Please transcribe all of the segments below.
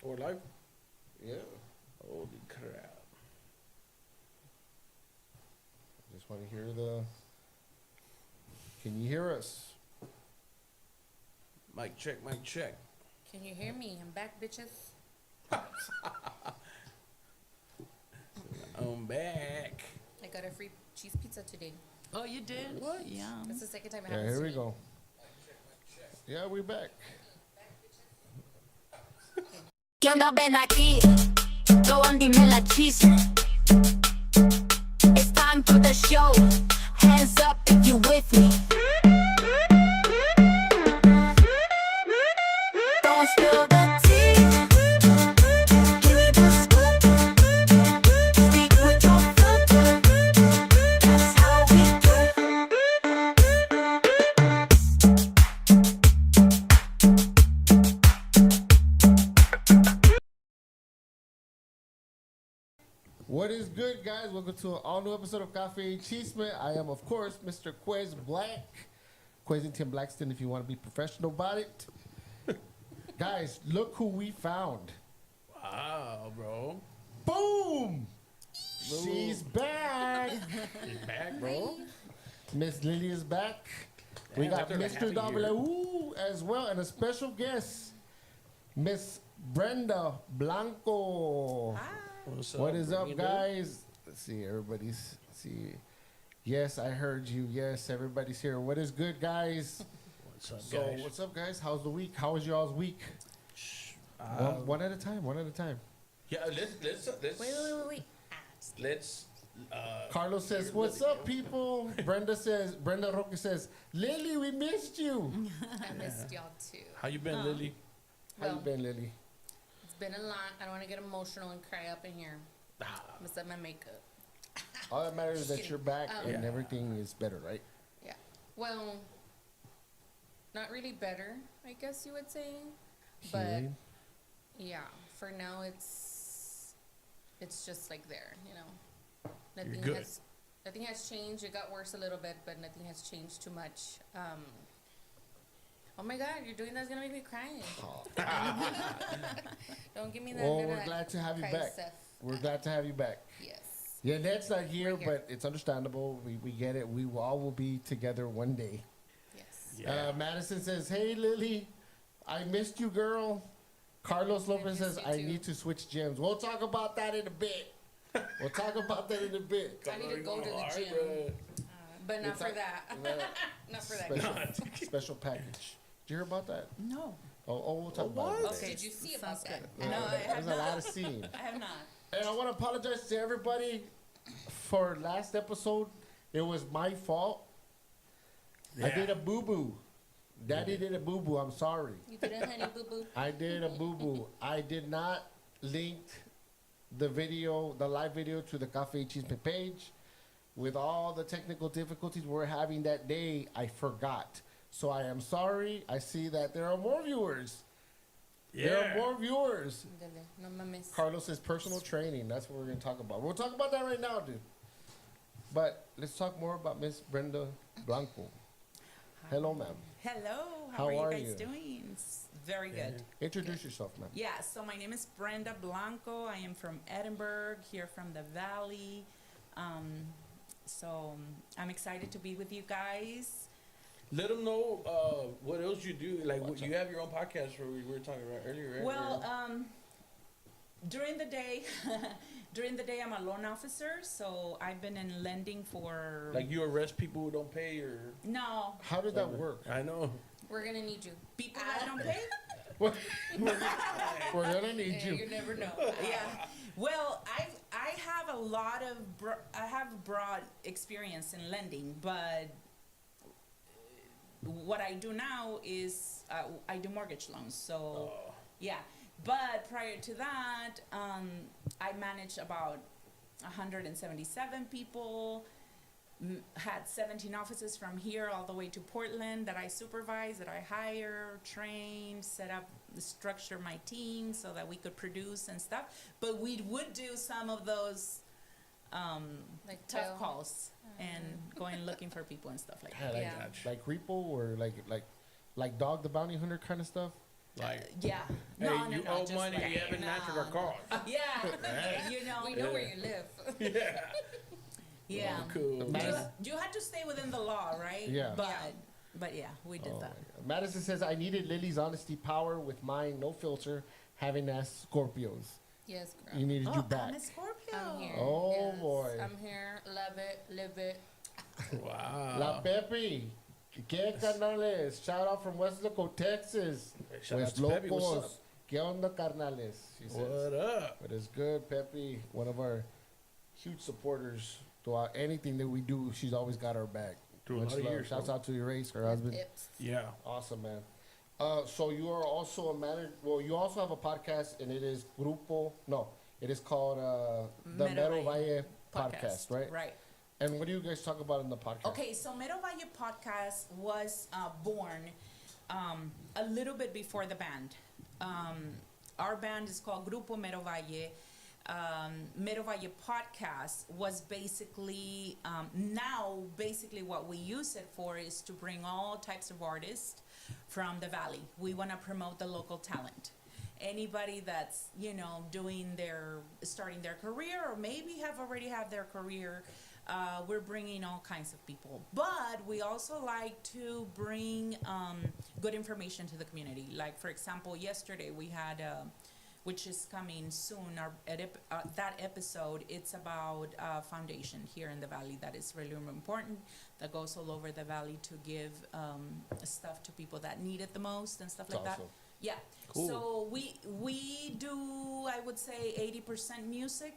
Or live? Yeah. Holy crap. Just want to hear the. Can you hear us? Mic check, mic check. Can you hear me? I'm back, bitches. I'm back. I got a free cheese pizza today. Oh, you did? What? Yeah. That's the second time it Yeah, happens here to we me. go. Yeah, we're back. ¿Qué onda ven aquí? Go on, dime la chisme. It's time for the show. Hands up if you with me. Don't spill the tea. Give me the scoop. Speak with your foot. That's how we What is good, guys? Welcome to an all-new episode of Cafe Chisme. I am, of course, Mr. Quez Black. Quezington Blackston, if you want to be professional about it. Guys, look who we found. Wow, bro. Boom! She's back. She's back, bro. Miss Lily is back. We Damn, got after like half a Mr. year. W as well, and a special guest, Miss Brenda Blanco. What's What is up, Brenda? guys? Let's see, everybody's see. Yes, I heard you. Yes, everybody's here. What is good, guys? What's up, So, guys? what's up, guys? How's the week? How was y'all's week? One at a time. One at a time. Yeah, let's let's Carlos says, hear "What's Lily, up, people?" Brenda Roque says, "Lily, we missed you." I missed y'all too. how you been, Lily? How you Well, been, Lily? It's been a lot. I don't want to get emotional and cry up in here. Ah, I'm gonna set my makeup. All that matters is that you're back and Yeah. everything is better, right? Yeah. Well, not really better, I guess you would say. But Healing? yeah, for now it's just like there, you know. Nothing good. nothing has changed. It got worse a little bit, but nothing has changed too much. Oh my God, you're doing that's gonna make me cry. Oh. Don't give me that. Well, none of we're that glad to have you cry back. stuff. We're glad to have you back. Yes. Yeah, Ned's not here, We're here. but it's understandable. We get it. We all will be together one day. Yes. Yeah. Madison says, "Hey, Lily, I missed you, girl." Carlos Lopez missed says, you "I too." need to switch gyms." We'll talk about that in a bit. We'll talk about that in a bit. I need to go to the Hard, gym. bro. But not It's for like- that. Not for that. Special, special package. Did you hear about that? No. Oh, we'll talk about it. what? Okay. Did you see about Sounds that? good. No, I have There's a lot not. of scene. I have not. And I want to apologize to everybody for last episode. It was my fault. I Yeah. did a boo-boo. Daddy did a boo-boo. I'm sorry. You didn't, honey boo boo. I did a boo-boo. I did not link the video, the live video, to the Cafe Chisme page. With all the technical difficulties we're having that day, I forgot. So I am sorry. I see that there are more viewers. There are Yeah. more viewers. Dale, no mames. Carlos says personal training. That's what we're going to talk about. We'll talk about that right now, dude. But let's talk more about Miss Brenda Blanco. Hello, ma'am. Hello. How How, are are you guys you? doing? Very good. Introduce yourself, ma'am. Yeah, so my name is Brenda Blanco. I am from Edinburgh, here from the Valley. So I'm excited to be with you guys. Let them know what else you do. Like, you have your own podcast, where we were talking about earlier, right? Well, during the day, I'm a loan officer, so I've been in lending for like you arrest people who don't pay, or no How did that work? I know. We're gonna need you. people that don't pay. We're going to need Yeah, you. you never know. Yeah. Well, I have a lot of I have broad experience in lending, but what I do now is I do mortgage loans. So yeah. But prior to that, I managed about 177 people. Had 17 offices from here all the way to Portland that I supervise, that I hire, train, set up, structure my team so that we could produce and stuff. But we would do some of those Like tough fail. calls and going looking for people and stuff like that. Yeah, Yeah. like Repo or like Dog the Bounty Hunter kind of stuff. Like, Yeah. hey, No, you no, owe just money, like, you haven't answered our no. calls. Yeah. You know. We know where you live. Yeah. Yeah. Oh, cool. You had to stay within the law, right? Yeah. But yeah, we did Oh, that. my God. Madison says, I needed Lily's honesty power with mine, no filter, having asked Scorpios. Yes, girl. You needed you I'm back. a Scorpio. I'm here. Oh, Yes, boy. I'm here. Love it. Live it. Wow. La Pepe. ¿Qué carnales? Shout out from Westlaco, Texas. Shout out West to Pepe, what's Locos. up? ¿Qué onda, carnales? She says. What up? But it's good, Pepe. One of our huge supporters. Throughout anything that we do, she's always got our back. Through a Much lot of love. years, Shouts bro. out to Erase, her husband. Ips. Yeah. Awesome, man. So you are also a manager. Well, you also have a podcast, and it is Grupo. No, it is called the Meadow Meadow Valle Valle podcast, right? Right. And what do you guys talk about in the podcast? Okay, so Meadow Valle podcast was born a little bit before the band. Our band is called Grupo Meadow Valle. Meadow Valle podcast was basically, now basically what we use it for is to bring all types of artists from the Valley. We want to promote the local talent. Anybody that's, starting their career or maybe have already had their career, we're bringing all kinds of people. But we also like to bring good information to the community. Like, for example, yesterday we had, which is coming soon, that episode, it's about a foundation here in the Valley that is really important, that goes all over the Valley to give stuff to people that need it the most and stuff like that. Awesome. Yeah. Cool. So we do, I would say, 80% music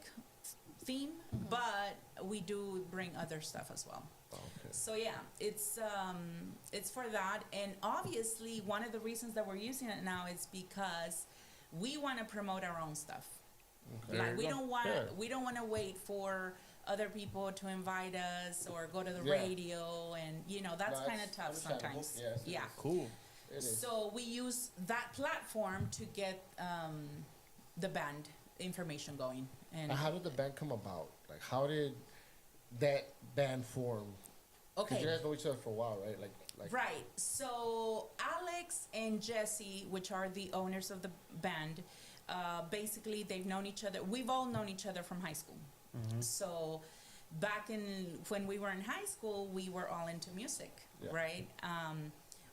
theme, but we do bring other stuff as well. Okay. So yeah, it's for that, and obviously one of the reasons that we're using it now is because we want to promote our own stuff. Okay. Like we you go. don't want Yeah. to wait for other people to invite us or go to the Yeah. radio, and that's No, kind of it's tough understandable. sometimes. Yes, it Yeah. is. Cool. It is. So we use that platform to get the band information going. And How did the band come about? Like, how did that band form? Because okay. you guys know each other for a while, right? Like Right. So Alex and Jesse, which are the owners of the band, basically they've known each other. We've all known each other from high school. So back when we were in high school, we were all into music, Yeah. right?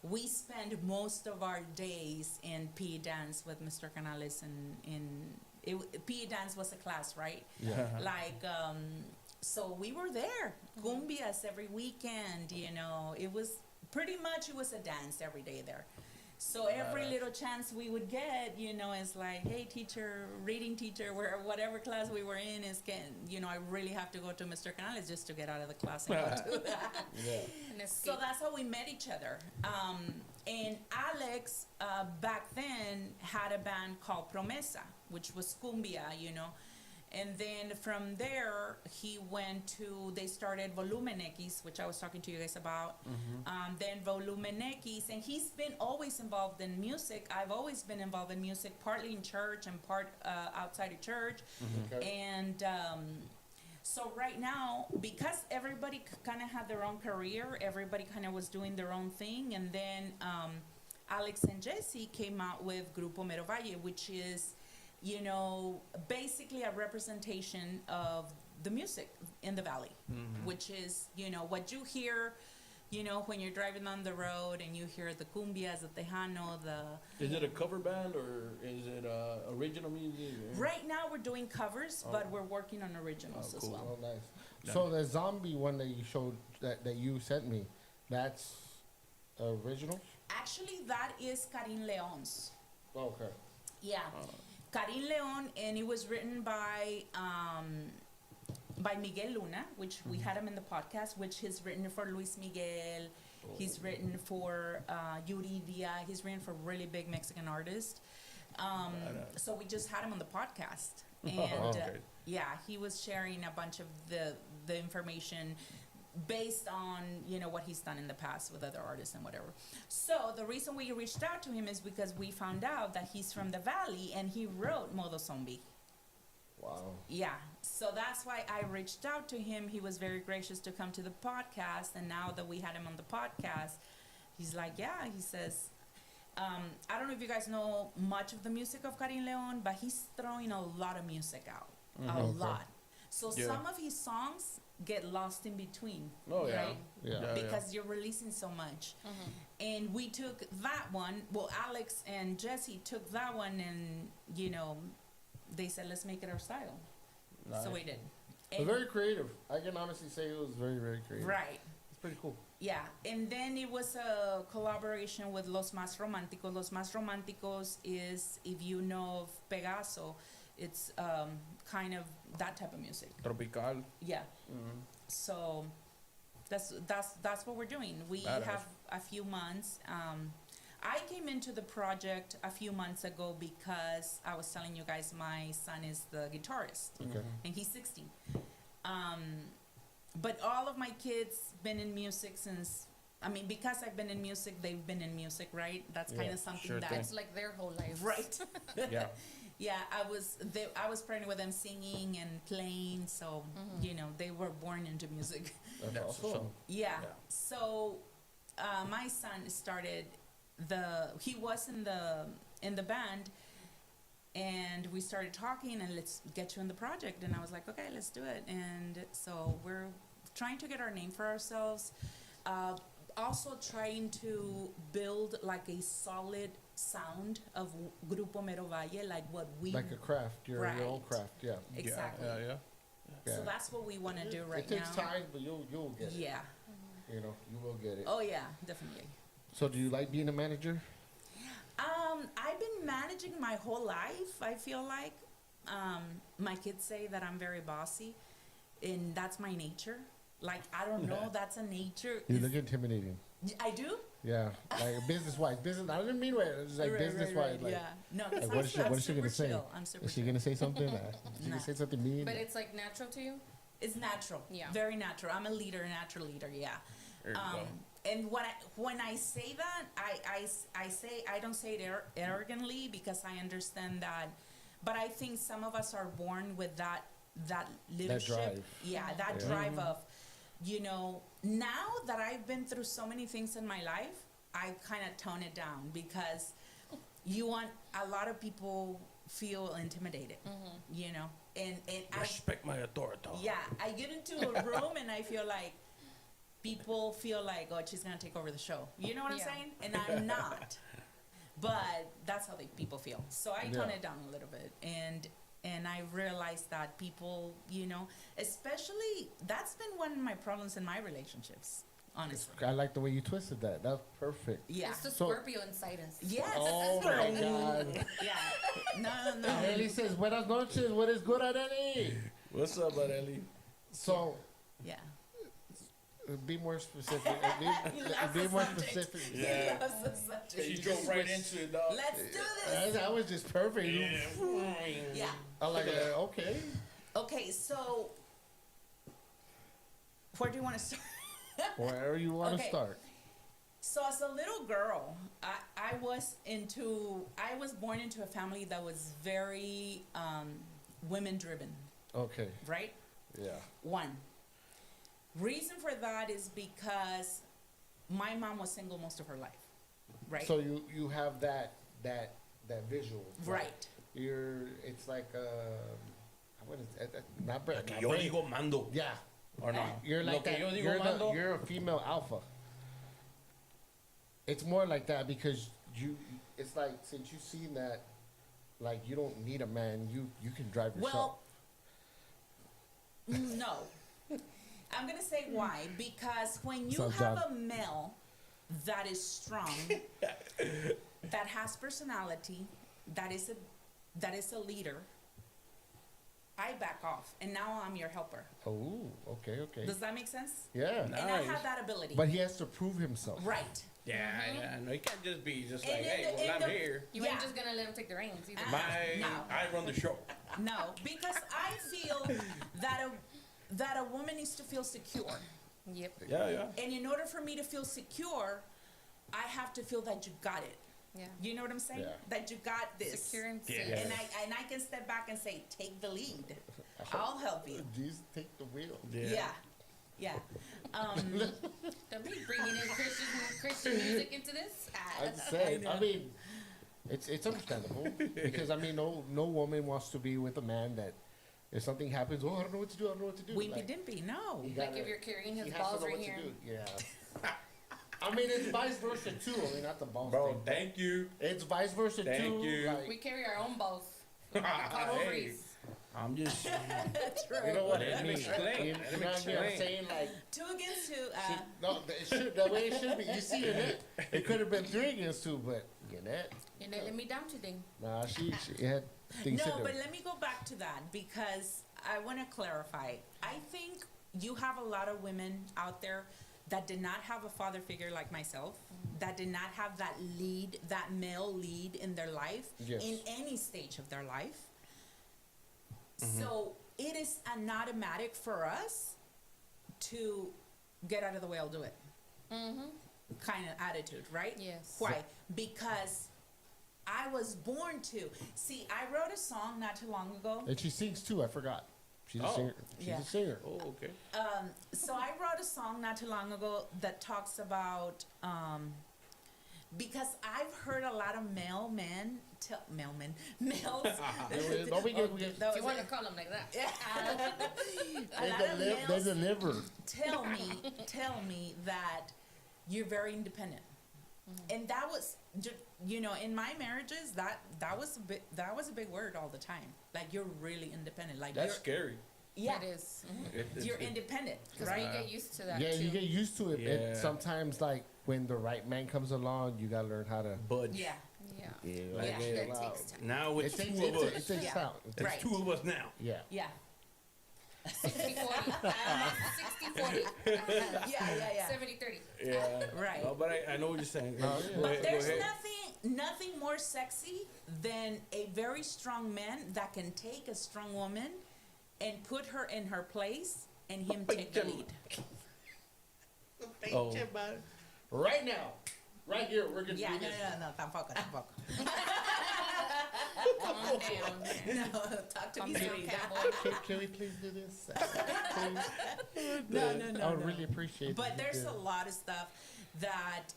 We spend most of our days in PE dance with Mr. Canales, and PE dance was a class, right? Yeah. Like, so we were there, cumbias every weekend, it was pretty much, it was a dance every day there. So every little chance we would get, it's like, hey, teacher, reading teacher, whatever class we were in is getting, I really have to go to Mr. Canales just to get out of the class and go to that. Yeah. And So that's how we met each other. And Alex, back then, had a band called Promesa, which was cumbia, And then from there, they started Volumen X, which I was talking to you guys about. Then Volumen X, and he's been always involved in music. I've always been involved in music, partly in church and part outside of church. Okay. And so right now, because everybody kind of had their own career, everybody kind of was doing their own thing. And then Alex and Jesse came out with Grupo Meadow Valle, which is, basically a representation of the music in the Valley, which is, what you hear, when you're driving on the road and you hear the cumbias, the tejano, Is it a cover band or is it original music? Or? Right now we're doing covers, but we're working on originals as cool. well. Oh, nice. So the zombie one that you showed, that you sent me, that's original? Actually, that is Karin Leon's. Oh, okay. Yeah. Karin Leon, and it was written by Miguel Luna, which we had him in the podcast, which he's written for Luis Miguel. He's written for Yuridia. He's written for really big Mexican artists. So we just had him on the podcast. And Okay. yeah, he was sharing a bunch of the information based on, what he's done in the past with other artists and whatever. So the reason we reached out to him is because we found out that he's from the Valley and he wrote Modo Zombie. Wow. Yeah, so that's why I reached out to him. He was very gracious to come to the podcast, and now that we had him on the podcast, he's like, yeah, he says, I don't know if you guys know much of the music of Karim Leon, but he's throwing a lot of music out. A Okay. lot. So Yeah. some of his songs get lost in between. Oh yeah. Right? Yeah. Because you're releasing so much. And we took that one, well, Alex and Jesse took that one and, you know, they said, let's make it our style. So we did. It's And- very creative. I can honestly say it was very, very creative. right. It's pretty cool. Yeah, and then it was a collaboration with Los Más Románticos. Los Más Románticos is, if you know of Pegaso, it's kind of that type of music. Tropical. Yeah. Mm-hmm. So that's what we're doing. We Badass. have a few months. I came into the project a few months ago because I was telling you guys my son is the guitarist Okay. and he's 16. But all of my kids been in music since. I mean, because I've been in music, they've been in music, right? That's kind Yeah, of something sure that thing. It's like their whole life. right. Yeah. Yeah, I was pregnant with them singing and playing, so you know they were born into music. That's That's awesome. awesome. Yeah. Yeah. So my son started he was in the band, and we started talking and let's get you in the project, and I was like, okay, let's do it. And so we're trying to get our name for ourselves. Also trying to build like a solid sound of Grupo Mero Valle, like what we Like a craft, your own Right. craft. Yeah. exactly. Yeah. Yeah. So that's what we want to do right It takes now. time, but you'll get it. Yeah. You know, you will get it. Oh yeah, definitely. So, do you like being a manager? I've been managing my whole life. I feel like my kids say that I'm very bossy, and that's my nature. Like I don't know, that's a nature. You look intimidating. I do. Yeah, like business-wise. Business. I didn't mean it. It's like Right, business-wise. Like, yeah. No, like, because what is she? What is she gonna say? I'm super Is she chill. gonna say something? She Nah. gonna say something mean? But it's like natural to you. It's natural. Yeah. Very natural. I'm a leader, natural leader. Yeah. There you go. And when I say that, I say I don't say it arrogantly because I understand that, but I think some of us are born with that leadership. drive. Yeah, that Yeah. drive of, you know. Now that I've been through so many things in my life, I kind of tone it down because a lot of people feel intimidated, you know, and Respect my authority. I get into a room and I feel like people feel like, oh, she's gonna take over the show. You know what I'm Yeah. saying? And I'm not. But that's how people feel. So I tone Yeah. it down a little bit, and I realized that people, you know, especially that's been one of my problems in my relationships. Honestly, I like the way you twisted that. That's perfect. yeah, It's the So- Scorpio inside us. yes, Oh my God. yeah, no. Ellie says, "Buenas noches. What is good, Ellie?" What's up, Ellie? So, Yeah. be more specific. He loves Be the more subject. specific. He Yeah. loves the subject. You drove right into it, dog. Let's do this. That was just perfect. Yeah. I'm like, okay. Okay, so where do you want to start? Wherever you want to Okay. start. So as a little girl, I was born into a family that was very women driven, Okay. right? Yeah. One reason for that is because my mom was single most of her life, right? So you have that visual. Right. It's like what is it? Not Brenda. Yo digo mando. Yeah. Or no? You're Lo like que that. yo digo mando. You're a female alpha. It's more like that because it's like since you've seen that, like you don't need a man. You can drive yourself. Well, no. I'm gonna say why. Because when you Sounds have bad. a male that is strong, that has personality, that is a leader, I back off, and now I'm your helper. Oh, okay. Does that make sense? Yeah. And I Nice. have that ability. But he has to prove himself. Right. Yeah. No, you can't just be just And like, in hey, the- well, in I'm the- here. You Yeah. ain't just gonna let him take the reins either. My, No. I run the show. No, because I feel that a woman needs to feel secure. Yep. Yeah. And in order for me to feel secure, I have to feel that you got it. Yeah. You know what I'm saying? Yeah. That you got this. Secure and Yeah. safe. And I can step back and say, take the lead. I'll help you. Jesus, take the wheel. Yeah. Yeah. Don't be bringing in Christian music into this. I'd say. I mean, it's understandable because I mean, no woman wants to be with a man that if something happens, oh, I don't know what to do. I don't know what to do. Wimpy dimpy, no. you Like gotta- if you're carrying his he has to balls know right what to here. do. Yeah. I mean, it's vice versa too. I mean, not the balls Bro, thing. thank you. It's vice versa Thank too. you. Like, We carry our own balls. Hey, Ovaries. I'm just. True. you know what Let I him mean? explain. You Let him know what I mean? I'm explain. saying like. 2 against 2. She, no, it should, the way it should be. You see, it could have been 3 against 2, but Yannette, You know, let me down today. nah, she had things No, to do. but let me go back to that because I want to clarify. I think you have a lot of women out there that did not have a father figure like myself, that did not have that lead, that male lead in their life, Yes. in any stage of their life. So it is an automatic for us to get out of the way, I'll do it Mm-hmm. kind of attitude, right? Yes. Why? Because I was born to. See, I wrote a song not too long ago. And she sings too, I forgot. She's a Oh. singer. She's Yeah. a singer. Oh, okay. So I wrote a song not too long ago that talks about because I've heard a lot of males. Don't we get- we get- That If you was want to it. call them like that. A lot of They males deliver. tell me that you're very independent, and that was, you know, in my marriages that was a big word all the time. Like you're really independent. Like That's you're, scary. yeah, It is. you're independent, Because right? we get used to that Yeah, too. you get used to it. Yeah. And sometimes, like, when the right man comes along, you gotta learn how to. Budge. Yeah, Yeah. Like, Yeah. hey, That takes time. now It it's takes, two of us. it takes Yeah. time. It's Right. two of us now. Yeah. yeah, 60-40. 60-40. yeah. 70-30. Yeah. Right. No, but I know what you're saying. Oh, Go yeah. But ahead, go there's ahead. nothing more sexy than a very strong man that can take a strong woman and put her in her place and him take the lead. Oh. Right now. Right here, we're gonna Yeah, do this. no, tampoco. Calm down. No, talk to Calm me down, sweet. cowboy. Can we please do this? Please? No. I would really appreciate it. But there's Yeah. a lot of stuff that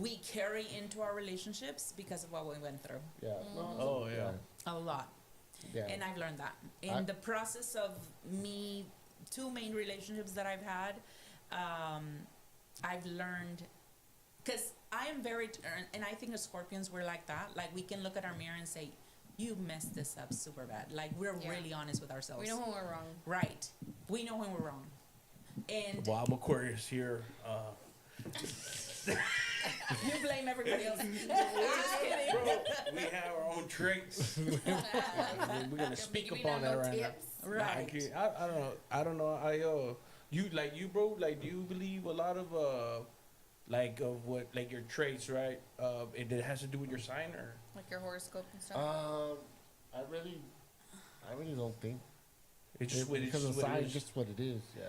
we carry into our relationships because of what we went through. Yeah. No, Oh, yeah. A lot. Yeah. And I've learned that. In I- the process of me, 2 main relationships that I've had, I've learned, because I am very, and I think the Scorpions were like that. Like, we can look at our mirror and say, you messed this up super bad. Like, we're Yeah. really honest with ourselves. We know when we're wrong. Right. We know when we're wrong. And Well, I'm Aquarius here. you blame everybody else. Just kidding. Bro, we have our own traits. We're gonna speak Giving upon out that no right tips. now. Right. I don't know. You bro, like, do you believe a lot of of what, like, your traits, right? It has to do with your sign, or Like your horoscope and stuff. I really don't think. it's just what Because it's the what it sign's is? just what it is. Yeah.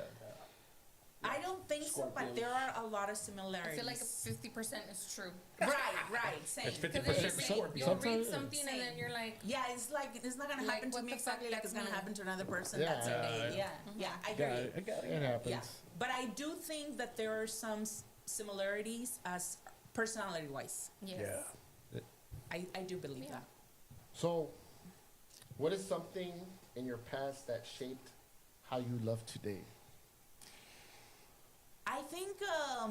I don't think so, but Scorpios. there are a lot of I similarities. feel like 50% is true. Right, same. It's 50% Because then Scorpio. you'll read Sometimes- something and then you're like, Yeah, it's like it's not gonna Like, happen to what me the fuck, exactly like that's it's gonna me. happen to another person Yeah. that same day. Yeah, I hear you. I got It it. happens. Yeah, but I do think that there are some similarities as personality-wise. yes. Yeah. I do believe Yeah. that. So, what is something in your past that shaped how you love today? I think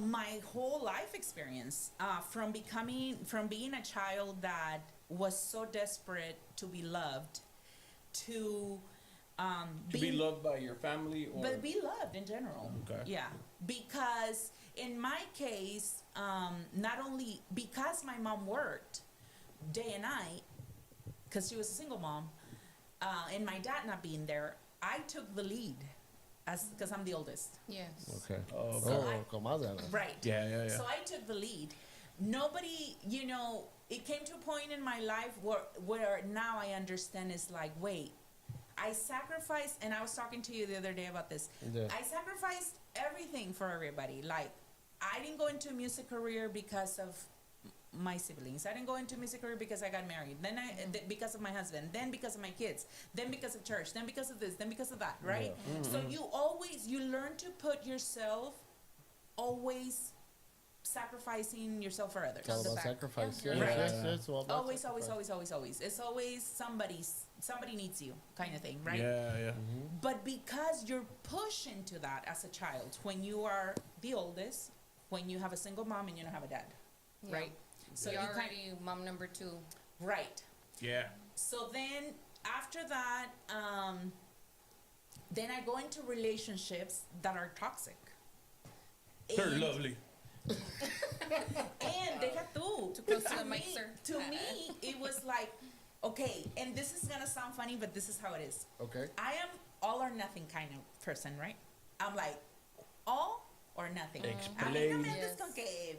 my whole life experience, from being a child that was so desperate to be loved, to To be loved by your family, or but be loved in general. Okay. Yeah, because in my case, not only because my mom worked day and night, because she was a single mom, and my dad not being there, I took the lead, because I'm the oldest. Yes. Okay. Oh, So I- comadre. Right. yeah. So I took the lead. Nobody, it came to a point in my life where now I understand it's like, wait, I sacrificed, and I was talking to you the other day about this. Yeah. I sacrificed everything for everybody. Like, I didn't go into a music career because of my siblings. I didn't go into music career because I got married. Then because of my husband. Then because of my kids. Then because of church. Then because of this. Then because of that. Right. So you learn to put yourself always sacrificing yourself for others. It's all the about back. sacrifice. Yeah. Yes, Right. yes, yes, all about Always, sacrifice. always. It's always somebody needs you kind of thing, right? Yeah. But because you're pushed into that as a child, when you are the oldest, when you have a single mom and you don't have a dad, Yeah. right? So You're you kind already mom number 2. right. Yeah. So then after that, then I go into relationships that are toxic. They're And- lovely. And deja tú. Too close to the me, mic, sir. to me, it was like, okay, and this is gonna sound funny, but this is how it is. Okay. I am all or nothing kind of person, right? I'm like all or nothing. A mí no me andes Yes. con que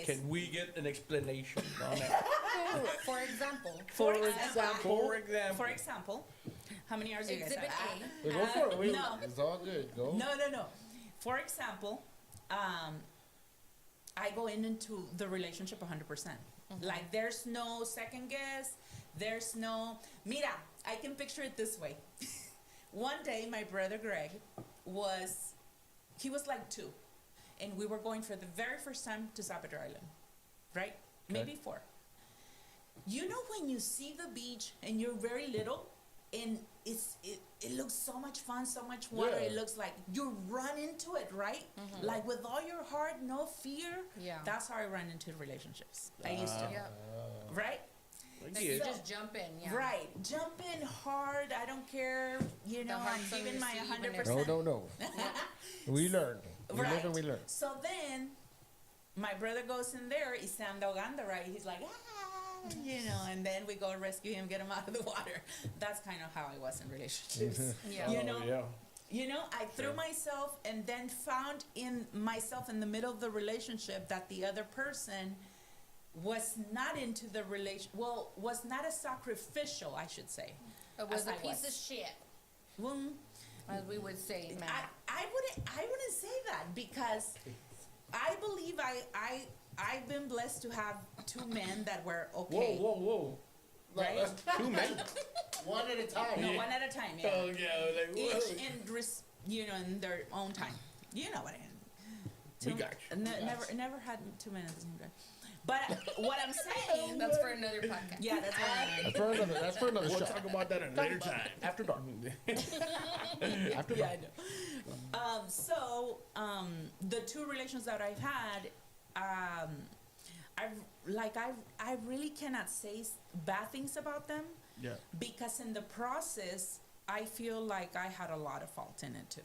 Can we get an explanation on that? For example, for example, For example. for example, how many hours do you guys Exhibit have? A. Go for it. No. It's all good. Go. No. For example, I go into the relationship 100%. Like there's no second guess. There's no. Mira, I can picture it this way. One day, my brother Greg was like 2, and we were going for the very first time to Salvador Island, right? Maybe 4. You know when you see the beach and you're very little, and it looks so much fun, so much water. Yeah. It looks like you run into it, right? Like with all your heart, no fear. Yeah. That's how I run into relationships. I used to, yeah. right? Like you Yeah. just jump in, yeah. Right. Jump in hard. I don't care. You know, I'm heart's on giving your my sleeve and 100%. No. We learn. We live and we learn. So then, my brother goes in there. He's anda ahogando, right? He's like, you know, and then we go rescue him, get him out of the water. That's kind of how I was in relationships. Yeah. You know, Yeah. you know, I threw myself and then found in myself in the middle of the relationship that the other person was not into the relation. Well, was not as sacrificial, I should say. It was as a I piece was. of shit, Well, as we would say, man. I wouldn't say that because I believe I've been blessed to have 2 men that were okay. Whoa. Right? Two men. One at a time. No, one at a time, yeah. Oh yeah, like Each in their own time. You know what I mean? We got you. Never had 2 men at the same time. But what I'm saying, That's for another podcast. yeah, that's what I mean. That's for another We'll show. talk about that at a later time. After dark. After Yeah, dark. I know. So the 2 relations that I've had, I really cannot say bad things about them Yeah. because in the process, I feel like I had a lot of fault in it too.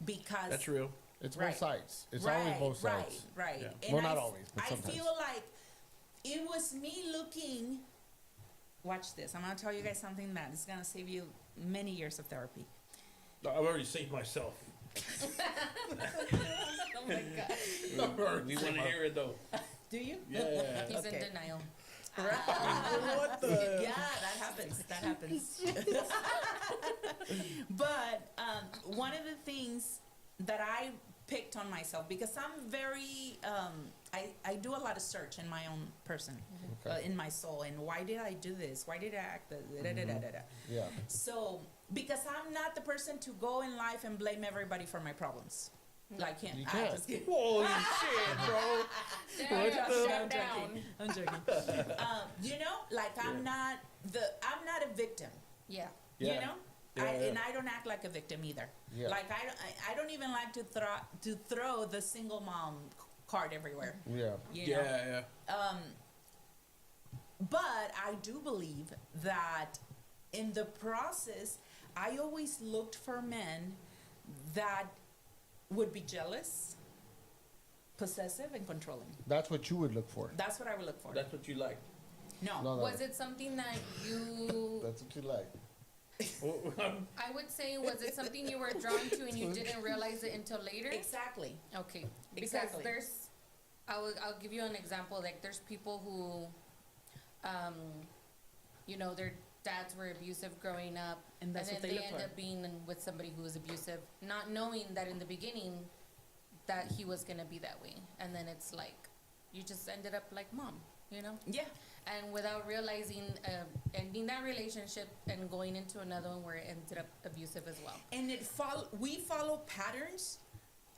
Because That's real. It's Right. both sides. It's always both sides. Right. Yeah. And Well, not always, but I sometimes. feel like it was me looking. Watch this. I'm gonna tell you guys something that is gonna save you many years of therapy. No, I've already saved myself. Oh my god. We want to hear it though. Do you? Yeah. He's Okay. in denial. What the? Yeah, that happens. That happens. But one of the things that I picked on myself because I'm very I do a lot of search in my own person, Okay. in my soul, and why did I do this? Why did I act? Yeah. So because I'm not the person to go in life and blame everybody for my problems. Like him. You I can't. just kidding. Holy shit, bro. Damn, shut down. I'm joking. You know, like I'm not a victim. Yeah. Yeah. You know, Yeah, and yeah. I don't act like a victim either. Yeah. Like I don't even like to throw the single mom card everywhere. Yeah. You know? Yeah. But I do believe that in the process, I always looked for men that would be jealous, possessive, and controlling. That's what you would look for. That's what I would look for. That's what you like. No. No. Was it something that you, That's what you like. I would say, was it something you were drawn to and you didn't realize it until later? Exactly. Okay. Because Exactly. I'll give you an example. Like there's people who, you know, their dads were abusive growing up, And that's then what they look end for. up being with somebody who was abusive, not knowing that in the beginning that he was gonna be that way, and then it's like you just ended up like mom, you know? Yeah. And without realizing, ending that relationship and going into another one where it ended up abusive as well. And we follow patterns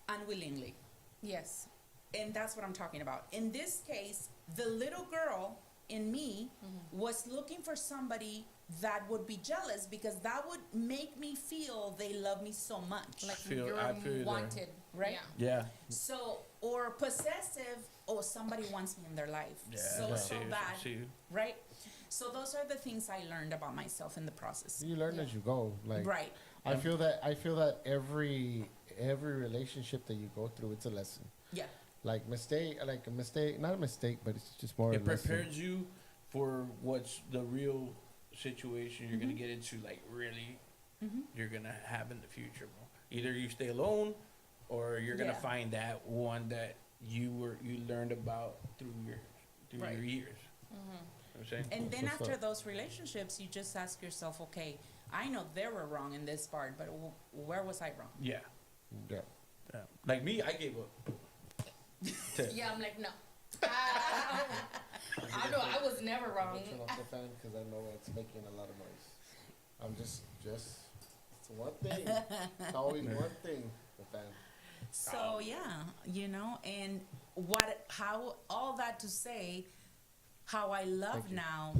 unwillingly. Yes. And that's what I'm talking about. In this case, the little girl in me was looking for somebody that would be jealous, because that would make me feel they love me so much. Like I feel you're you there. wanted, Right? Yeah. Yeah. So, or possessive, oh, somebody wants me in their life. Yeah. So I see you, I bad. see you. Right? So those are the things I learned about myself in the process. You learn as you go. Like Right. I feel that every relationship that you go through, it's a lesson. Yeah. Like a mistake, not a mistake, but it's just more. It a lesson. prepares you for what's the real situation you're gonna get into. Like really, you're gonna have in the future, bro. Either you stay alone, or you're gonna Yeah. find that one that you learned about through Right. your years. You know what I'm saying? And then What's after up? those relationships, you just ask yourself, okay, I know they were wrong in this part, but where was I wrong? Yeah. Yeah. Yeah. Like me, I gave up. Yeah, I'm like, no. I know I was never wrong. Turn off the fan because I know it's making a lot of noise. I'm just it's one thing. It's always one thing. The fan. So yeah, and how all that to say, how I love Thank you. now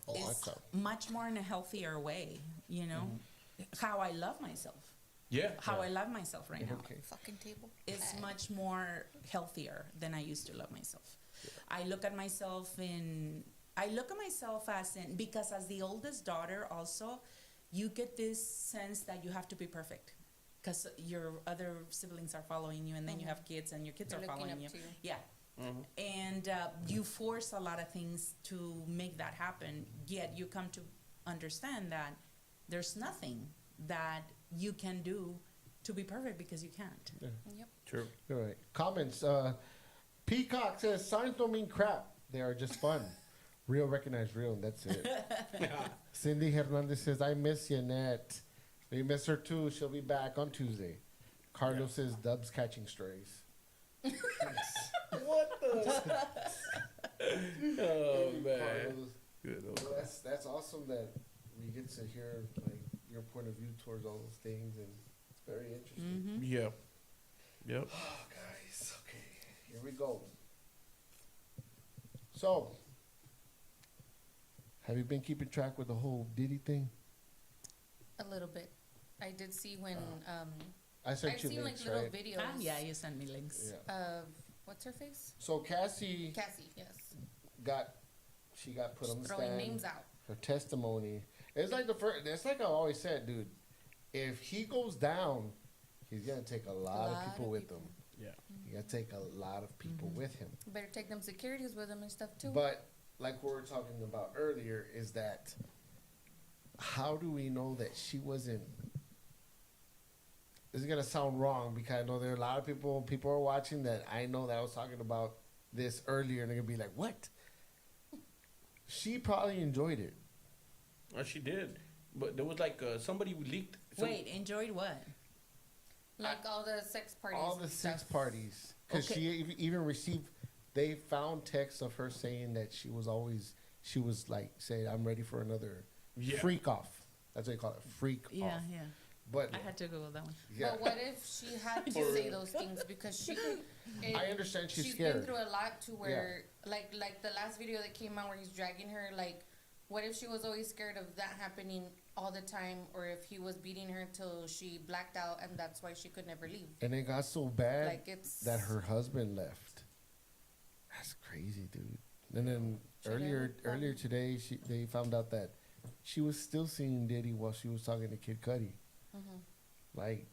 Oh, is that's up. much more in a healthier way. How I love myself. Yeah. How I love myself right now Okay. Fucking table. is much more healthier than I used to love myself. I look at myself as in, because as the oldest daughter also, you get this sense that you have to be perfect, because your other siblings are following you, and then you have kids and your kids They're are looking following you. up to you. Yeah. And you force a lot of things to make that happen, yet you come to understand that there's nothing that you can do to be perfect, because you can't. Yep. True. All right. Comments. Peacock says signs don't mean crap. They are just fun. Real recognize real, and that's it. Cindy Hernandez says, I miss Yanette. We miss her too. She'll be back on Tuesday. Carlos says, Dubs catching strays. What the? Oh man. Carlos. Good. Well, that's awesome that we get to hear like your point of view towards all those things, and it's very interesting. Yep. Yep. Oh, guys, okay, here we go. So, have you been keeping track with the whole Diddy thing? A little bit. I did see when I sent I've you seen like links, little right? videos Yeah, you sent me links. Yeah. of what's her face? So Cassie Cassie, yes. got put on the Throwing stand. names out. Her testimony. It's like it's like I always said, dude. If he goes down, he's gonna take a lot of people with him. Yeah. He gotta take a lot of people with him. Better take them securities with them and stuff too. But like we were talking about earlier, is that how do we know that she wasn't? This is gonna sound wrong because I know there are a lot of people are watching that I know that I was talking about this earlier, and they're gonna be like, "What?" She probably enjoyed it. Well, she did, but there was like somebody who leaked. Wait, enjoyed what? like all the sex parties. All the and sex stuff. parties, because Okay. she even received. They found texts of her saying that she was like saying, "I'm ready for another Yeah. freak off." That's what they call it, freak Yeah, off. yeah. But I had to Google that one. yeah, But what if she had to say those things because she? I understand she's She's scared. been through a lot to where, like the last video that came out where he's dragging her. Like, what if she was always scared of that happening all the time, or if he was beating her till she blacked out, and that's why she could never leave. And it got so bad Like it's that her husband left. That's crazy, dude. And then She earlier did? today, they found out that she was still seeing Diddy while she was talking to Kid Cudi. Mhm. Like,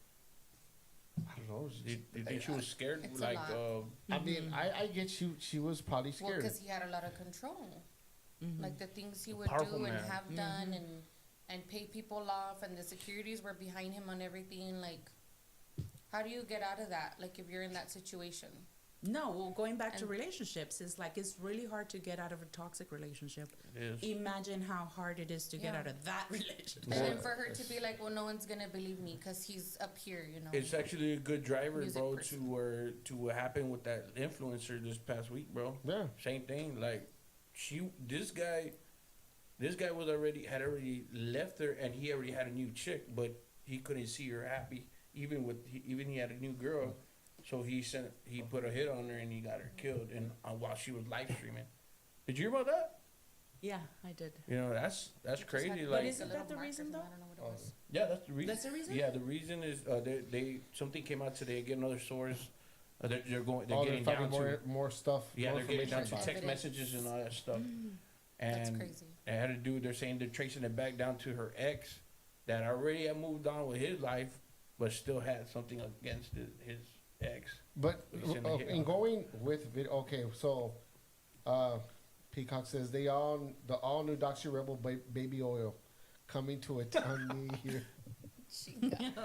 I don't know. Do you think she was scared? It's a Like, lot. I mean, I get she was probably Well, scared. because he had a lot of control, like the things he would Powerful do and man. have done, and pay people off, and the securities were behind him on everything. Like, how do you get out of that? Like, if you're in that situation, No, well, going back to And- relationships, it's like it's really hard to get out of a toxic relationship. It is. Imagine how hard it is to get Yeah. out of that relationship. And then for her to be like, well, no one's gonna believe me because he's up here, you know. It's actually a good driver, Music bro, person. to what happened with that influencer this past week, bro. Yeah. Same thing. Like this guy was had already left her, and he already had a new chick, but he couldn't see her happy. Even he had a new girl, so he put a hit on her and he got her killed. And while she was live streaming, did you hear about that? Yeah, I did. You know, that's It just crazy. had Like, isn't a little that the mark or reason, something, though? I don't know what it was. yeah, that's the reason. That's the reason? Yeah, the reason is they something came out today. Again, another source. They're getting finding down to more stuff. yeah, more they're getting down information to about it. text messages and all that stuff. That's And crazy. it had to do. They're saying they're tracing it back down to her ex that already had moved on with his life, but still had something against his ex. But We send a hit in on going with video, okay, so Peacock says the all new Doxy Rebel Baby Oil coming to a town near here.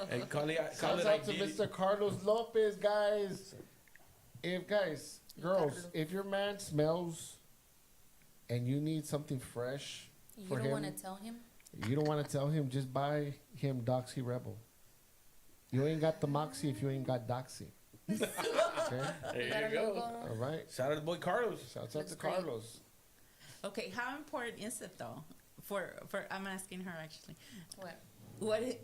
Hey, call it Shouts like out to Diddy. Mr. Carlos Lopez, guys. Girls, Carlos. if your man smells and you need something fresh, You for don't want him- to tell him? you don't want to tell him, just buy him Doxy Rebel. You ain't got the Moxie if you ain't got Doxy. Okay? There Got you a logo go. on it? All right. Shout out to boy Carlos. Shouts out Looks to great. Carlos. Okay, how important is it though? For I'm asking her actually. What?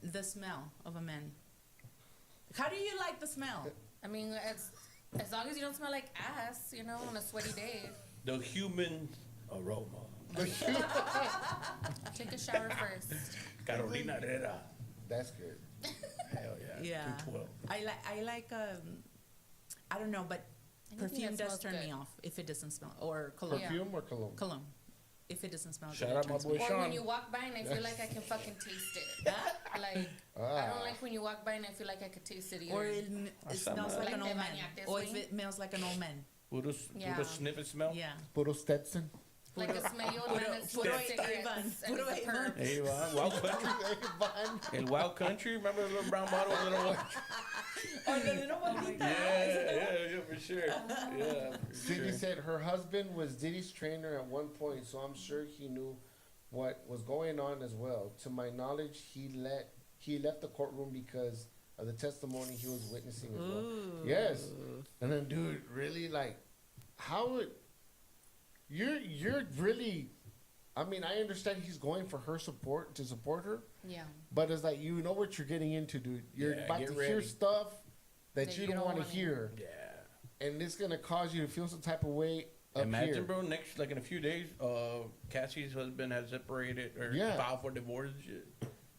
The smell of a man. How do you like the smell? I mean, as long as you don't smell like ass, you know, on a sweaty day. The human aroma. Take a shower first. Carolina Herrera. That's good. Hell yeah. Yeah. 212. I like I don't know, but Anything perfume that does smells turn me good. off if it doesn't smell, or cologne. Yeah. Perfume or cologne? Cologne. If it doesn't smell Shout good, out it my turns boy me Or Sean. when you walk by and I feel like I can fucking taste it. Like, I Ah. don't like when you walk by and I feel like I could taste it either. or it smells like Like an te old man, bañaste, or if güey. it smells like an old man. Puro Yeah. sniff and smell. Yeah. Puro Stetson. Like a smelly old man that's Puro smoking cigarettes Avon. and Puro it's a Avon. perv. Hey, Wild Country. In Wild Country, remember the little brown bottle? Little Oh, the little bonita. yeah, for sure. Yeah, for Cindy sure. said her husband was Diddy's trainer at one point, so I'm sure he knew what was going on as well. To my knowledge, he left the courtroom because of the testimony he was witnessing as well. Ooh. Yes. And then, dude, really, like, how would you're really? I mean, I understand he's going for her support to support her, Yeah. but it's like you know what you're getting into, dude. You're Yeah, about get to hear ready. stuff that That you you don't don't want to wanna hear, Yeah. and it's gonna cause you to feel some type of way up Imagine, here. bro, next, like in a few days, Cassie's husband has separated or Yeah. filed for divorce and shit.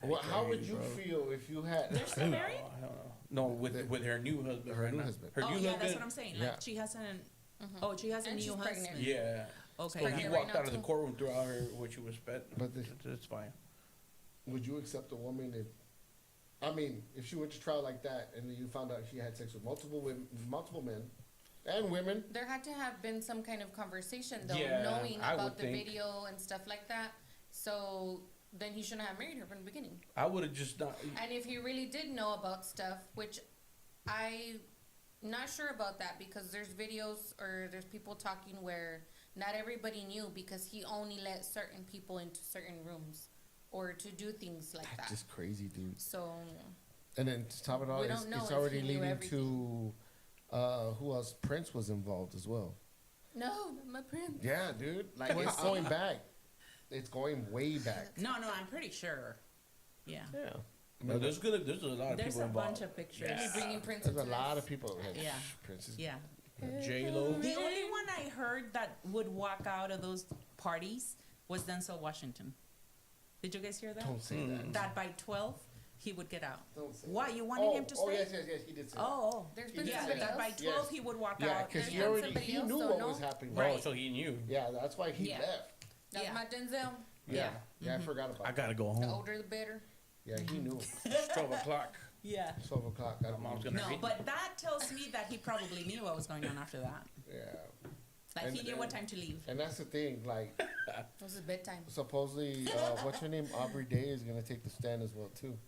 Well, how would Crazy, you bro. feel if you had? They're still married? I don't know. No, with her new husband. Her right new now. husband. Her Oh, new yeah, husband. that's what I'm saying. Yeah. Like she hasn't. Oh, she has a And new she's husband. pregnant. Yeah. Okay. So he Pregnant right walked now, out of the too. courtroom throughout her what she was spent. But the- It's fine. Would you accept a woman if? I mean, if she went to trial like that and then you found out she had sex with multiple women, multiple men, and women, There had to have been some kind of conversation, though, Yeah, knowing I about would the think. video and stuff like that. So then he shouldn't have married her from the beginning. I would have just not. And if he really did know about stuff, which I'm not sure about that because there's videos or there's people talking where not everybody knew because he only let certain people into certain rooms or to do things like that's that. just crazy, dude. So And then to top it all, We it's, don't know it's if already he knew leading everything. to who else? Prince was involved as well. no, not my prince. Yeah, dude. Like it's going back. It's going way back. No, I'm pretty sure. Yeah. Yeah. No, there's a lot of There's people a involved. bunch of pictures. Yeah. He's bringing Prince There's a into lot this. of people. Yeah. Prince is Yeah. J Lo. The only one I heard that would walk out of those parties was Denzel Washington. Did you guys hear that? Don't say that. That by 12 he would get out. Don't say Why? that. You wanted him to stay? Oh, yes, he did say that. Oh, There's been yeah. somebody That by else. 12 Yes. he would walk Yeah, out. because There's he been already somebody he else, knew though, what no? was happening. Right. Oh, so he knew. Yeah, that's why he Yeah. left. That's Yeah. my Denzel. Yeah, I forgot about I that. gotta go The home. older the better. Yeah, he knew. It's 12 o'clock. Yeah. 12 o'clock. My mom's gonna No, read. but that tells me that he probably knew what was going on after that. Yeah. Like And- he knew what time to leave. And that's the thing. Like, It was his bedtime. supposedly, what's her name? Aubrey Day is going to take the stand as well, too.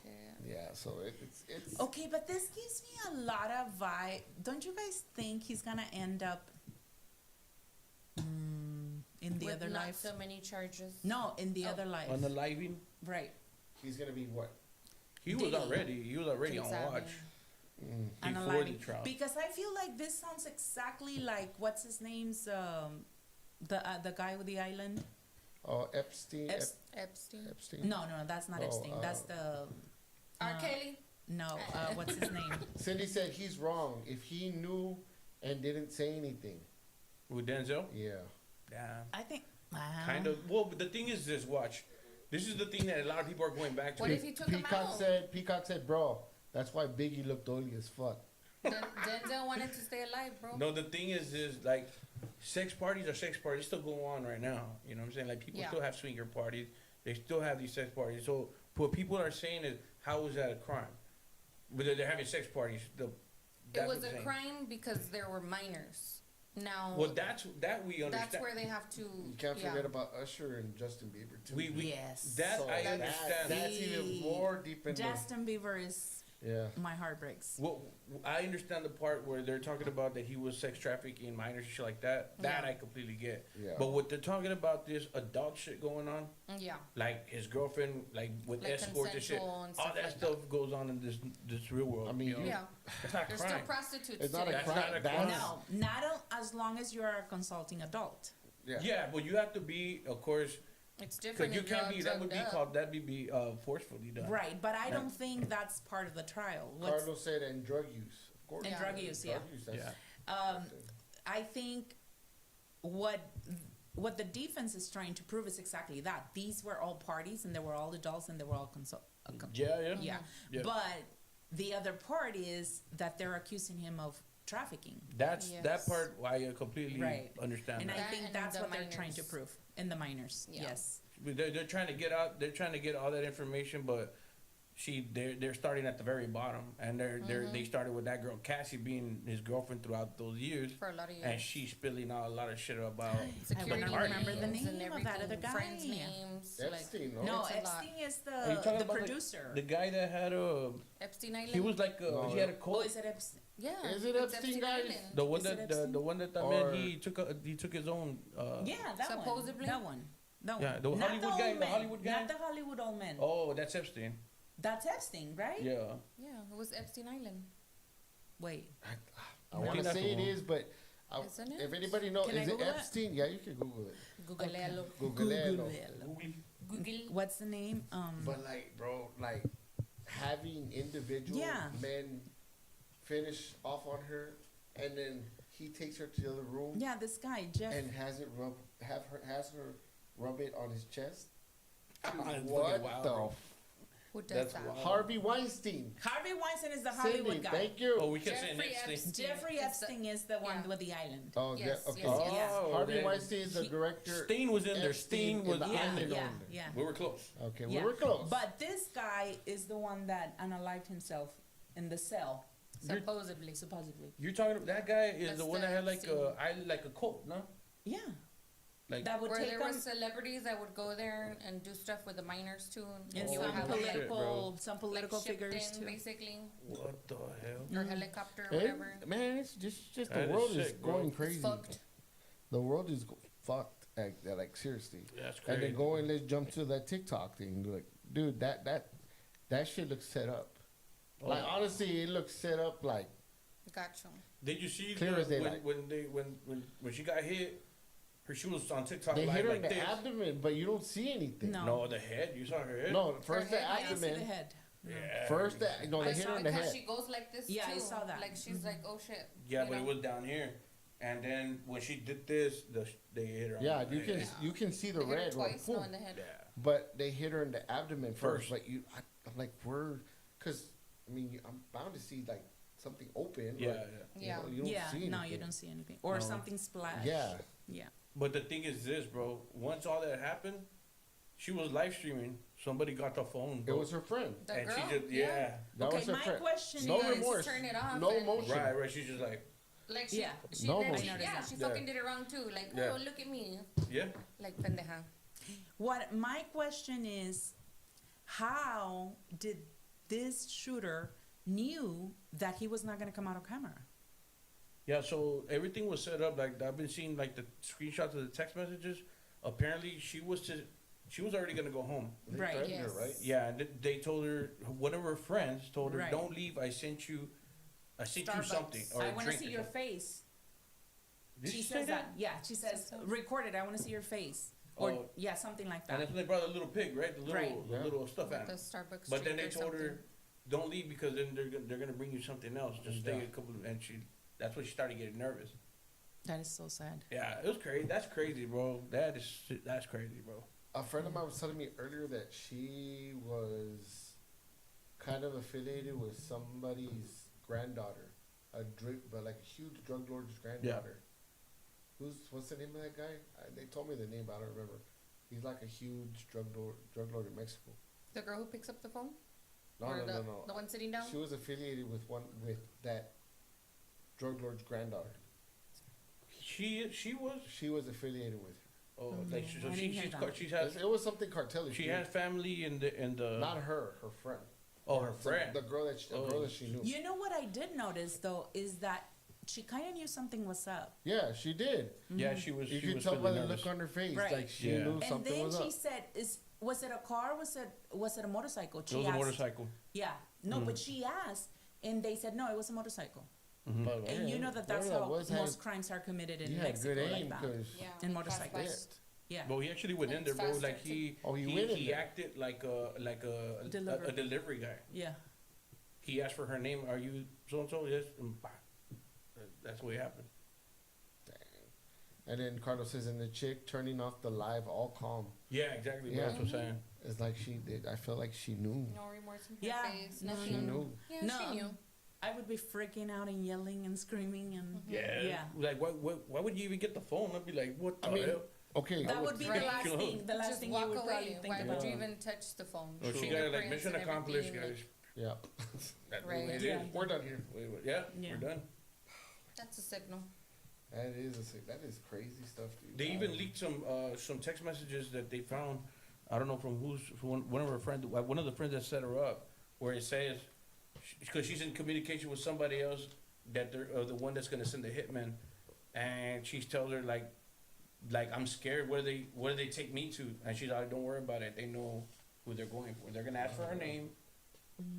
Shit. Yeah, so it's Okay, but this gives me a lot of vibe. Don't you guys think he's gonna end up in the With other not life? so many charges. No, in the Oh. other life. Unaliving. Right. he's gonna be what? He was Diddy. already on Exactly. watch And before the aligning. trial. Because I feel like this sounds exactly like what's his name's the guy with the island. Oh, Epstein. Eps- Epstein. Epstein. No, that's not Oh, Epstein. That's the R. Kelly. no. What's his name? Cindy said he's wrong. If he knew and didn't say anything, With Denzel. yeah. Yeah. I think Kind of. Well, but the thing is this. Watch. This is the thing that a lot of people are going back to. What if he took him Peacock out? Peacock said, bro, that's why Biggie looked ugly as fuck. Denzel wanted to stay alive, bro. No, the thing is like, sex parties are sex parties still go on right now. You know what I'm saying? Like people Yeah. still have swinger parties. They still have these sex parties. So what people are saying is, how is that a crime? But they're having sex parties. It That's was what a I'm saying. crime because there were minors. Now, Well, that we understand. that's where they have to. You can't yeah. forget about Usher and Justin Bieber too. we Yes. that So I that- understand. That's even more deep in Justin Bieber is yeah. my heart breaks. Well, I understand the part where they're talking about that he was sex trafficking minors and shit like that. That Yeah. I completely get. Yeah. But what they're talking about, this adult shit going on, Yeah. like his girlfriend, like with Like escorts and shit, consensual and all stuff that like stuff goes on in this real world. I mean, you know? you- Yeah. It's not a There's crime. still prostitutes. It's not too. a That's crime. not a crime. That's- No, not as long as you're a consulting adult. Yeah, but you have to be, of course, It's because different. you if you're can't be. That would be drugged up. called. That'd be forcefully done. Right, but I Yeah. don't think that's part of the trial. What's, Carlos said and drug use. Of course. and Yeah. drug use, yeah. Drug use, that's- Yeah. I think what the defense is trying to prove is exactly that. These were all parties, and they were all adults, and they were all Yeah. yeah. Yeah. But the other part is that they're accusing him of trafficking. That's Yes. that part. Why I completely Right. understand And that. I That think and that's the what they're trying to minors. prove in the minors. Yeah. Yes. But they're trying to get out. They're trying to get all that information, but they're starting at the very bottom, and they started with that girl Cassie being his girlfriend throughout those years, For a lot of years. and she's spilling out a lot of shit about. Security I wanna remember the names and name of that other everything, guy. Friends' names. Epstein, no? No, It's a lot. Epstein is Are you talking the about producer. the guy that had a. Epstein Island. He was like he had a Oh, cold. is it Epstein? Yeah. Is it it's Epstein, guys? Island. The one Is it that Epstein? the one that Or- man he took his own. Yeah, that Supposedly? one. That one. That Yeah, one. the Not Hollywood old guy, the man. Hollywood guy? Not the Hollywood old man. Oh, that's Epstein. That's Epstein, right? Yeah. Yeah, it was Epstein Island. Wait. I want to that's say it the one. is, but Isn't it? if anybody knows, Can I is it Google it? Epstein? Yeah, you can Google it. Googlealo. Google it. Google. What's the name? But like, bro, like having individual Yeah. men finish off on her, and then he takes her to the other room Yeah, this guy Jeff. and has her rub it on his chest. That's fucking What wild, the? bro. Who does That's that? wild. Harvey Weinstein. Harvey Weinstein is the Cindy, Hollywood guy. thank you. Oh, we can say Jeffrey Epstein. Epstein. Jeffrey It's the- Epstein is the one yeah. with the island. Oh, Yes, okay. yes, yes. Oh, Harvey then Weinstein is the He- director. Steen was in there. Steen Epstein was in the Yeah, island yeah, owner. yeah. We were close. Okay, Yeah. we were close. But this guy is the one that unalived himself in the cell, Supposedly. supposedly. You're talking about that guy is That's the one the that had like Epstein. like a cult, no? Yeah. Like That would Where take there were him celebrities that would go there and do stuff with the minors too. and he Oh, would some have shit, political, bro. some like political shipped figures in, too. basically, what the hell? or helicopter, or Eh, whatever. man, it's just the That is world is sick, bro. going It's crazy. fucked. The world is fucked. Like seriously. That's And crazy. then let's jump to that TikTok thing. Like, dude, that shit looks set up. Oh. Like honestly, it looks set up. Like Gotcha. Did you see Clear as daylight. when she got hit? She was on TikTok they live hit her like in the this. abdomen, but you don't see anything. No. No, the head. You saw her head. No, first the head, yeah. I didn't see the abdomen. head. Yeah. First, they I hit saw her it in the because head. she goes like this Yeah, too. I saw that. Like she's like, oh shit. Yeah, you but it know? was down here, and then when she did this, they hit her. on Yeah, the you can head. you can see the They hit her red one. twice, no, in the head. Yeah. But they hit her in the abdomen first. First. But I'm like, because I mean, I'm bound to see like something open. Yeah, like, yeah. Yeah. You don't Yeah, see no, anything. you don't see anything. Or No. something splash. Yeah. Yeah. But the thing is this, bro. Once all that happened, she was live streaming. Somebody got the phone. It Bro, was her friend. The and girl. she just yeah. That Okay, was her my friend. question No is- remorse. Turn it off No and- emotion. Right. She's just like, Like she, Yeah. she, No then emotion. she, I noticed yeah, that. she Yeah. fucking did it wrong too. Like, Yeah. oh, look at me. yeah. Like pendeja. What my question is, how did this shooter knew that he was not going to come out of camera. Yeah, so everything was set up. Like I've been seeing like the screenshots of the text messages. Apparently, she was already gonna go home. They Right. threatened her, Yes. right? Yeah, and they told her, one of her friends told her, Right. "Don't leave. I sent you Starbucks. something or I a want to drink." see or your something." face. Did She she say says that? that. Yeah, she says, so. record it. I want to see your face. Or, Oh. yeah, something like And that. that's when they brought the little pig, right? The little, Right. the Yeah. little stuffed With the animal. Starbucks. But then drink they or told her, something. "Don't leave because then they're gonna bring you something else. Just stay Yeah. a couple." And that's when she started getting nervous. That is so sad. Yeah, it was crazy. That's crazy, bro. That's crazy, bro. A friend of mine was telling me earlier that she was kind of affiliated with somebody's granddaughter, but like a huge drug lord's granddaughter. What's the name of that guy? They told me the name, but I don't remember. He's like a huge drug lord in Mexico. The girl who picks up the phone? No, Or no, the, no, no. The one sitting down? She was affiliated with that drug lord's granddaughter. She was. She was affiliated with her. Oh, like so I she didn't hear that. she has It was something cartellish. she dude. has family in the Not her friend. oh her friend. The girl that she knew. You know what I did notice, though, is that she kind of knew something was up. Yeah, she did. Yeah, she was. You she could was tell by feeling the nervous. look on her face, Right. like she Yeah. knew And something then was she up. said, was it a car? Was it a motorcycle? It was a asked. motorcycle. Yeah. No, but she asked, and they said, no, it was a motorcycle. But, And you yeah, know that that's whoever how was most had- crimes are committed in he had Mexico, good like aim that. because Yeah. And motorcycles. Fast. Yeah. But he actually went in And there, it's bro. faster, Like he he went in he there. acted like a Delivery. delivery guy. Yeah. He asked for her name. Are you so and so? Yes. That's what happened. And then Carlos says, and the chick turning off the live, all calm. Yeah, exactly. Bro. Yeah. That's what I'm saying. It's like she did. I felt like she knew. No remorse in her Yeah. face. No, She Nothing. knew. Yeah, No. she knew. I would be freaking out and yelling and screaming and Yeah. Yeah. Like why would you even get the phone? I'd be like, what the I mean, hell? Okay. that would be Right. the last Kill thing. her. The last Just thing walk you would probably away. think Why about. would you even touch the phone? Oh, she got it like Fingerprints mission and accomplished, everything, guys. Yeah. That's Right. what it Yeah. is. We're done here. Yeah, Yeah. we're done. That's a signal. That is crazy stuff, dude. They even leaked some text messages that they found. I don't know from one of her friends, one of the friends that set her up, where it says, because she's in communication with somebody else, that they're the one that's gonna send the hitman, and she tells her like I'm scared. Where do they take me to? And she's like, don't worry about it. They know who they're going for. They're gonna ask for her name,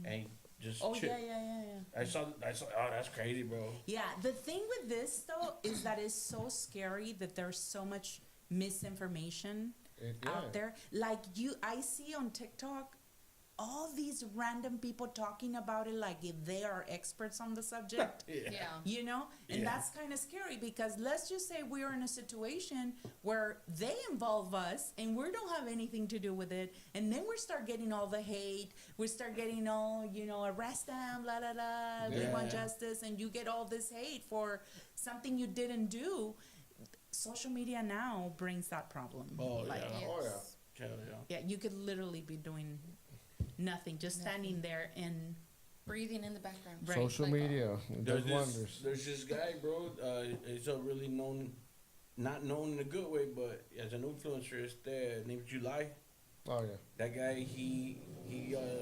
and just Oh chill. yeah. I saw. Oh, that's crazy, bro. Yeah, the thing with this though is that it's so scary that there's so much misinformation out there. Like I see on TikTok all these random people talking about it like if they are experts on the subject. Yeah. You know, and Yeah. that's kind of scary because let's just say we are in a situation where they involve us and we don't have anything to do with it, and then we start getting all the hate, we start getting all, arrest them, la la la, we want Yeah. justice, and you get all this hate for something you didn't do. Social media now brings that problem. Oh, Like, yeah. Oh, Yes. Yeah, yeah. yeah, you could literally be doing nothing, just standing there and Breathing in the background. Right. Social Like, media it does wonders. There's this guy, bro. He's a really not known in a good way, but as an influencer, it's named July. Oh yeah. That guy, he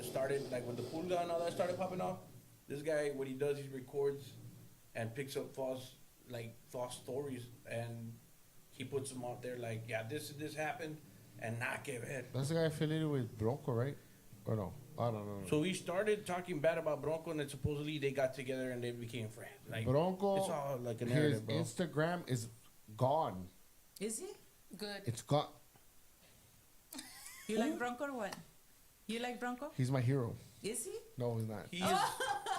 started like when the pulga and all that started popping off. This guy, what he does, he records and picks up false stories, and he puts them out there like, yeah, this happened, and not give head. That's the guy affiliated with Bronco, right? Or no? I don't know. So he started talking bad about Bronco, and then supposedly they got together and they became friends. Like Bronco, it's all like a his narrative, bro. Instagram is gone. is he? Good. It's gone. You like Bronco or what? You like Bronco? He's my hero. Is he? No, he's not. He is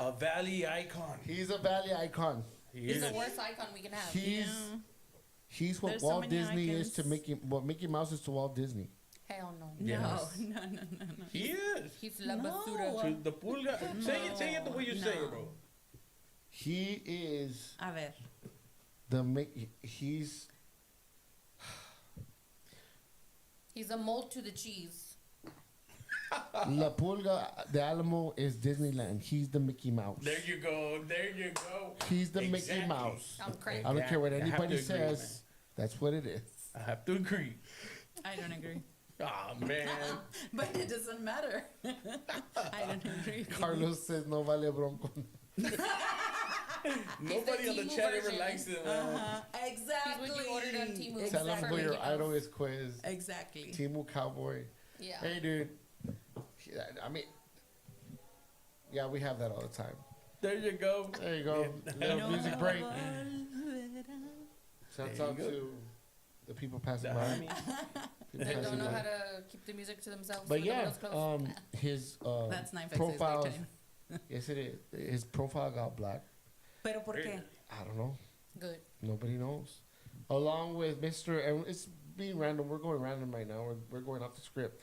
a valley icon. He's a valley icon. He He's is. the worst icon we can have. He's what There's so Walt many Disney is to icons. Mickey Mouse is to Walt Disney. Hell no. Yes. No. He is. He's la No. basura. To the pulga. Say it the way you say it, bro. He is A ver. he's He's a mold to the cheese. La Pulga de Alamo is Disneyland. He's the Mickey Mouse. There you go. There you go. He's the Mickey Exactly. Mouse. I'm crazy. I don't care what I have to anybody agree, says. man. That's what it is. I have to agree. I don't agree. Oh man. But it doesn't matter. I don't agree. Carlos says no vale Bronco. Nobody on the Temu chat ever version. likes it. Exactly. He's what you ordered on Temu. Tell him For who your Mickey Mouse. idol is, Quiz. Exactly. Timu Cowboy. Yeah. Hey, dude. I mean, yeah, we have that all the time. There you go. There you go. Little music break. Shouts There you out go. to the people passing The by. homie. People They passing don't know by. how to keep the music to themselves. But when the yeah, window's closed. his That's 956 profile. time. Yes, it is. His profile got black. Pero por qué? I don't know. Good. Nobody knows. Along with Mr. And it's being random. We're going random right now. We're going off the script.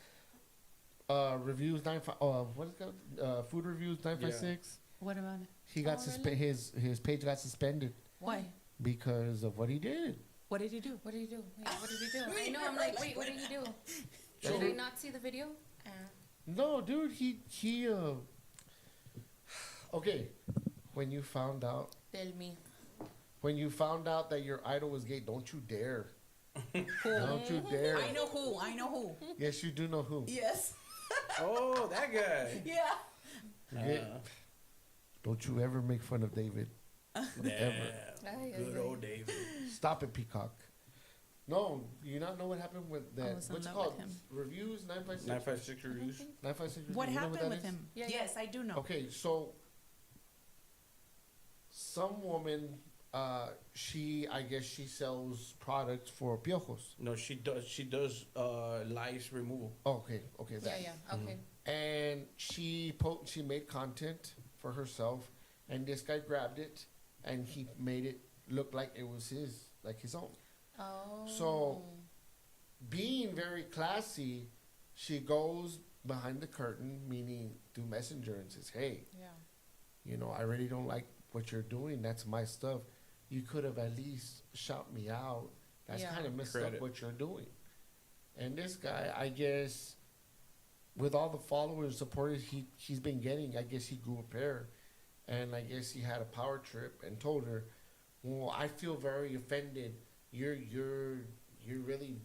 Reviews 95. What is it called? Food reviews 956. What about it? He got really? his page got suspended Why? because of what he did. What did he do? What did he do? Yeah, what did he do? I know. I'm like, wait, what did he do? Did I not see the video? No, dude, he okay. When you found out Tell me. that your idol was gay, don't you dare. Don't you dare. I know who. I know who. Yes, you do know who. Yes. Oh, that guy. Yeah. Yeah. Don't you ever make fun of David. Damn. Ay, Good ay, old David. Stop it, Peacock. No, you not know what happened with I that. was in What's it love called? with him. Reviews 956. 956 reviews. 956. What you know happened that with is? him? Yeah, Yes, I do know. Okay, so some woman, I guess she sells products for piojos. No, she does lice removal. Okay, Yeah, that. yeah. Okay. And she made content for herself, and this guy grabbed it, and he made it look like it was his own. Oh. So, being very classy, she goes behind the curtain, meaning through Messenger, and says, "Hey, Yeah. I really don't like what you're doing. That's my stuff. You could have at least shout me out. That's Yeah. kind of messed Credit. up what you're doing." And this guy, I guess, with all the followers and supporters he's been getting, I guess he grew a pair, and I guess he had a power trip and told her, "Well, I feel very offended. You're really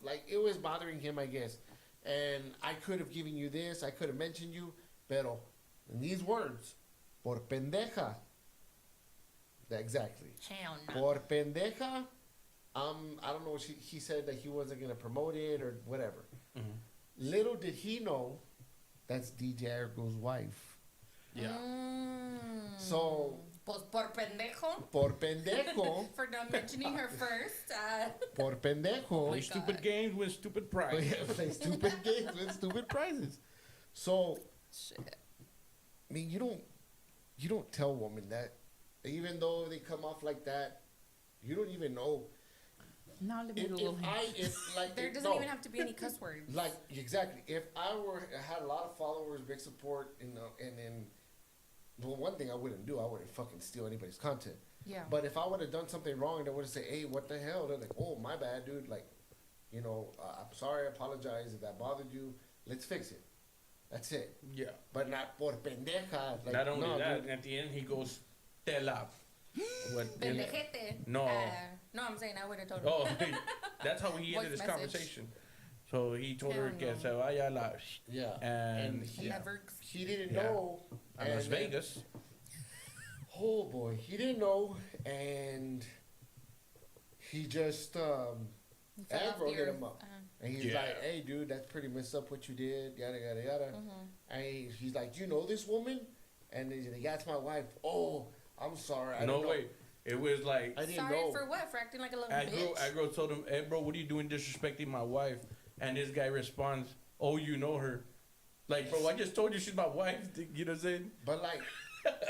like it was bothering him, I guess, and I could have given you this. I could have mentioned you, pero in these words, por pendeja." Exactly. Hell no. Por pendeja. I don't know. He said that he wasn't gonna promote it or whatever. Little did he know, that's DJ Ergo's wife. Yeah. So Pues por pendejo. por pendejo, For not mentioning her first. por pendejo, Play my stupid God. games, win stupid prize. play stupid games with stupid prizes. So Shit. I mean, you don't tell women that, even though they come off like that. You don't even know. Now let me If Google him. There doesn't even have to be any cuss words. Like exactly, if I had a lot of followers, big support, and well, one thing I wouldn't do, I wouldn't fucking steal anybody's content. Yeah. But if I would have done something wrong, they would have said, "Hey, what the hell?" They're like, "Oh, my bad, dude. Like, I'm sorry. I apologize if that bothered you. Let's fix it." That's it. Yeah. But not por pendeja. Like, Not only no, that, dude. at the end he goes, "Tela." What? Pendejete. No. No, I'm saying I would have told her. Oh, that's how he ended Voice his message. conversation. So he told her Hell que no. se vaya la Yeah. and And yeah. never. He didn't Yeah. know. And Las and then- Vegas. Oh boy, he didn't know, and he just Fell off Agro the hit earth. him up, Uh-huh. and he's Yeah. like, "Hey, dude, that's pretty messed up what you did, yada yada yada." Mhm. And he's like, "You know this woman?" And he's like, "Yeah, it's my wife." "Oh, I'm sorry, I No didn't know." way. It was like I didn't Sorry know. for what? For acting like a little Agro bitch? told him, "Hey bro, what are you doing disrespecting my wife?" And this guy responds, "Oh, you know her." Like, bro, I just told you she's my wife. You know what I'm saying? But like,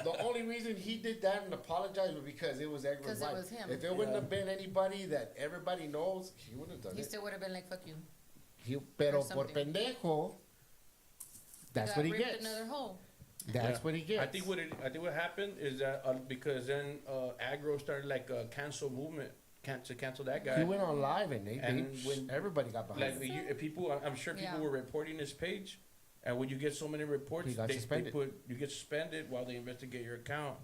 the only reason he did that and apologized was because it was Agro's 'Cause it wife. was him. If it wouldn't Yeah. have been anybody that everybody knows, he wouldn't have done He it. still would have been like, fuck you. Pero or por something. pendejo, that's Got what he ripped gets. Another hole. That's Yeah. what he gets. I think what happened is that because then Agro started like a cancel movement, to cancel that guy. He went on live and when everybody got behind Like him. people, I'm sure people Yeah. were reporting his page, and when you get so many reports, He got suspended. you get suspended while they investigate your account.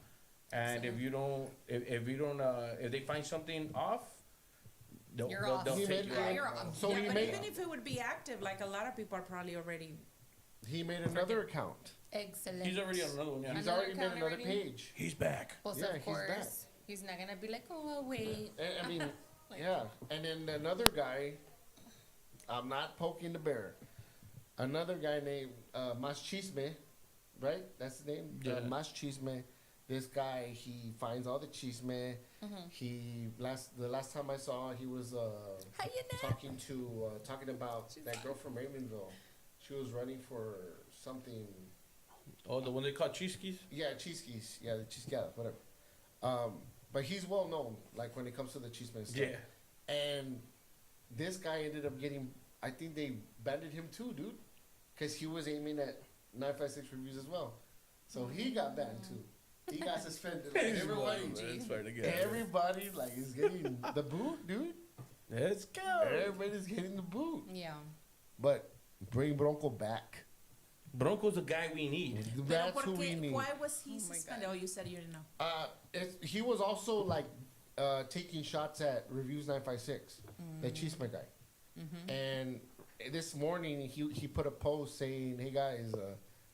And So- if they find something off, You're off. they'll He take made- you out. You're off. So yeah, he but made even if it would be active, like a lot of people are probably already. he made another account. Excellent. He's already on another one. Yeah. He's Another already made account another already? page. He's back. Well, Yeah, of he's course, back. he's not gonna be like, oh, I'll wait. I mean, yeah. And then another guy, I'm not poking the bear. Another guy named Mas Chisme, right? That's the name? Yeah. Mas Chisme. This guy, he finds all the chisme. The last time I saw, he was How you know? talking about that girl from Raymondville. She was running for something. Oh, the one they call Chiskis? Yeah, Chiskis. Yeah, the Chisqueada, whatever. But he's well known, like when it comes to the chisme and stuff. Yeah. And this guy ended up getting, I think they banded him too, dude. Because he was aiming at 956 reviews as well. So he got banned too. He got suspended. Like, everybody like is getting the boot, dude. Let's go. Everybody's getting the boot. Yeah. But bring Bronco back. Bronco's the guy we need. That's Pero who ¿por we qué- need. Why was he Oh my suspended? God. Oh, you said you didn't know. He was also like taking shots at Reviews 956, the Chisme guy. And this morning he put a post saying, "Hey guys,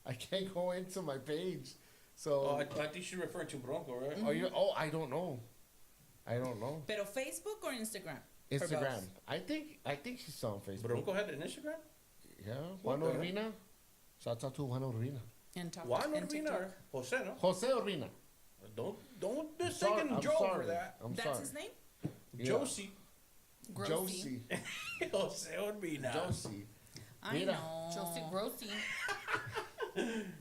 I can't go into my page." So Oh, I think she's referring to Bronco, right? are you? Oh, I don't know. I don't know. Pero Facebook or Instagram? Or Instagram. both? I think she's on Facebook. Bronco had an Instagram? Yeah. Juan Okay. Urbina. Shout out to Juan Urbina. And talk Juan and Urbina TikTok. or Jose, no? Jose Urbina. Don't I'm mistake sorry. Joe for that. I'm That's sorry. his name? Yeah. Josie. Grossy. Josie. Jose Urbina. Josie. I Mira. know. Josie Grossy.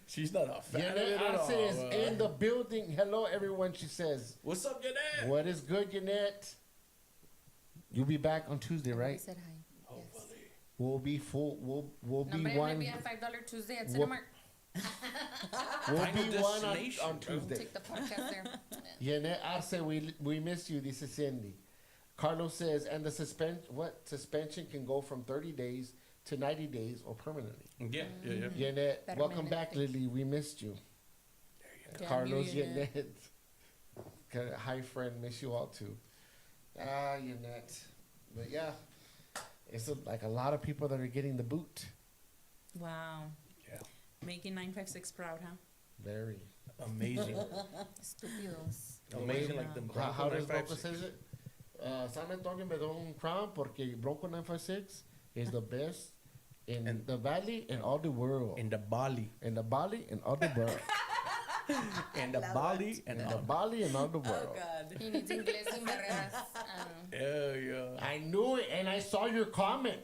She's not a fan of Janet it at Arce all. is in the building. Hello, everyone, she says. What's up, Janet? What is good, Janet? You'll be back on Tuesday, He right? said hi. Yes. Hopefully. We'll be full. We'll be Number one. maybe at $5 Tuesday at We'll- Cinemark. We'll Final be one destination, on bro. Tuesday. Take the podcast there. Janet Arce, we miss you. This is Cindy. Carlos says, and the suspension can go from 30 days to 90 days or permanently. Yeah. Janet, welcome Permanente. back, Lily. We missed you. Damn Carlos, you, Janet. Janet. Hi, friend. Miss you all too. Janet. But yeah, it's like a lot of people that are getting the boot. Wow. Yeah. Making 956 proud, huh? Very. Amazing. Estúpidos. Amazing like the Bronco How does Bronco 956. says it? San Antonio me da un crown porque Bronco 956 is the best in And- the valley and all the world. In the Bali. In the Bali and all the world. In the Bali and In the Bali and all the world. God. He needs inglés sin barreras. Hell yeah. I knew it and I saw your comment.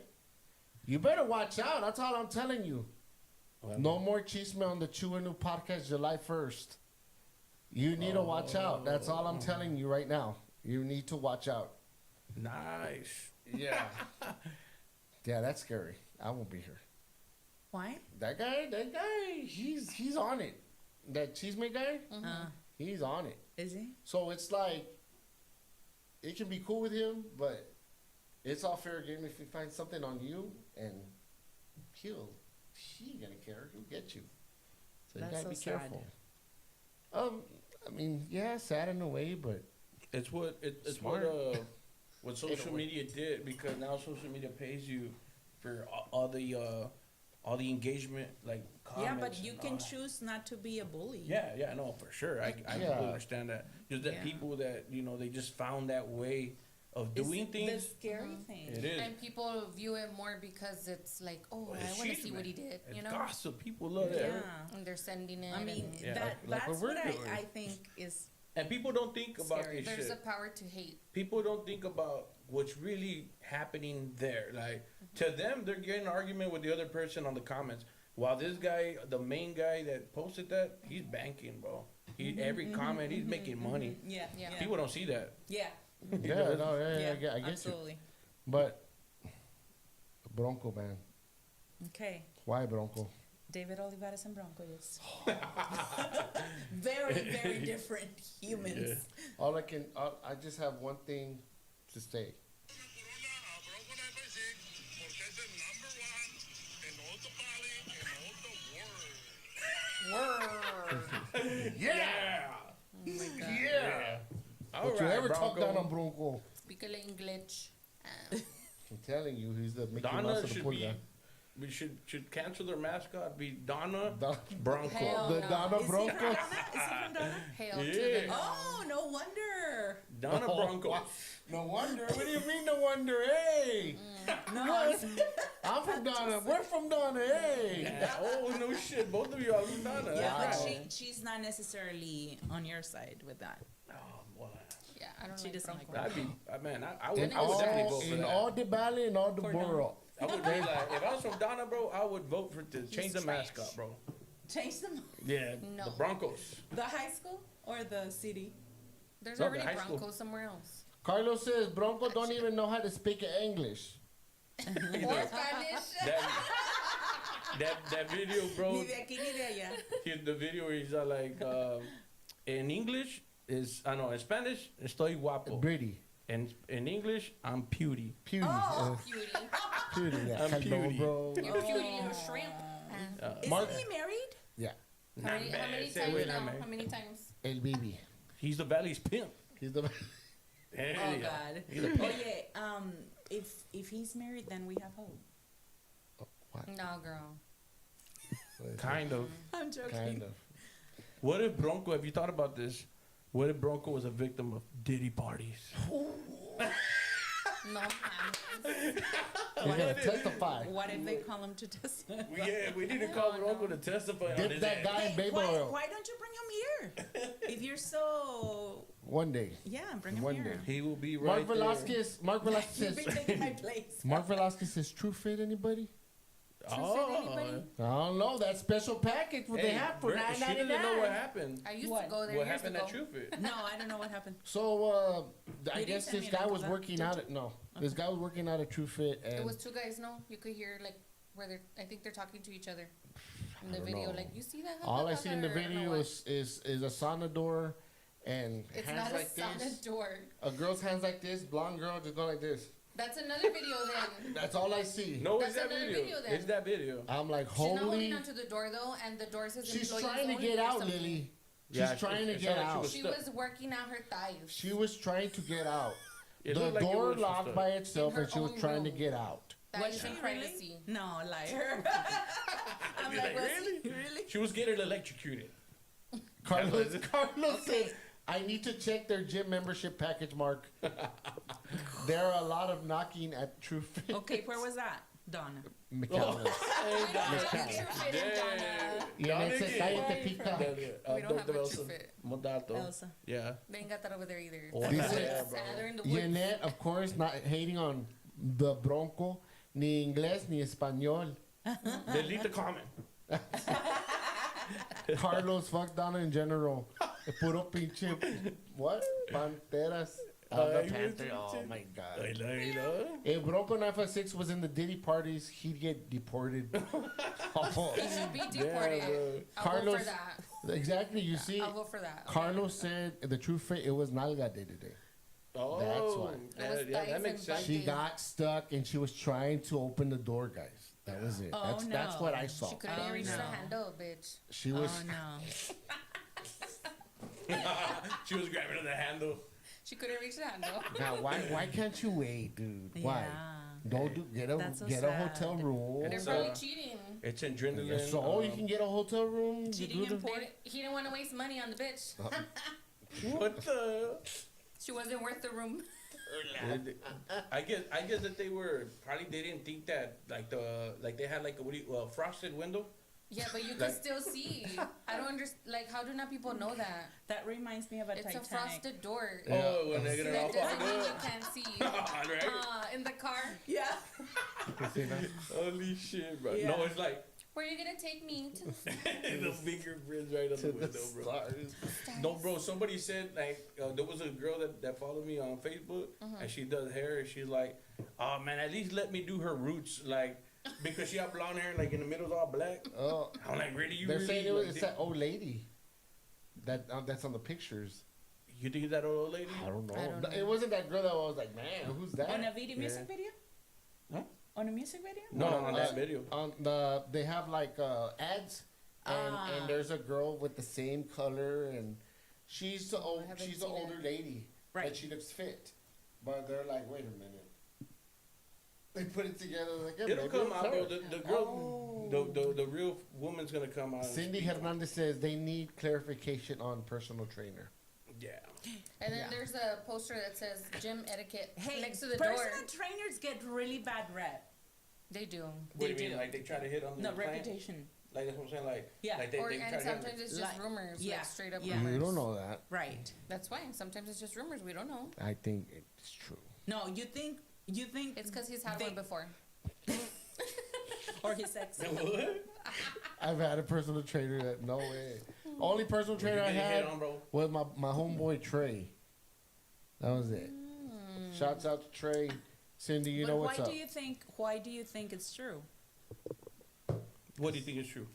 You better watch out. That's all I'm telling you. No more Chisme on the Chew New podcast July 1st. You need to watch out. That's all I'm telling you right now. You need to watch out. Nice. Yeah. Yeah, that's scary. I won't be here. Why? That guy, he's on it. That Chisme guy, he's on it. Is he? So it's like, it can be cool with him, but it's all fair game if he finds something on you, and he ain't gonna care. He'll get you. So you That's gotta so be sad. careful. I mean, yeah, sad in a way, but It's what Smart. what social media did, because now social media pays you for all the engagement, like comments. Yeah, but you and can all that. choose not to be a bully. Yeah, no, for sure. I Yeah. completely understand that. Just that Yeah. people that they just found that way of It's doing the things. scary thing. It is. And people view it more because it's like, oh, Well, I it's want to cheese, see what man. he did, It's you know? gossip. People love that. Yeah. And they're sending it. I mean, and Yeah, that like that's what what we're doing. I think is And people don't think about Scary. this there's shit. a power to hate. People don't think about what's really happening there. Like, to them, they're getting an argument with the other person on the comments. While this guy, the main guy that posted that, he's banking, bro. Every comment, he's making money. yeah. Yeah. People don't see that. Yeah. yeah, no, yeah, I get you. absolutely. But Bronco, man, Okay. why Bronco? David Olivares and Bronco, yes. very, very different humans. I just have one thing to say. Yeah. Oh my God. Yeah. All Don't you right, ever talk Bronco. down on Bronco. Speak a English. I'm telling you, he's the Mickey Donna Mouse of the should pool be. guy. We should cancel their mascot. Be Donna Don- Bronco. Hell the no. Donna Is he from Broncos. Donna? Is he from Donna? Hail to Yeah. the no. Oh, no wonder. Donna Oh, Bronco. wow. No wonder. What do you mean, no wonder? Hey! No, I'm from Donna. We're from Donna. Hey! Yeah. Oh no shit! Both of you are from Donna. yeah, but That's right. she's not necessarily on your side with that. Oh, boy. Yeah, I don't She like doesn't like Bronco. That'd be, man. I In would definitely vote all, for in that. all the valley and all the For borough. I would be like, if I was from Donna, bro, I would vote for to change the trash. mascot, bro. Change them. Yeah, No. the Broncos. The high school or the city? There's No, the already high school. Broncos somewhere else. Carlos says Bronco don't even know how to speak English. Or Spanish. That video, bro. Ni de aquí ni de allá. The video is like, in English is, I know, in Spanish, estoy guapo. Pretty. And in English, I'm beauty. Beauty. Oh, cutie. Beauty. Yeah. I'm Hello, beauty. bro. You cutie little shrimp. Isn't Mark- he married? Yeah. How many times now? How many times? El Bibi. He's the Valley's pimp. He's the. Hell Oh yeah. God. He's a pimp. Oh yeah. If he's married, then we have hope. What? No, girl. Kind of. I'm joking. Kind of. What if Bronco, have you thought about this? What if Bronco was a victim of Diddy parties? No, man. He's gonna testify. What if they call him to testify? We need to call Bronco to testify on Dip his that ass. guy in baby why, oil. why don't you bring him here? If you're so One day. bring him One here. day. He will be Mark right there. Velasquez. Mark You've Velasquez. been taking my place. Mark Velasquez says True Fit. Anybody? Anybody? I don't know. That special package what they have for Brenda, she doesn't know what $9.99. happened. I used What? to go there What years happened ago. at True Fit? No, I don't know what happened. So I You didn't guess send this me a guy link was of that, working did out you? at no. This guy was working out at True Fit It and was two guys, no? You could hear, like, where they're, I think they're talking to each other in the don't video. know. Like, you see that? all I see in the Or I don't know video what. is a sauna door and It's hands not like a solid this. door. A girl's hands like this. Blonde girl just go like this. That's another video then. That's all I see. No, That's it's that another video. video then. It's that video. I'm like, She's not holding holy. onto the door though, and the door says She's employees trying to only get or out, something. Lily. She's Yeah, trying to it get sounded like out. She stuck. was working out her thighs. She was trying to get out. It The looked like it door was locked stuck. by itself, In her and she was own trying to room. get out. That Was is she in really? privacy. No, liar. I'm You're like, like, was really? he really? She was getting electrocuted. Carlos said, I need to check their gym membership package, Mark. There are a lot of knocking at True Fit. Okay, where was that, Donna? McAllen. We don't have a Donna. true fit in Donna. Y en ese cállate pica. We don't have a true fit. Modato. Elsa. Yeah. They ain't got that over there either. Oh, That's Dice- where it's at. They're in the woods. Yenet, of course, not hating on the Bronco, ni inglés ni español. Delete the comment. Carlos, fuck Donna in general. Puro pinche, what? Panteras. Ay, The Panther. güey, Oh pinche- my God. Ay, la- If Bronco 956 was in the Diddy parties, he'd get deported. Oh, He should be bro. deported. I'll vote Carlos- for that. exactly. You see, I'll vote for that. Carlos said the True Fit, it was Nalga Day today. Oh, That's why. It was yeah, thighs that makes and sense. butt. She Okay. got stuck and she was trying to open the door, guys. That was it. Oh, That's what I no. saw. She couldn't Oh, reach the no. handle, bitch. She was. Oh no. She was grabbing the handle. She couldn't reach the handle. Now, why can't you wait, dude? Why? Yeah. Don't That's so get a sad. hotel room. They're It's, probably cheating. It's adrenaline. So you can get a hotel room. You Cheating do and the- porn. He didn't want to waste money on the bitch. What the? She wasn't worth the room. I guess that they didn't think that like they had like a frosted window. Yeah, but you could Like- still see. I don't understand. Like, how do not people know that? That reminds me of a It's Titanic. a frosted door. Oh, when they're gonna That off doesn't mean on you can't see. right? In the car. Yeah. Holy shit, bro! Yeah. No, it's like Where are you gonna take me to? the fingerprints right on the to the window, bro. stars. No, bro. Somebody said like there was a girl that followed me on Facebook, and she does hair. And she's like, "Oh man, at least let me do her roots, like because she had blonde hair, like in the middle's all black." Oh, I'm like, really? You they're really? saying it was like, it's that old lady. That's on the pictures. you think it's that old lady? I don't know. I don't know. It wasn't that girl that was like, man, who's that? On a video, music Yeah. video? Huh? On a music video? No, on that uh, video. On they have like ads, and there's a girl with the same color, and she's the old, haven't she's the seen older it. lady, Right. but she looks fit. But they're like, wait a minute. They put it together like yeah, It'll maybe come out, bro. her. The girl, the real woman's gonna come out. and Cindy speak. Hernandez says they need clarification on personal trainer. Yeah. And then Yeah. there's a poster that says gym etiquette Hey, next to the door. personal trainers get really bad rep. They do. What They do you mean? do. Like they try to hit on the No, client? reputation. Like that's what I'm saying. Like Yeah. Like they Or, try to and hit sometimes it's just Like- rumors, yeah, like straight up yeah. rumors. You don't know that. Right. That's why. Sometimes it's just rumors. We don't know. I think it's true. No, you think It's because he's had They- one before. or his ex. What? I've had a personal trainer that no way. Only personal When you trainer I get hit had on, bro. was my homeboy Trey. That was it. Shouts out to Trey. Cindy, you But know why what's up. do you think? Why do you think it's true? What do you think is true?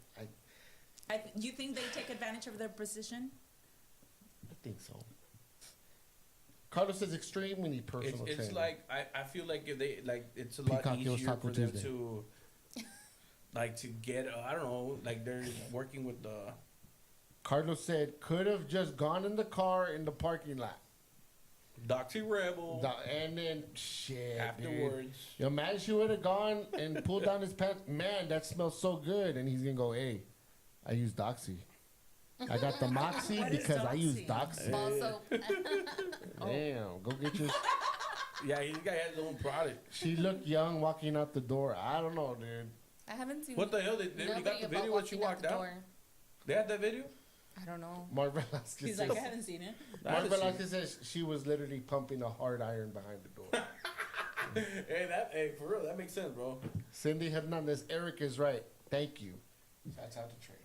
You think they take advantage of their position? I think so. Carlos says extreme. We need personal It's trainer. like I feel like if they like it's a lot Peacock Hills easier Taco for them Tuesday. to like to get I don't know like they're working with the Carlos said could have just gone in the car in the parking lot. Doxy Rebel And then shit. afterwards. Dude. Yo, imagine she would have gone and pulled down his pants. Man, that smells so good. And he's gonna go, hey, I use Doxy. I got the Moxie What is because I use Doxy? Doxy. Ball soap. Damn, go get your. Yeah, this guy has his own product. She looked young walking out the door. I don't know, dude. I haven't seen. What the hell? They already got nobody the about video when she walking walked the out. door. They had that video. I don't know. Mark Velasquez He's says. like, I haven't seen it. I Mark haven't seen Velasquez says she was literally pumping a hard iron behind the door. Hey, for real, that makes sense, bro. Cindy Hernandez, Eric is right. Thank you. That's out to Trey.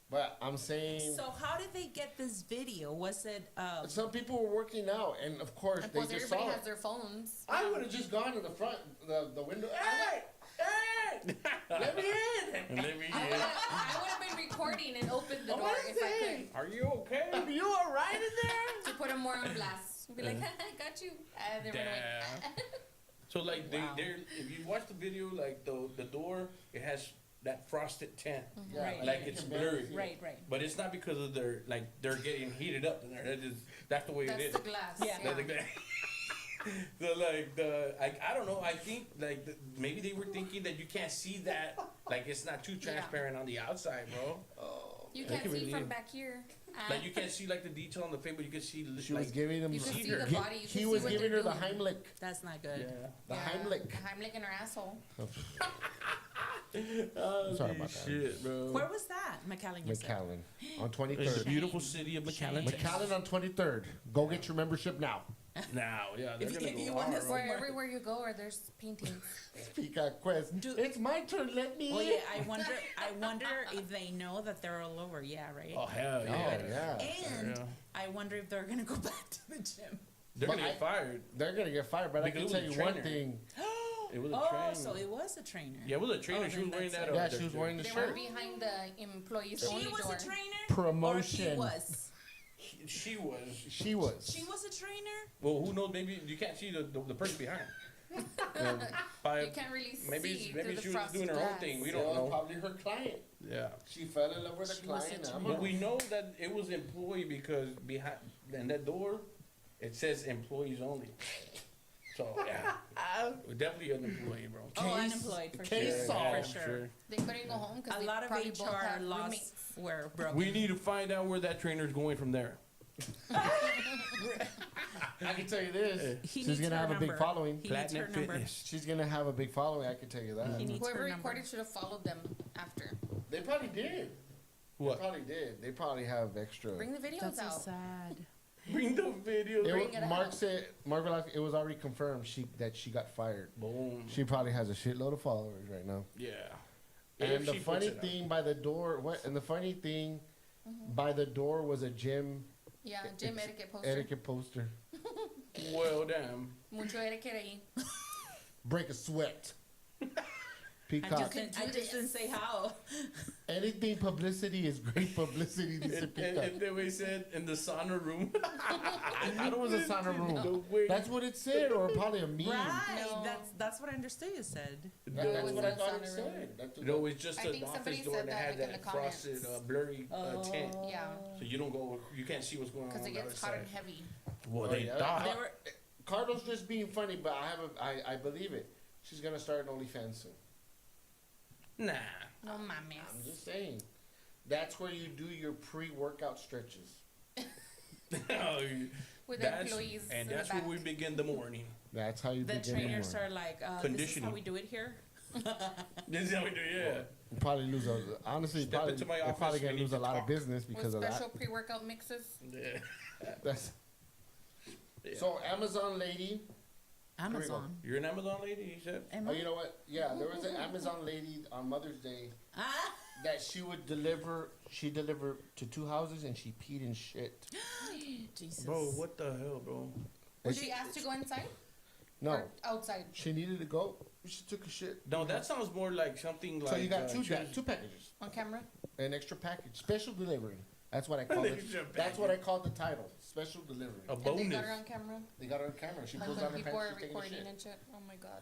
But I'm saying So how did they get this video? Was it? some people were working out, and of course Of they course, just everybody saw has it. their phones. I would have just gone to the front, the window. Hey, hey, let me in. Let me I would in. have been recording and opened the I door wanna if I say. could. Are you okay? Are you all right in there? To put them more on blast. Be like, I got you. And they were like, Damn. So like Wow. they're if you watch the video, like the door, it has that frosted tint, Yeah, Right. like you it's can barely blurry. see it. Right, right. But it's not because of their like they're getting heated up in there. That's the way it that's is. the glass. Yeah. That's the so like I don't know. I think like maybe they were thinking that you can't see that. Like it's not too Yeah. transparent on the outside, bro. You That can't could see be from it. back here. Like you can't see like the detail on the face, but you can see She like was giving him. You can see see her. the body. You can He see was what giving they're her the doing. Heimlich. That's not good. yeah. The Yeah, Heimlich. Heimlich in her asshole. Oh, Sorry about that. shit, bro. Where was that? McAllen, you said. McAllen on In the 23rd. beautiful city of McAllen. Shame. McAllen on 23rd. Go get your membership now. Now, yeah, they're If gonna you go want hard. to Where everywhere you go, or there's paintings. Peacock Quest. It's my turn. Let me Well, in. yeah, I wonder if they know that they're all over. Yeah, right. Oh hell Oh, yeah! yeah. And Yeah. I wonder if they're gonna go back to the gym. They're But gonna get I- fired. They're going to get fired, but Because I it can was tell a you one trainer. thing. It was a Oh, trainer. so it was a trainer. Yeah, it was a trainer. Oh, She was then wearing that's that. it. Yeah, she was wearing the They were shirt. behind the employees She only was door. a trainer. Promotion. Or he was. She was. She was. She was a trainer. Well, who knows? Maybe you can't see the person behind. By- You can't really maybe see maybe through the she was frosted doing her own glass. thing. We That don't was know. probably her client. Yeah. She fell in love with She the was a client. trainer. But we know that it was employee because behind in that door, it says employees only. So yeah, definitely an employee, bro. Oh, unemployed for case sure. solved. For sure. They couldn't go home because A they lot of probably both HR have laws roommates. were broken. We need to find out where that trainer's going from there. I can tell you this. He She's needs going to her have a big number. following. He needs her Platinum number. Fitness. She's going to have a big following. I can tell you that. He needs Whoever her number. recorded should have followed them after. They probably did. What? They probably did. They probably have extra. Bring the videos That's so out. sad. Bring the video. Bring it Mark out. said, Mark Velasquez, it was already confirmed that she got fired. Boom. She probably has a shitload of followers right now. Yeah. And If the she puts funny it out. thing by the door, by the door was a gym Yeah, gym etiquette poster. etiquette poster. Well, damn. Mucho etiquette ahí. Break a sweat. I Peacock. just didn't say how. Anything publicity is great publicity. Dice And Peacock. then we said in the sauna room. I thought it was a sauna The room. way- That's what it said, or probably a meme. Right. No. That's what I understood you said. That's was what I in thought it sauna room. said. That's what No, it's just I an think office somebody door said and it that, had like, in that the frosted, comments. blurry tint. Yeah, So you don't go, you can't see what's going on because on it the other gets hot side. and heavy. Well, Oh, they yeah. thought. They were Carlos just being funny, but I believe it. she's gonna start an OnlyFans soon. Nah. No mames. I'm just saying. That's where you do your pre-workout stretches. With That's- employees. and in the that's where back. we begin the morning. That's how you The begin trainers the are morning. like, this is how Conditioning. we do it here. This is how we do, yeah. You probably lose honestly. Step Probably, into my they're office, probably we gonna need lose a to lot of talk. business With because of special that. pre-workout mixes. Yeah. That's, Yeah. So Amazon lady. Amazon. You're an Amazon lady, you said? Am Oh, I? you know what? Yeah, there was an Amazon lady on Mother's Day Ah! that she would deliver. She delivered to 2 houses and she peed and shit. Jesus. Bro, what the hell, bro? Was she asked to go inside? No, Or outside? she needed to go. She took a shit. No, that sounds more like something like. So you got two choose- two packages, On camera? an extra package, special delivery. That's what I call it. Extra That's what I called the title, special delivery. A And they got her bonus. on camera? They got her on camera. She Like pulls when down her people pants. are She's taking a recording shit. and shit? Oh my god.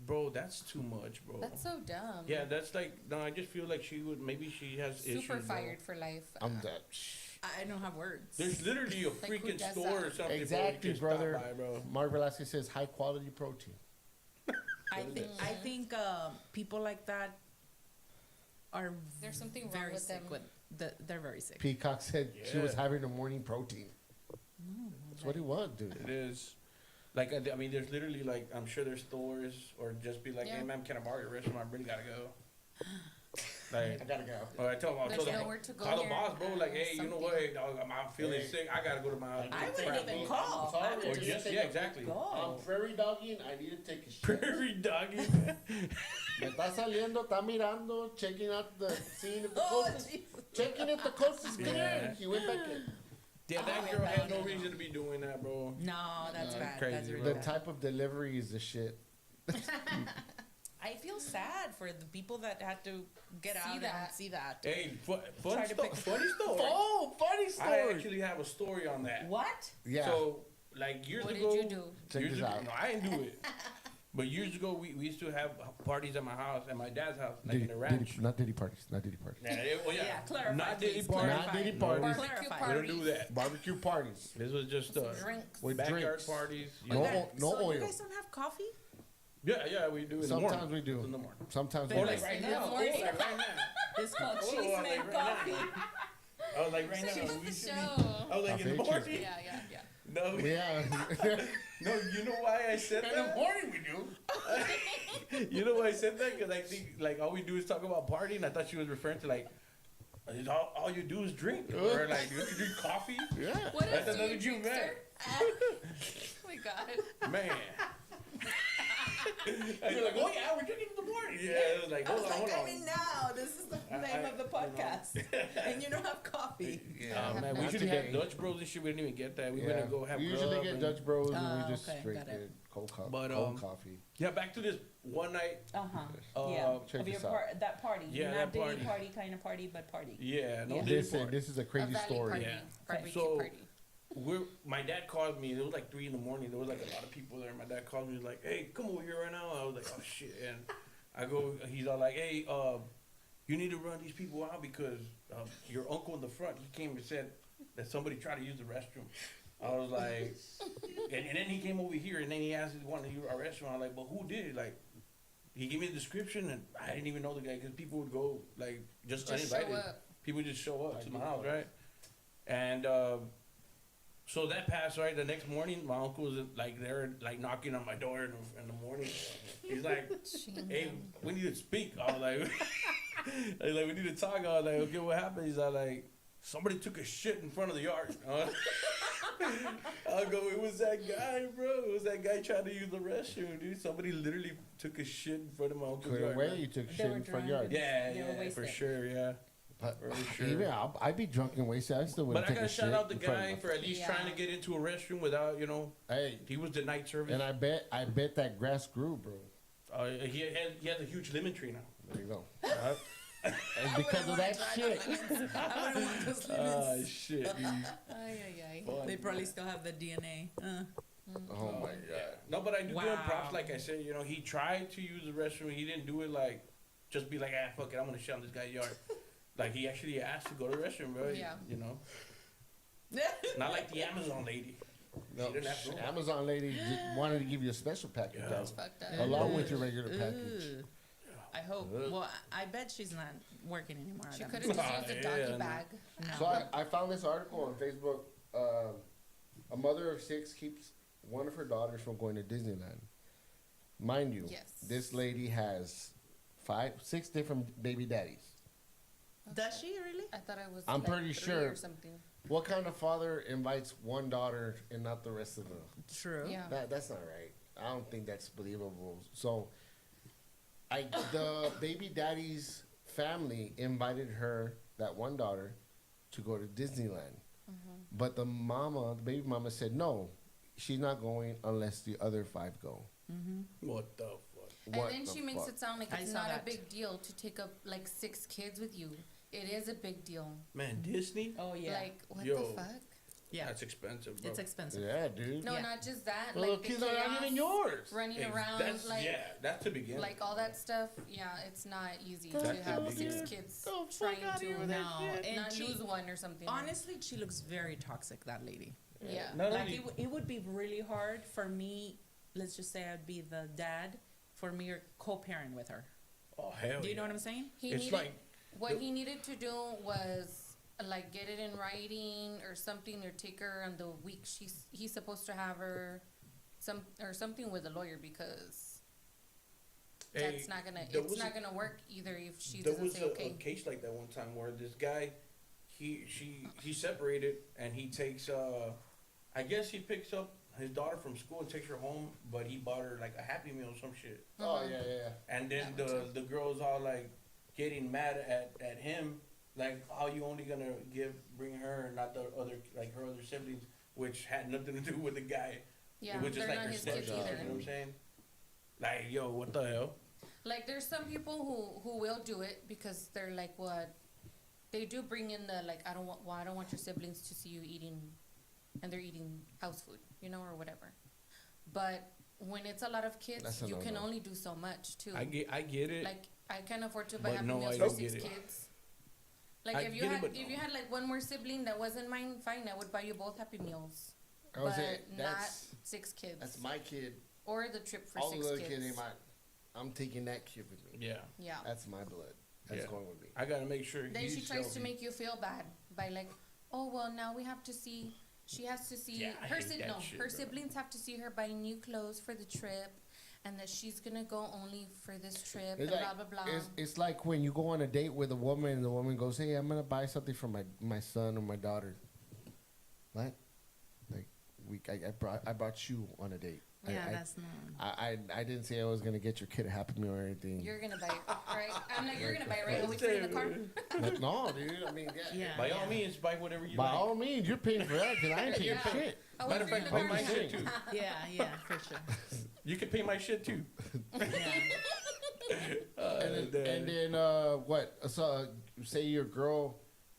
Bro, that's too much, bro. That's so dumb. Yeah, that's like, no, I just feel like she would, maybe she has issues. Super bro. fired for life. I'm dead. I don't have words. There's literally a who freaking does store or that? something. Exactly, bro. You can brother. stop by, bro. Mark Velasquez says high quality protein. I think people like that are There's something wrong very with sick them. with they're very sick. Peacock said she was Yeah. having a morning protein. That's what it was, dude. It is. Like, I mean, there's literally, like, I'm sure there's stores, or just be like, Yeah. hey, man, can I borrow your restaurant? I really gotta go. Like, I gotta go. or I tell There's them, nowhere to go call the here. boss, bro, like, hey, you know Something. what, dog, I'm feeling Hey. sick. I gotta go to my house. I Crap, wouldn't even bro. call. sorry, I would Or just just, take yeah, a- exactly. I'm prairie dogging. I need to take a shit. Prairie doggy. Me está saliendo, está mirando, checking out the scene if the Oh, coast is, Jesus. checking if the coast is clear. Yeah. He went back in. Yeah, that Oh, girl yeah, had no yeah. reason to be doing that, bro. No, that's bad. crazy, That's really bro. The bad. type of delivery is the shit. I feel sad for the people that had to get See out and that. see that. Hey, Try funny to story. pick- Funny story. Oh, funny I story. actually have a story on that. What? Yeah. So, like, years What ago. did you do? Check years this ago, out. No, I didn't do it. But years ago, we used to have parties at my house, at my dad's house, like in the ranch. not Diddy parties. Not Diddy parties. Yeah, clarify, Not Diddy please, parties. Not Diddy clarify. parties. Barbecue Clarify. We don't parties. do that. Barbecue parties. This was just Drinks. With backyard drinks. parties. No, Okay, no so oil. you guys don't have coffee? Yeah, we do. In the morning. Sometimes we do. In the morning. Sometimes But we Or do. like right In the now. morning. Or like right now. It's called Oh, Chisme like right coffee. now. I was like right now. Check out we the should show. be- I was like in the Cafe morning. Yeah. No, Yeah. no. You know why I said that? morning we do. You know why I said that? Because I think like all we do is talk about partying. I thought she was referring to like all you do is drink, or like you drink coffee. Yeah. What That's else do another you you drink, meant. sir? Oh my god. Man. And you're like, oh yeah, we're drinking in the morning. Yeah, it was like, I was hold on, like, hold I'm on. in now. This is the name of the you know. podcast. And you don't have coffee. Oh, man, we Not should have today. had Dutch Bros and shit. We didn't even get that. We were Yeah. gonna go have We usually grub get and- Dutch Bros and Oh, we just okay, drink got it. cold, But, cold coffee. Yeah, back to this one night. Uh-huh. Uh, Yeah. check Of your this out. that party. Yeah, Not that daily party. party kind of party, but party. Yeah, no Yeah. Diddy Listen, party. this is a A crazy valley story. party. Yeah. Barbecue So- party. My dad called me. It was like 3 a.m. There was like a lot of people there. My dad called me. He was like, "Hey, come over here right now." I was like, "Oh shit!" And I go. He's all like, "Hey, you need to run these people out because your uncle in the front. He came and said that somebody tried to use the restroom." I was like, and then he came over here and then he asked if he wanted to use our restaurant. I'm like, "But who did it?" Like, he gave me the description and I didn't even know the guy because people would go like just Just show uninvited. up. People just show up Like to my you house, know. right? And so that passed, right? The next morning, my uncle was like there, like knocking on my door in the morning. He's like, "Hey, we need to speak." I was like, I was like, "We need to talk." I was like, "Okay, what happened?" He's like, "Somebody took a shit in front of the yard." I'll go, "It was that guy, bro. It was that guy trying to use the restroom, dude. Somebody literally took a shit in front of my uncle's Clear yard." away, man." you took They shit were in front drunk. yard. Yeah, They were yeah, for wasted. sure, yeah. But For sure. even I'd be drunk and wasted. I still But wouldn't I take gotta a shit. shout out the in front of guy my- for at least Yeah. trying to get into a restroom without, Hey, he was denied service. and I bet that grass grew, bro. He has a huge lemon tree now. There you go. And because of that shit. I wouldn't want those Ah, lemons. shit, dude. Ay, ay, ay. Fuck, They probably man. still have the DNA. Oh my Yeah. god. No, but I do give him props. Wow. Like I said, he tried to use the restroom. He didn't do it like, just be like, fuck it, I'm gonna shit on this guy's yard. Like, he actually asked to go to the restroom, bro. Yeah. Not like the Amazon lady. No, She didn't have to go. Amazon lady wanted to give you a special package Yeah. That's fucked up. along with your regular package. Ugh. I hope. Well, I bet she's not working anymore. She at could Amazon. have just used a doggy Yeah, no. bag. So I found this article on Facebook. A mother of 6 keeps one of her daughters from going to Disneyland. Mind you, Yes. this lady has 6 different baby daddies. Does she really? I thought I was. I'm like pretty 3 sure. Or something. What kind of father invites one daughter and not the rest of them? True. Yeah. That's not right. I don't think that's believable. So, the baby daddy's family invited her, that one daughter, to go to Disneyland. But the baby mama said no, she's not going unless the other 5 go. What the fuck? And What then the she makes fuck? it sound like I it's saw not that. a big deal to take up like 6 kids with you. It is a big deal. Man, Disney? Oh yeah. Like what Yo. the fuck? yeah. That's expensive, bro. It's expensive. Yeah, dude. No, Yeah. not just that. Well, like the kids are not even chaos, yours. running Ex- around, that's, like yeah, that's to begin. like all that stuff. Yeah, it's not easy That's to have the 6 beginning. kids Go fuck trying outta to here with that No, shit. and not she, lose one or something. honestly, she looks very toxic. That lady. Yeah. Not Like only, it would be really hard for me. Let's just say I'd be the dad for me or co-parent with her. oh hell Do you yeah. know what I'm saying? He It's needed like what the- he needed to do was like get it in writing or something, or take her on the week he's supposed to have her something with a lawyer, because Hey, that's not gonna there it's was not a- gonna work either if she There doesn't was say a okay. case like that one time where this guy, he separated and he takes I guess he picks up his daughter from school and takes her home, but he bought her like a Happy Meal or some shit. Oh, yeah, yeah. And then That one the girl's all like getting mad at him, like how you only gonna bring her and not the other, like her other siblings, which had nothing to do with the guy. Yeah, which is they're like not her his kids stepchild. either. You know what I'm saying? Like, yo, what the hell? Like there's some people who will do it because they're like, what, they do bring in the like, I don't want your siblings to see you eating, and they're eating house food, you know, or whatever. But when it's a lot of kids, That's a you can no-no. only do so much too. I get it. Like I can't afford to buy But Happy no, Meals I for don't 6 get it. kids. Like I if you get it, had but if no. you had like one more sibling that wasn't mine, fine, I would buy you both Happy Meals. I would But say not 6 kids. that's my kid. Or the trip for All 6 the other kids. kids ain't mine. I'm taking that kid with me. Yeah, Yeah. That's my blood. That's Yeah. going with me. I gotta make sure. Then he's she tries to healthy. make you feel bad by like, oh well, now we have to see. She has to see Yeah, I her hate that shit, her bro. siblings have to see her buy new clothes for the trip, and that she's gonna go only for this trip, It's and like, blah blah blah. it's like when you go on a date with a woman and the woman goes, hey, I'm going to buy something for my son or my daughter. What? Like, I brought you on a date. Yeah, I, that's not. I didn't say I was going to get your kid a Happy Meal or anything. You're gonna buy it, right? I'm like, you're gonna buy it right now. Wait for it in the car. But no, dude. I mean, Yeah. By all means, buy whatever you By like. all means, you're paying for that because I ain't paying Yeah. shit. I'll Matter wait of for fact, you in pay the my car. shit too. Yeah, for sure. You can pay my shit too. Yeah. And then what? So say you and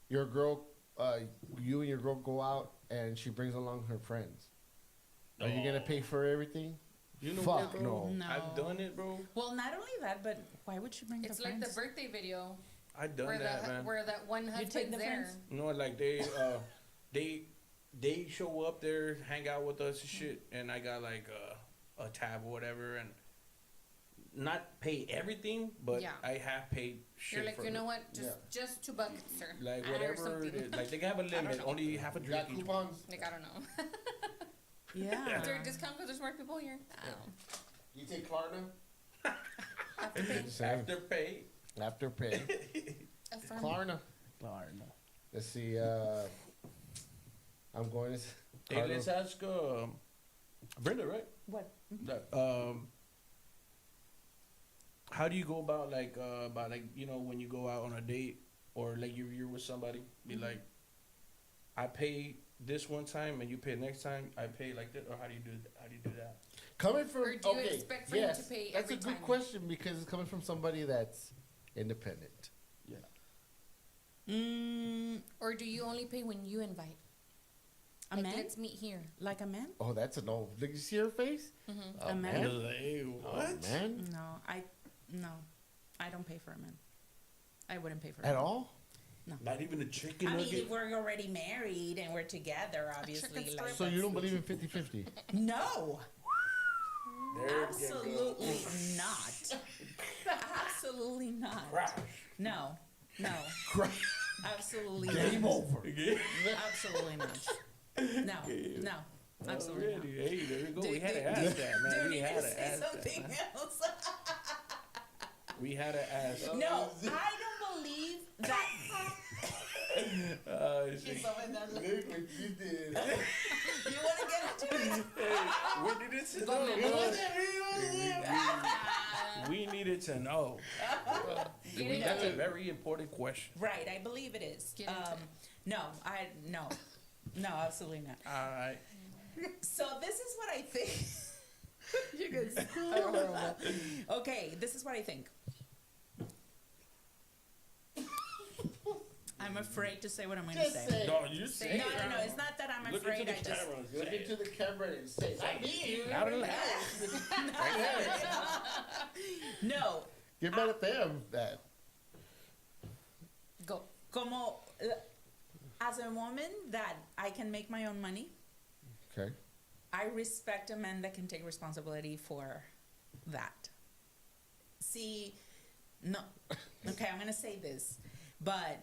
your girl go out and she brings along her friends. Are you gonna pay for everything? You know Fuck what, bro? no. No. I've done it, bro. Well, not only that, but why would she bring It's her like friends? the birthday video I've done where that, man. where that one take husband's the there. friends? You know, like they show up there, hang out with us and shit, and I got like a tab or whatever, and not pay everything, but Yeah. I have paid shit. You're like, for you know it. what? Just $2, sir. Like Or whatever something. it is. Like they can have a limit, know. only half a You drink got each. coupons? Like I don't know. Yeah. Is there a discount because there's more people here? I don't know. You take Klarna? Have to pay. After pay. After pay. Affirm. Klarna. Let's see. I'm going to. Hey, let's ask Brenda, right? What? That, how do you go about like you know, when you go out on a date or like you're with somebody, be like, I pay this one time and you pay next time, I pay like that, or how do you do that? Coming from Or do you okay, expect for him yes, to pay that's every a good time? question because it's coming from somebody that's independent. Yeah. Or do you only pay when you invite? A Like, man? let's meet here. Like a man? Oh, that's a no. Look, you see her face? Mm-hmm. A man? Hey, Oh, man. No, I don't pay for a man. I wouldn't pay for a At man. all? Not even a chicken I mean, nugget. if we're already married and we're together, obviously. Like, So you don't believe in 50-50? no, There you go. absolutely not. Absolutely not. Crash. No, absolutely Game not. over. Absolutely not. No, absolutely not. Already. Hey, there you go. Do- We had do- to ask do- that, man. do you We need had to to say ask something that. else? We had to ask. No, I don't believe that. See, Look what you did. You want to get into it? we needed to know. We needed to know. That's a very important question. Right, I believe it is. Get into it. No, absolutely not. All right. So this is what I think. You guys are horrible. Okay, this is what I think. I'm afraid to say what I'm going to Just say. say it. No, you say No, it's not that I'm Look afraid. into the I just camera. Look into the camera and say, I mean, Out of the no. get mad at them. That. Go. Como as a woman that I can make my own money, Okay. I respect a man that can take responsibility for that. See, no, okay, I'm gonna say this, but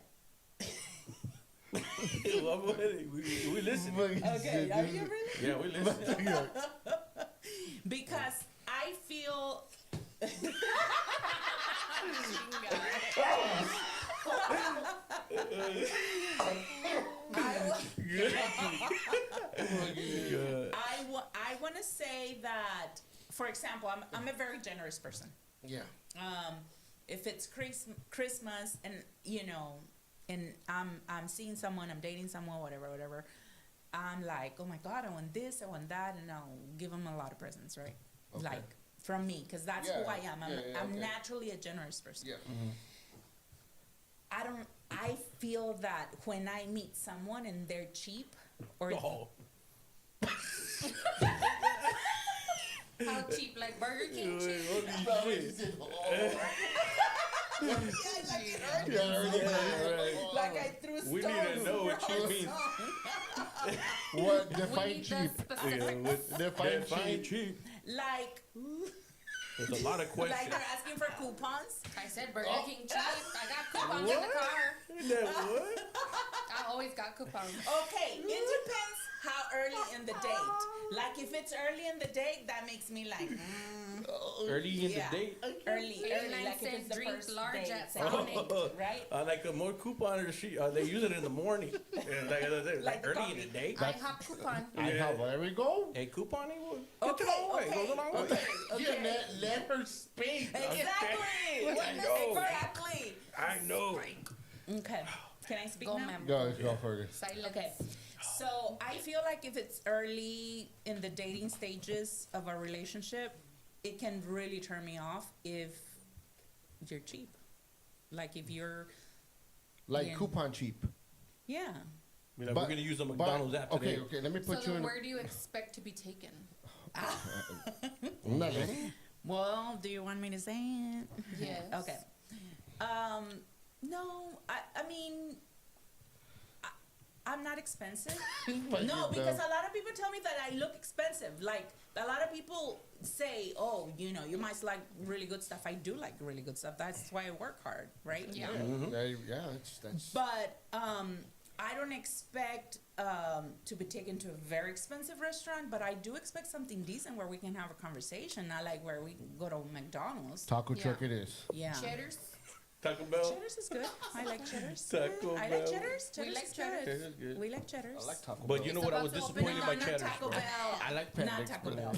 we listen. okay, are you really? Yeah, we listen. Because I feel. I want to say that, for example, I'm a very generous person. Yeah. If it's Christmas and and I'm seeing someone, I'm dating someone, whatever, I'm like, oh my God, I want this, I want that, and I'll give them a lot of presents, right? Okay. Like from me, because that's who I am. I'm okay. naturally a generous person. Yeah. I feel that when I meet someone and they're cheap, or Oh. How cheap? Like Burger King cheap? like I threw stones. We need to know what cheap means. What? We Define need the cheap. specifics. Define cheap. cheap. Like There's a lot of like questions. they're asking for coupons. I said Burger King cheap. I got coupons in the car. What? I always got coupons. Okay, it depends how early in the date. Like if it's early in the date, that makes me like Early in yeah. the date? early, 89 like if cents it's the drink first large date, at second Sonic. date, right? Like a more couponer, they use it in the morning. And like the early coffee. in the day. I have coupon. I have. There we go. Hey, couponing Okay, goes a long way. okay. Yeah, let her speak. Exactly. I know. Exactly. I know. Okay. Can I speak Go, now? ma'am. Go for it. Silence. Okay. So I feel like if it's early in the dating stages of a relationship, it can really turn me off if you're cheap. Like if you're, Like Yeah. coupon cheap. yeah. We're going to use the McDonald's app Okay, today. okay. Let me So put you then in. where do you expect to be taken? Nothing. Well, do you want me to say it? Yes. Okay. No, I mean, I'm not expensive. But No, you because dumb. a lot of people tell me that I look expensive. Like a lot of people say, "Oh, you must like really good stuff." I do like really good stuff. That's why I work hard, right? Yeah. Yeah, that's. But I don't expect to be taken to a very expensive restaurant, but I do expect something decent where we can have a conversation. Not like where we go to McDonald's. Taco Yeah. truck it is. Yeah. Cheddars. Taco Bell. Cheddars is good. I like cheddars. Taco I Bell. like cheddars. We Cheddars like is cheddars. good. Cheddars good. We like cheddars. Taco But you know It's what I was about to open disappointed up. by not cheddar. Taco Bell. I like Not Panda Taco Express. Bell.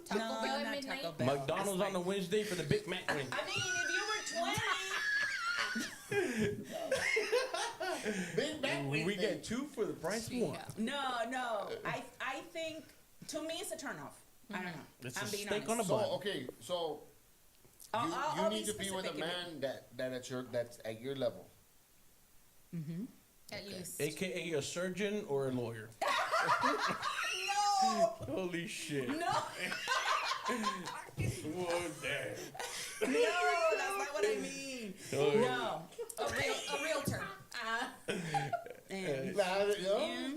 Taco no, Bell at not midnight? Taco Bell. McDonald's on the Wednesday for the Big Mac wing. I mean, if you were 20, Big Mac We get two for the price of one. Yeah. no. I think to me it's a turnoff. I don't know. It's I'm a being steak honest. on a So bun. okay, so I'll you be need to be with a specific if man that's at your level. At least. AKA a surgeon or a lawyer. No, Holy shit. no, Whoa, damn. no. That's not what I mean. Oh. No. A realtor. Yeah.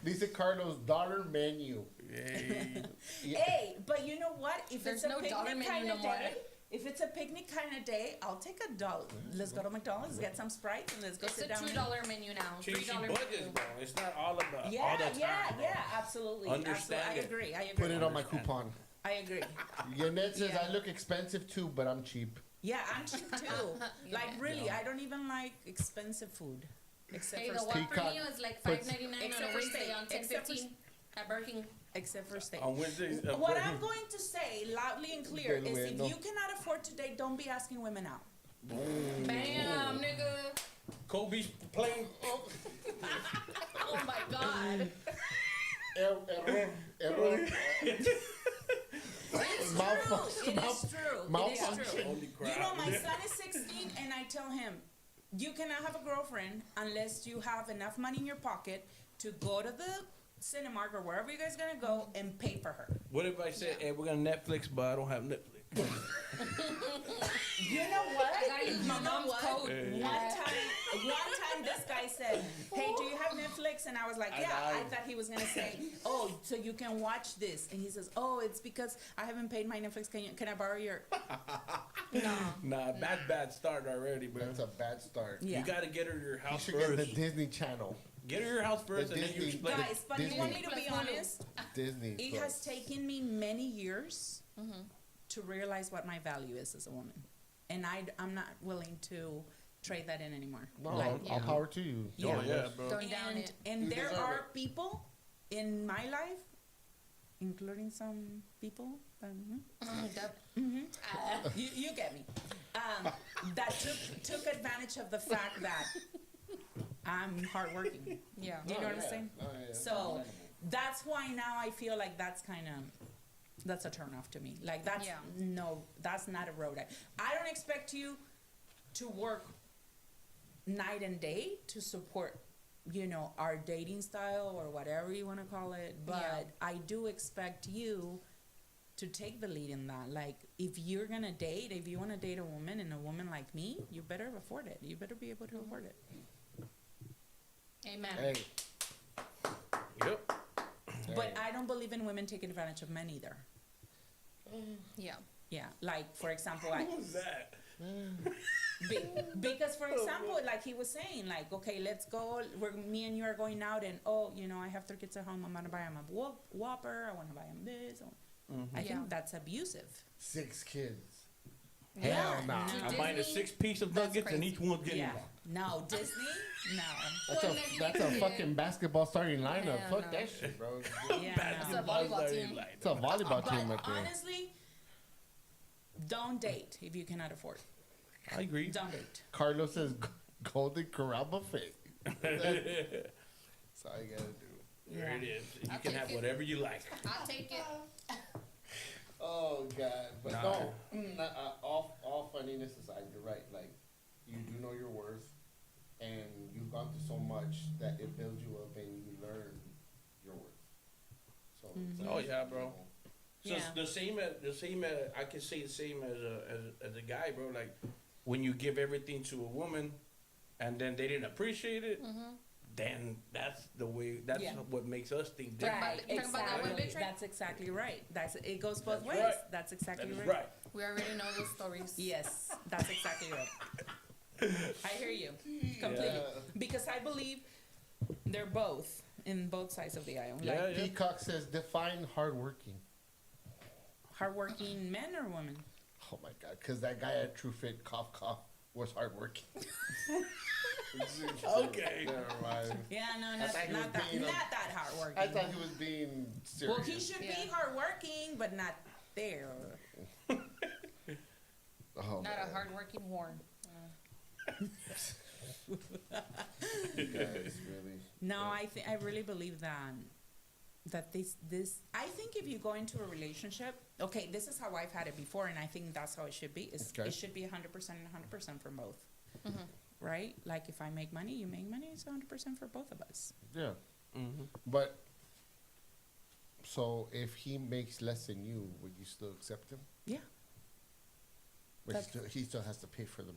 Dice Carlos, dollar menu. Hey. Hey, but you know what? If There's it's a no dollar picnic menu kind no of more. day, if it's a picnic kind of day, I'll take $1. Let's go to McDonald's, get some Sprite, and let's go It's sit a down. $2 menu now. She $3 budgets, menu. bro. It's not all about all Yeah, the time. yeah, bro. yeah, absolutely. Understand absolutely. it. I agree. I agree. Put it on my coupon. I agree. Yannette says, Yeah. I look expensive too, but I'm cheap. Yeah, I'm cheap too. Like really, I don't even like expensive food, except Hey, for the steak. Whopper Peacock meal is like puts- $5.99 on Except a for Wednesday steak. on Except for 10.15 at Burger King. Except for steak. On Wednesdays. What I'm going to say loudly and clear is, if Bueno. you cannot afford to date, don't be asking women out. Bam, nigga. Kobe's playing. Oh my God. Error. It's Malfunction. true. It is true. It is Malfunction. true. Holy You crap. know, my son is 16, and I tell him, you cannot have a girlfriend unless you have enough money in your pocket to go to the Cinemark or wherever you guys gonna go and pay for her. What if I said, hey, we're gonna Netflix, but I don't have Netflix? You know what? I gotta use my You know mom's what? code. One time, this guy said, "Hey, do you have Netflix?" And I was like, "Yeah." I thought he was gonna say, "Oh, so you can watch this?" And he says, "Oh, it's because I haven't paid my Netflix. Can I borrow your?" Nah, bad start already, bro. That's a bad start. Yeah. You gotta get her your You house should get the first. Disney Channel. Get her your house first, The and then you Disney- explain. Guys, but Disney. you want me to be Plus one. honest? Disney. It Plus. has taken me many years to realize what my value is as a woman, and I'm not willing to trade that in anymore. No, Like, all power to you. Yeah. Oh yeah, bro. Don't down it. And You there deserve are it. people in my life, including some people that, you get me, that took advantage of the fact that I'm hardworking. Yeah. You know what I'm saying? Oh, yeah. So that's why now I feel like that's a turn off to me. Like that's Yeah. no, that's not a road. I don't expect you to work night and day to support, our dating style or whatever you want to call it. But Yeah. I do expect you to take the lead in that. Like, if you're gonna date, if you want to date a woman and a woman like me, you better afford it. You better be able to afford it. Amen. Hey. Yep. But I don't believe in women taking advantage of men either. Yeah. Yeah, like for example, What was that? because for example, like he was saying, like, okay, let's go. Me and you are going out, and I have 3 kids at home. I'm gonna buy them a Whopper. I want to buy them this. I Yeah. think that's abusive. 6 kids. Yeah. Hell nah. No. I'm buying a Disney? 6-piece of That's nuggets, and crazy. each one's getting Yeah. one. No, Disney. No. That's a fucking basketball starting lineup. Hell Fuck no. that shit, bro. Yeah. It's No. a volleyball team. It's a volleyball team But right there. honestly, don't date if you cannot afford. I agree. Don't date. Carlos says Golden Corral buffet. That's all you gotta do. There it is. You I'll can take have it. whatever you like. I'll take it. Oh God, but Nah. no. All funniness aside, you're right. Like, you do know your worth, and you've gone through so much that it builds you up, and you learn your worth. So. it's Oh, like, yeah, bro. you know, So it's the same as I can say the same as a guy, bro. Like when you give everything to a woman, and then they didn't appreciate it, then that's the way. That's Yeah. what makes us think different. Right. Talking about that one Exactly. bitch, right? That's exactly right. It goes both That's ways. right. That's exactly That is right. right. We already know those stories. Yes, that's exactly right. I hear you completely, Yeah. because I believe they're both in both sides of the aisle. Yeah, Like yeah. Peacock says define hardworking. hardworking men or women. Oh my God, because that guy at Tru Fit, cough cough, was hardworking. Okay. Never mind. Yeah, no, I not, thought he was not that, being not that hardworking. I thought he was being serious. Well, he should be Yeah. hardworking, but not there. Oh, Not man. a hardworking whore. Guys, really. No, I really believe that this I think if you go into a relationship, okay, this is how I've had it before, and I think that's how it should be. Okay. It should be 100% and 100% for both, right? Like if I make money, you make money. It's 100% for both of us. Yeah. Mm-hmm. But, so if he makes less than you, would you still accept him? Yeah. But That's- he still has to pay for them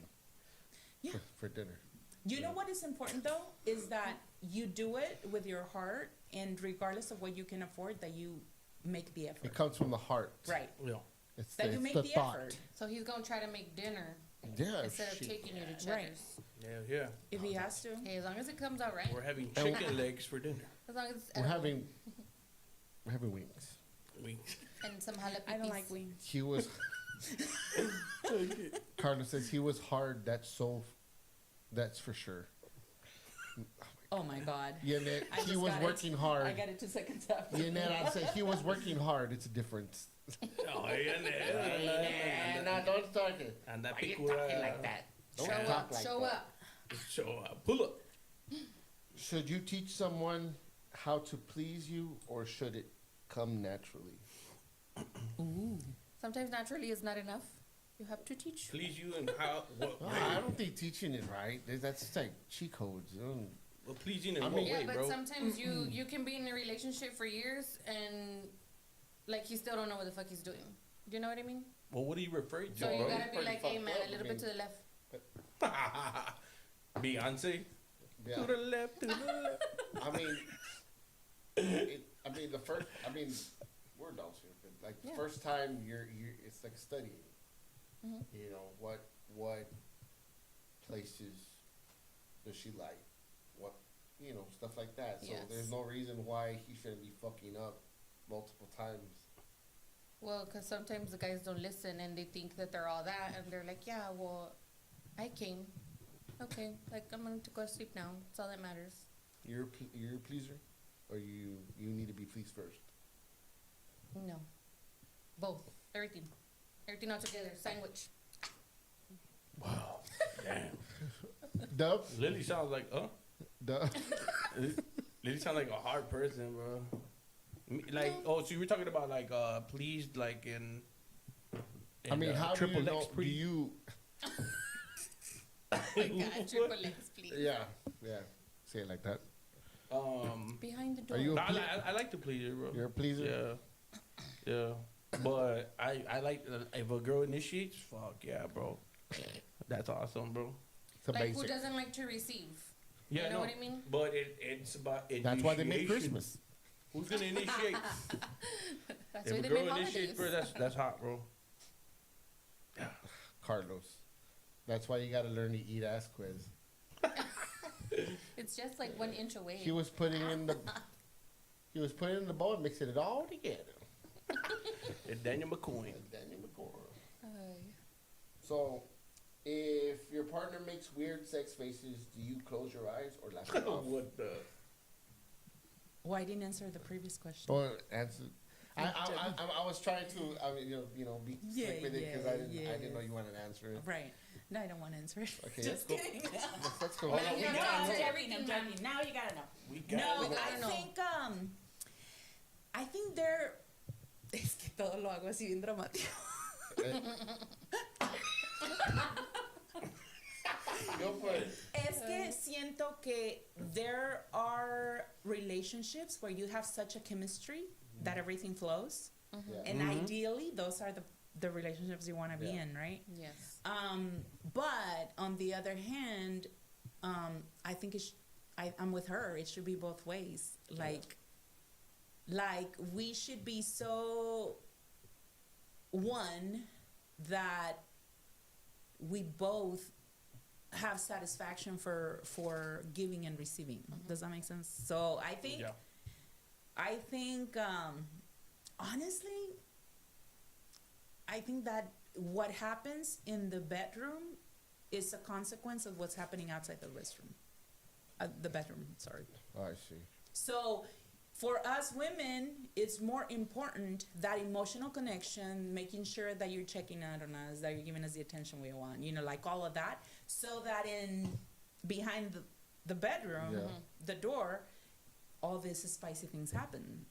Yeah. for dinner. You know what is important though is that you do it with your heart, and regardless of what you can afford, that you make the effort. It comes from the heart. Right. Yeah. It's That you it's make the the thought. effort. So he's gonna try to make dinner Yeah. instead of shit. taking you to Cheddar's. Right. Yeah. If he has to. Hey, as long as it comes out right. We're having chicken legs for dinner. As long as it's We're edible. having wings. Wings. And some jalapenos. I don't like wings. He was. Carlos says he was hard. That's for sure. Oh my God. Yeah, Ned, I he just was got it. working hard. I got it 2 seconds after. Yeah, Ned, I said he was working hard. It's a difference. Oh, yeah. Nah, don't start it. And that Why you pico, talking like that? Don't Show talk up. like Show that. up. Show up. Pull up. Should you teach someone how to please you, or should it come naturally? Sometimes naturally is not enough. You have to teach. Please you and how? What way? I don't think teaching is right. That's like cheat codes. Well, pleasing in I what mean- Yeah, way, but bro? sometimes you can be in a relationship for years and like he still don't know what the fuck he's doing. Do you know what I mean? Well, what are you referring to, So you bro? gotta be pretty like, hey fucked man, up. a little I bit to mean- the left. Beyonce. Yeah. To the left, to the left. I mean, we're adults here, but like Yeah. the first time you're it's like studying. Mhm. You know what places does she like? What stuff like that. So Yes. there's no reason why he shouldn't be fucking up multiple times. Well, because sometimes the guys don't listen and they think that they're all that and they're like, yeah, well, I came. Okay, like I'm going to go to sleep now. That's all that matters. You're a pleaser, or you need to be pleased first. No. Both. Everything. Everything all together. Sandwich. Wow. Damn. Dub, Lily sounds like, Dub. Lily sounds like a hard person, bro. Like, oh, so you were talking about like, pleased, like in I mean, how do triple you know? X Do pre- you? Oh my God, triple X, please. Yeah. Say it like that. Behind the door. Are you? No, I like to please her, bro. You're a pleaser. Yeah. But I like if a girl initiates, fuck yeah, bro. That's awesome, bro. It's a Like who basic. doesn't like to receive? Yeah, You know no, what I mean? But it's about initiation. That's why they make Christmas. Who's gonna initiate? That's If why a they girl make initiates holidays. first, that's hot, bro. Carlos. That's why you got to learn to eat ass quiz. It's just like 1 inch away. He was putting in the bowl and mixing it all together. And Daniel McCoy. Daniel McCord. Ay. So, if your partner makes weird sex faces, do you close your eyes or laugh it off? What the? Well, I didn't answer the previous question. Or answer. I was trying to be Yeah, quick with it because I didn't yeah. know you wanted to answer it. Right. No, I don't want to answer it. Okay, Just let's go. kidding. Let's go. Now no, you we have No, to got I'm answer it. joking. I'm everything, joking. man. Now you gotta know. We got No, it. We gotta I know. think I think they're. Es que todo lo hago así bien dramático. Go for it. Es que siento que there are relationships where you have such a chemistry that everything flows, Yeah. and ideally those are the relationships you want to be Yeah. in, right? Yes. But on the other hand, I think I'm with her. It should be both ways. Like we should be so one that we both have satisfaction for giving and receiving. Does that make sense? So I think honestly, I think that what happens in the bedroom is a consequence of what's happening outside the restroom. The bedroom, sorry. Oh, I see. So for us women, it's more important that emotional connection, making sure that you're checking out on us, that you're giving us the attention we want, like all of that, so that behind the bedroom, Yeah. the door, all these spicy things happen,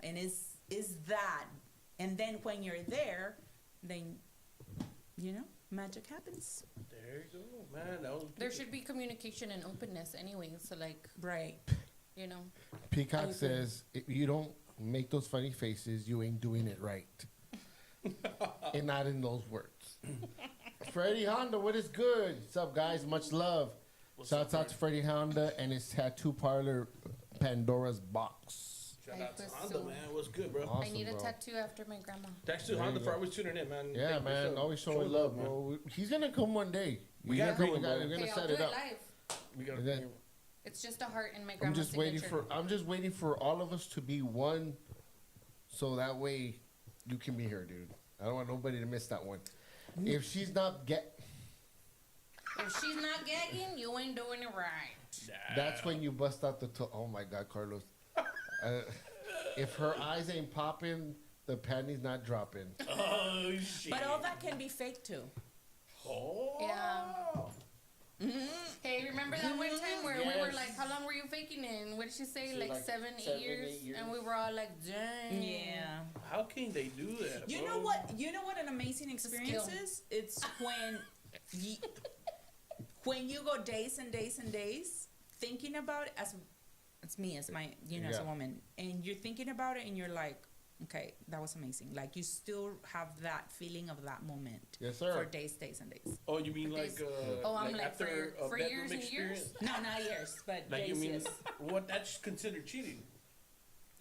and is that, and then when you're there, then, magic happens. There you go, man. That was There should be communication and openness anyway. So like, Right. Peacock agree. says, if you don't make those funny faces, you ain't doing it right. And not in those words. Freddie Honda, what is good? What's up, guys? Much love. Shouts out to Freddie Honda and his tattoo parlor, Pandora's Box. Shout Ay, out to pues, Honda, so- man. What's good, bro? Awesome, I need a bro. tattoo after my grandma. Thanks to There Honda you for go. always tuning in, man. Yeah, Thank you man. for Always showing love, bro. He's gonna come one day. We gotta bring him, bro. We're gonna Hey, I'll set do it it up. live. We gotta Is bring that- him. It's just a heart in my I'm grandma's just waiting signature. for all of us to be one, so that way you can be here, dude. I don't want nobody to miss that one. If she's not If she's not gagging, you ain't doing it right. that's when you bust out the. Oh my God, Carlos. If her eyes ain't popping, the panties not dropping. Oh, shit. But all that can be fake too. Oh. Yeah. Hey, remember that one time where we were Yes. like, how long were you faking it? And what did she say? She Like, like 7, 8 years? 8 years. And we were all like, dang. Yeah. How can they do that, You bro? know what? You know what an amazing experience skill. is? It's when you go days and days and days thinking about it as it's me as my as a Yeah. woman, and you're thinking about it and you're like, okay, that was amazing. Like you still have that feeling of that moment. Yes, sir. For days and days. Oh, you mean For like days. Oh, I'm like, after a for bedroom years and experience? years? No, not years, but Like days. you mean Yes. what? That's considered cheating,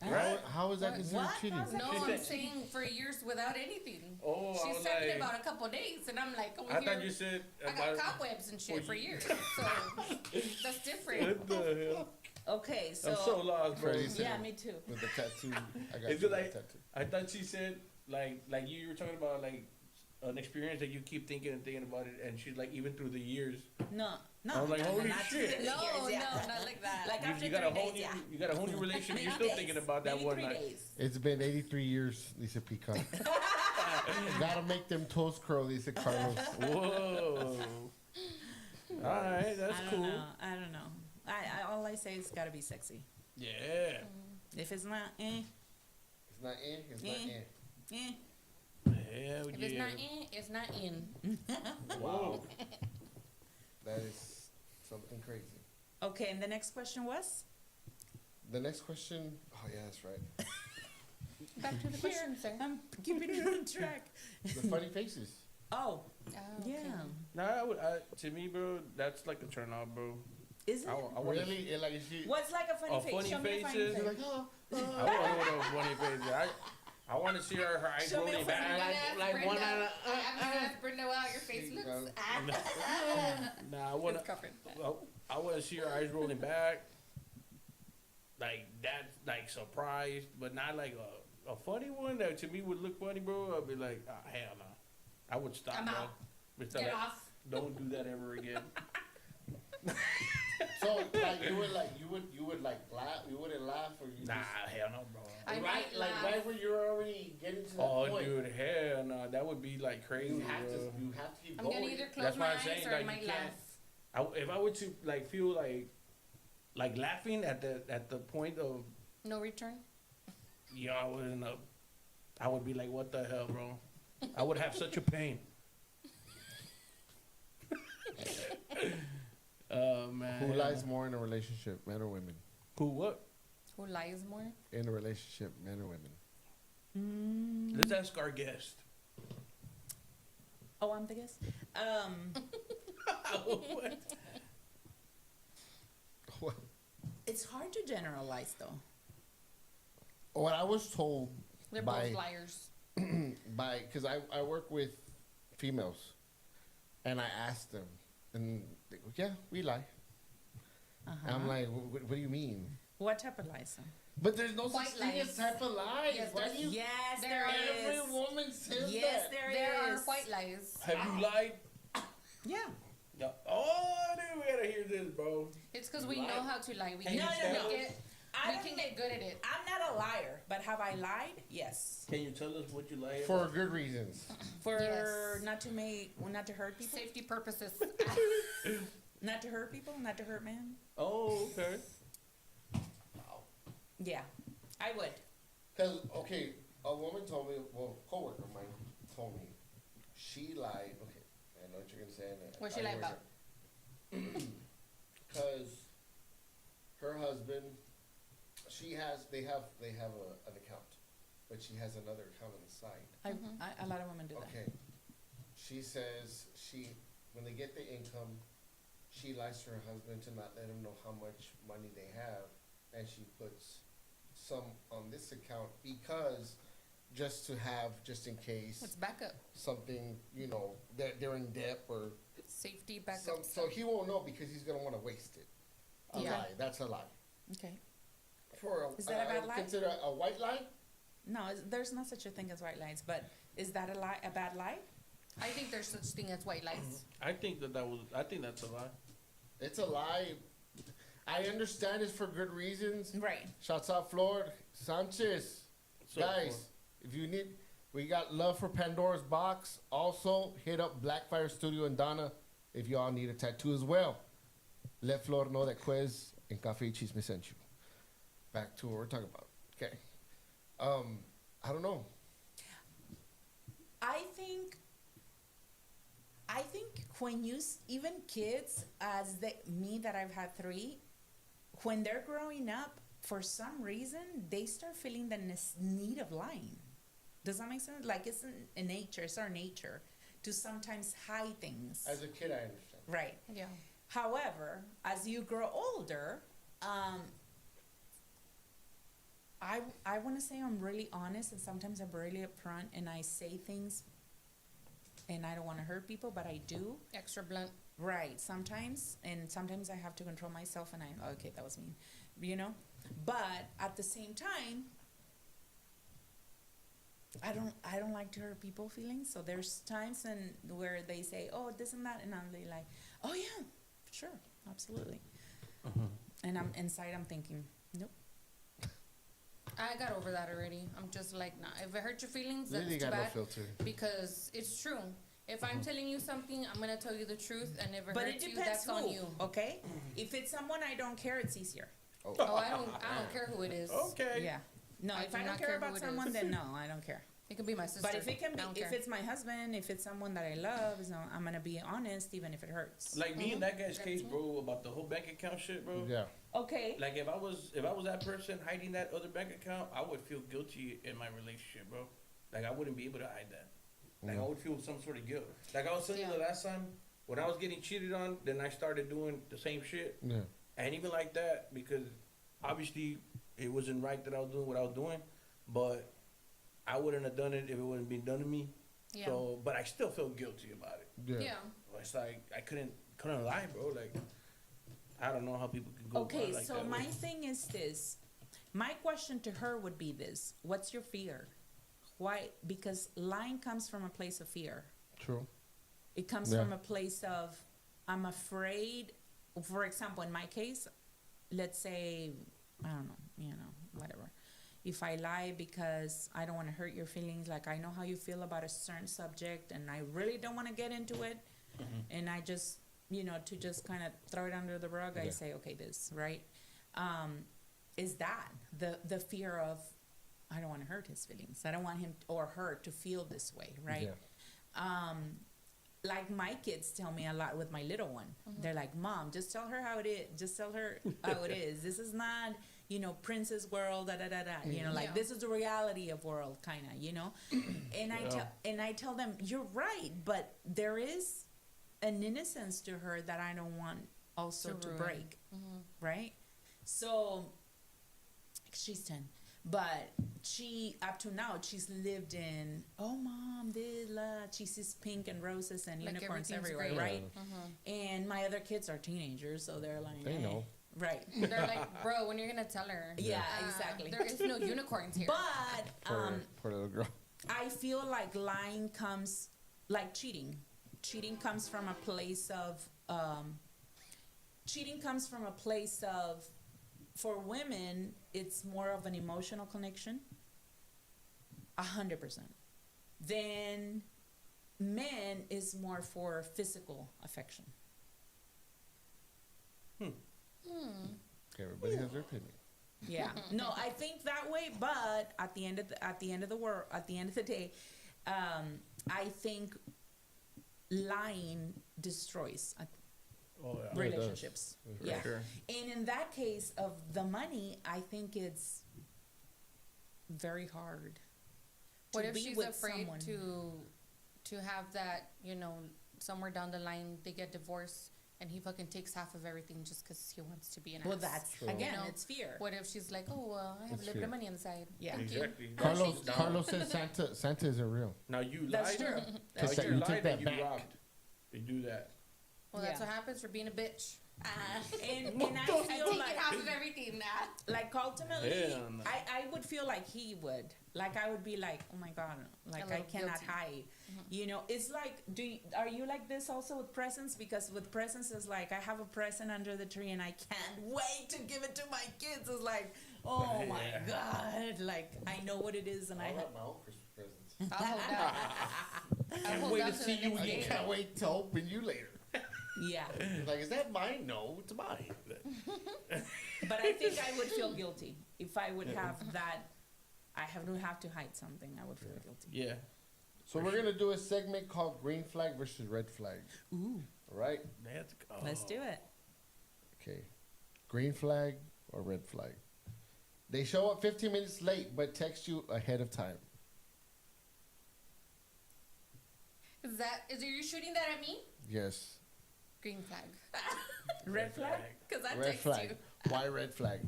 How, right? how is that What? considered What? cheating? How's that No, She I'm said- saying for years without anything. Oh, I She's was talking like, about a couple days, and I'm like, over I here, thought you said I got about cobwebs and shit for for ye- years. So that's different. what the hell? Okay, so, I'm so lost, bro. Freddie said- yeah, me too. With the tattoo. I got It's you like with the tattoo. I thought she said like you were talking about like an experience that you keep thinking and thinking about it, and she's like even through the years. No, I was like, holy not shit. years, No, yeah. no, not like that. Like after You got a 3 whole days, new, yeah. you got a whole new relationship. Maybe You're still days. thinking about that Maybe one 3 night. days. It's been 83 years, Lisa Pican. Gotta make them toes curl, Lisa Carlos. Whoa. All right, that's I don't cool. know. I don't know. I all I say is gotta be sexy. Yeah. If it's not, It's not in. It's not Eh. in. Hell If yeah. it's not in, it's not in. Whoa. That is something crazy. Okay, and the next question was? The next question. Oh yeah, that's right. Back to the question, sir. I'm keeping it on track. The funny faces. Oh, Oh, yeah. okay. Nah, to me, bro, that's like a turn off, bro. Is it? I wanna, Really? Like if she. What's like a funny Oh, face? funny Show me a funny faces? face. You're like, oh, I want to know those funny faces. I want to see her eyes Show me rolling a funny I'm back. gonna ask like Brenda. one out of- I'm gonna ask Brenda how your face There you looks. go. Nah, I want It's to. covered. I want to see her eyes rolling back. Like that, like surprised, but not like a funny one that to me would look funny, bro. I'd be like, oh, hell no. I would stop, I'm bro. out. But tell Get her, off. don't do that ever again. So like you would like laugh. You wouldn't laugh or you Nah, just. hell no, bro. I Right, might like laugh. right when you're already getting to that Oh, point. dude, hell no. That would be like crazy, You have bro. to. You have to keep I'm going. gonna either close That's my why I'm eyes saying, or I like, you might can't- laugh. If I were to like feel like laughing at the point of No return. I wouldn't know. I would be like, what the hell, bro? I would have such a pain. Oh man. Who lies more in a relationship, men or women? Who what? Who lies more? In a relationship, men or women? Let's ask our guest. Oh, I'm the guest. What? It's hard to generalize though. What I was told They're by both liars. because I work with females, and I asked them, and they go, yeah, we lie. And I'm like, what do you mean? What type of lies? But there's no White such thing lies. as type of lies. Yes, Why there's- do you? Yes, There there is. is. Every woman says Yes, that. There are is. white lies. Have you lied? Yeah. No. Oh, dude, we gotta hear this, bro. It's because we Lie. know how to lie. We Can you can, tell? I we don't can think- get good at it. I'm not a liar, but have I lied? Yes. Can you tell us what you lied For about? good reasons. For Yes. not to hurt people, Safety purposes. not to hurt people, not to hurt men. Oh, okay. Yeah, I would. Because, okay, a woman told me, well, a coworker of mine told me, she lied. Okay, I know what you're going to say. What'd she lie about? Because her husband, they have an account, but she has another account on the side. A lot of women do that. Okay. She says when they get the income, she lies to her husband to not let him know how much money they have, and she puts some on this account because just in case It's backup. something, they're in debt or Safety backup. so he won't know because he's gonna want to waste it. A Yeah. lie. That's a lie. Okay. Is that a bad lie? Consider a white lie? No, there's no such a thing as white lies, but is that a lie, a bad lie? I think there's such thing as white lies. I think I think that's a lie. It's a lie. I understand it's for good reasons. Right. Shouts out Flor Sanchez. So, Guys, if you need, we got love for Pandora's Box. Also, hit up Blackfire Studio in Donna if y'all need a tattoo as well. Let Flor know that Quez and Cafe Chisme sent you. Back to what we're talking about. Okay. I don't know. I think when even kids me that I've had 3, when they're growing up, for some reason they start feeling the need of lying. Does that make sense? Like it's in nature, it's our nature to sometimes hide things. As a kid, I understand. Right. Yeah. However, as you grow older, I want to say I'm really honest, and sometimes I'm really upfront, and I say things, and I don't want to hurt people, but I do. Extra blunt. Right, sometimes, and sometimes I have to control myself, and okay, that was mean, But at the same time, I don't like to hurt people's feelings. So there's times where they say, "Oh, this and that," and I'm like, "Oh yeah, sure, absolutely." And I'm thinking, nope. I got over that already. I'm just like, nah. If it hurt your feelings, that's Lily too got no bad. filter. Because it's true. If I'm telling you something, I'm gonna tell you the truth, and if it But it hurts you, depends that's who, on you. okay? If it's someone I don't care, it's easier. Oh, I don't care who it is. Okay. Yeah. No, I if do I not don't care care about who it someone, is. then no, I don't care. It could be my sister. But if it can I don't be, if care. it's my husband, if it's someone that I love, I'm gonna be honest, even if it hurts. Like me in that guy's case, bro, about the whole bank account shit, bro. Yeah. Okay. Like if I was that person hiding that other bank account, I would feel guilty in my relationship, bro. Like I wouldn't be able to hide that. Like I would feel some sort of guilt. Like I was telling you the last time when I was getting cheated on, then I started doing the same shit. Yeah. And even like that, because obviously it wasn't right that I was doing what I was doing, but I wouldn't have done it if it wouldn't been done to me. Yeah. So, but I still felt guilty about it. Yeah. It's like I couldn't lie, bro. Like I don't know how people can go. Okay, about like so that my way. thing is this. My question to her would be this: what's your fear? Why? Because lying comes from a place of fear. True. It comes from a place of, I'm afraid. For example, in my case, let's say, I don't know, whatever. If I lie because I don't want to hurt your feelings, like I know how you feel about a certain subject and I really don't want to get into it, and I just, to just kind of throw it under the rug, I say, okay, this, right? Is that the fear of, I don't want to hurt his feelings. I don't want him or her to feel this way, right? Yeah. Like my kids tell me a lot with my little one. They're like, "Mom, just tell her how it is. Just tell her how it is. This is not, princess world, da da da da. Like this is the reality of world, kind of, And I tell them, you're right, but there is an innocence to her that I don't want also to ruin. break, right? So she's 10. But she, up to now, she's lived in, oh, Mom, she sees pink and roses and Like unicorns everything's everywhere, great. right? And my other kids are teenagers, so they're like, They know. Right. They're like, bro, when you're gonna tell her? Yeah, exactly. There is no unicorns here. But Poor little girl. I feel like lying comes, like cheating. Cheating comes from a place of, for women, it's more of an emotional connection, 100%. Then men is more for physical affection. Everybody has their opinion. Yeah. No, I think that way, but at the end of the day, I think lying destroys relationships. Yeah, it Yeah. Sure. And in that case of the money, I think it's very hard. What to if be she's with afraid someone. to have that, somewhere down the line they get divorced and he fucking takes half of everything just because he wants to be an Well, ass. that's True. again, You know, it's fear. What if she's like, oh, well, I have a It's little bit fear. of money on the side. Yeah. Thank you. Exactly. Carlos says Santa isn't real. Now you That's lied. true. Now That's Take that- you you lied take and that you back. robbed. They do that. Well, that's Yeah. what happens for being a bitch. And I I feel take like, half of everything. like ultimately, Hell no. I would feel like he would. Like I would be like, oh my god, like I little cannot guilty. hide. You know, it's like, are you like this also with presents? Because with presents, it's like I have a present under the tree and I can't wait to give it to my kids. It's like, oh my Yeah. god, like I know what it is, and I have. my own Christmas presents. I'll hold out. Can't hold wait on to to see the you next again. day. Can't wait to open you later. Yeah, Like, is that mine? No, it's mine. but I think I would feel guilty if I would have that. Would have to hide something. I would feel guilty. Yeah. So we're gonna do a segment called Green Flag versus Red Flag. Ooh, All right? let's do it. Okay. Green flag or red flag? They show up 15 minutes late but text you ahead of time. Is you shooting that at me? Yes. Green flag. Red flag. Because I Red text flag. you. Why red flag?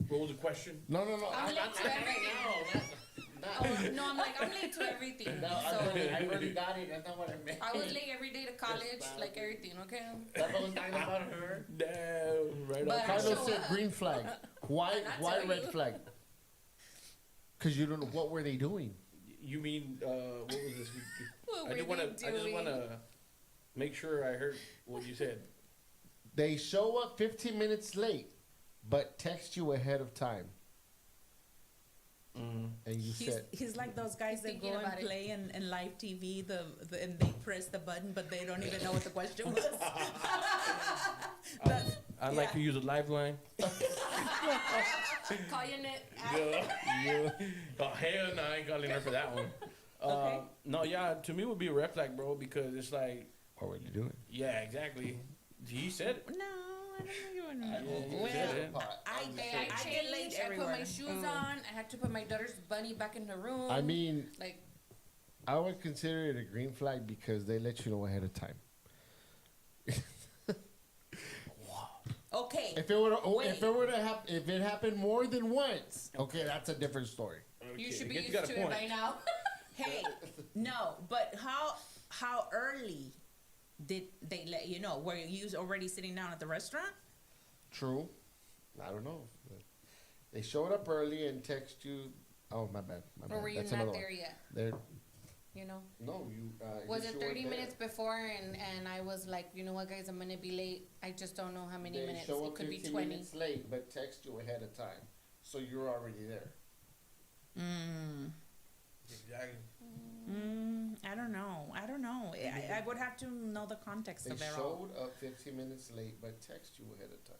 What was the question? No. I'm late to everything. Oh, no, I'm like, I'm late to everything. No, So I already got it. That's not what I meant. I was late every day to college, Stop like it. everything, okay? That's what was talking about her. No, right But on. I Carlos show said up. green flag. Why? And I Why tell red you. flag? Because you don't know what were they doing. You mean what was this? What I were just want they to. I just doing? want to make sure I heard what you said. They show up 15 minutes late, but text you ahead of time. And you said, He's like those guys He's that thinking go and about it. play in live TV, and they press the button, but they don't even know what the question was. That's- I'd like yeah. to use a lifeline. Call your net. Yeah. Oh hell no, I ain't calling her for that one. Okay. No, yeah, to me it would be a red flag, bro, because it's like, what were you doing? yeah, exactly. He said it. No, I don't know you want to. Yeah, Well, said it. Hey, I I get late changed. I put everywhere. my shoes on. I had to put my daughter's bunny back in her room. I mean, like, I would consider it a green flag because they let you know ahead of time. Okay. If it were to, Wait. if it were to happen, if it happened more than once, okay, that's a different story. you Okay, should be I guess you used got a to it point. by now. Hey, no, but how early did they let you know? Were you already sitting down at the restaurant? True. I don't know. They showed up early and text you. Oh, my bad. My bad. Or were you That's not another there one. yet? There. You know? No, you. Was you it weren't 30 there. minutes before and I was like, you know what, guys, I'm going to be late. I just don't know how many They minutes. show It up could be 15 20. minutes late, but text you ahead of time, so you're already there. Exactly. I don't know. I would have to know the context They of it all. showed up 15 minutes late, but text you ahead of time.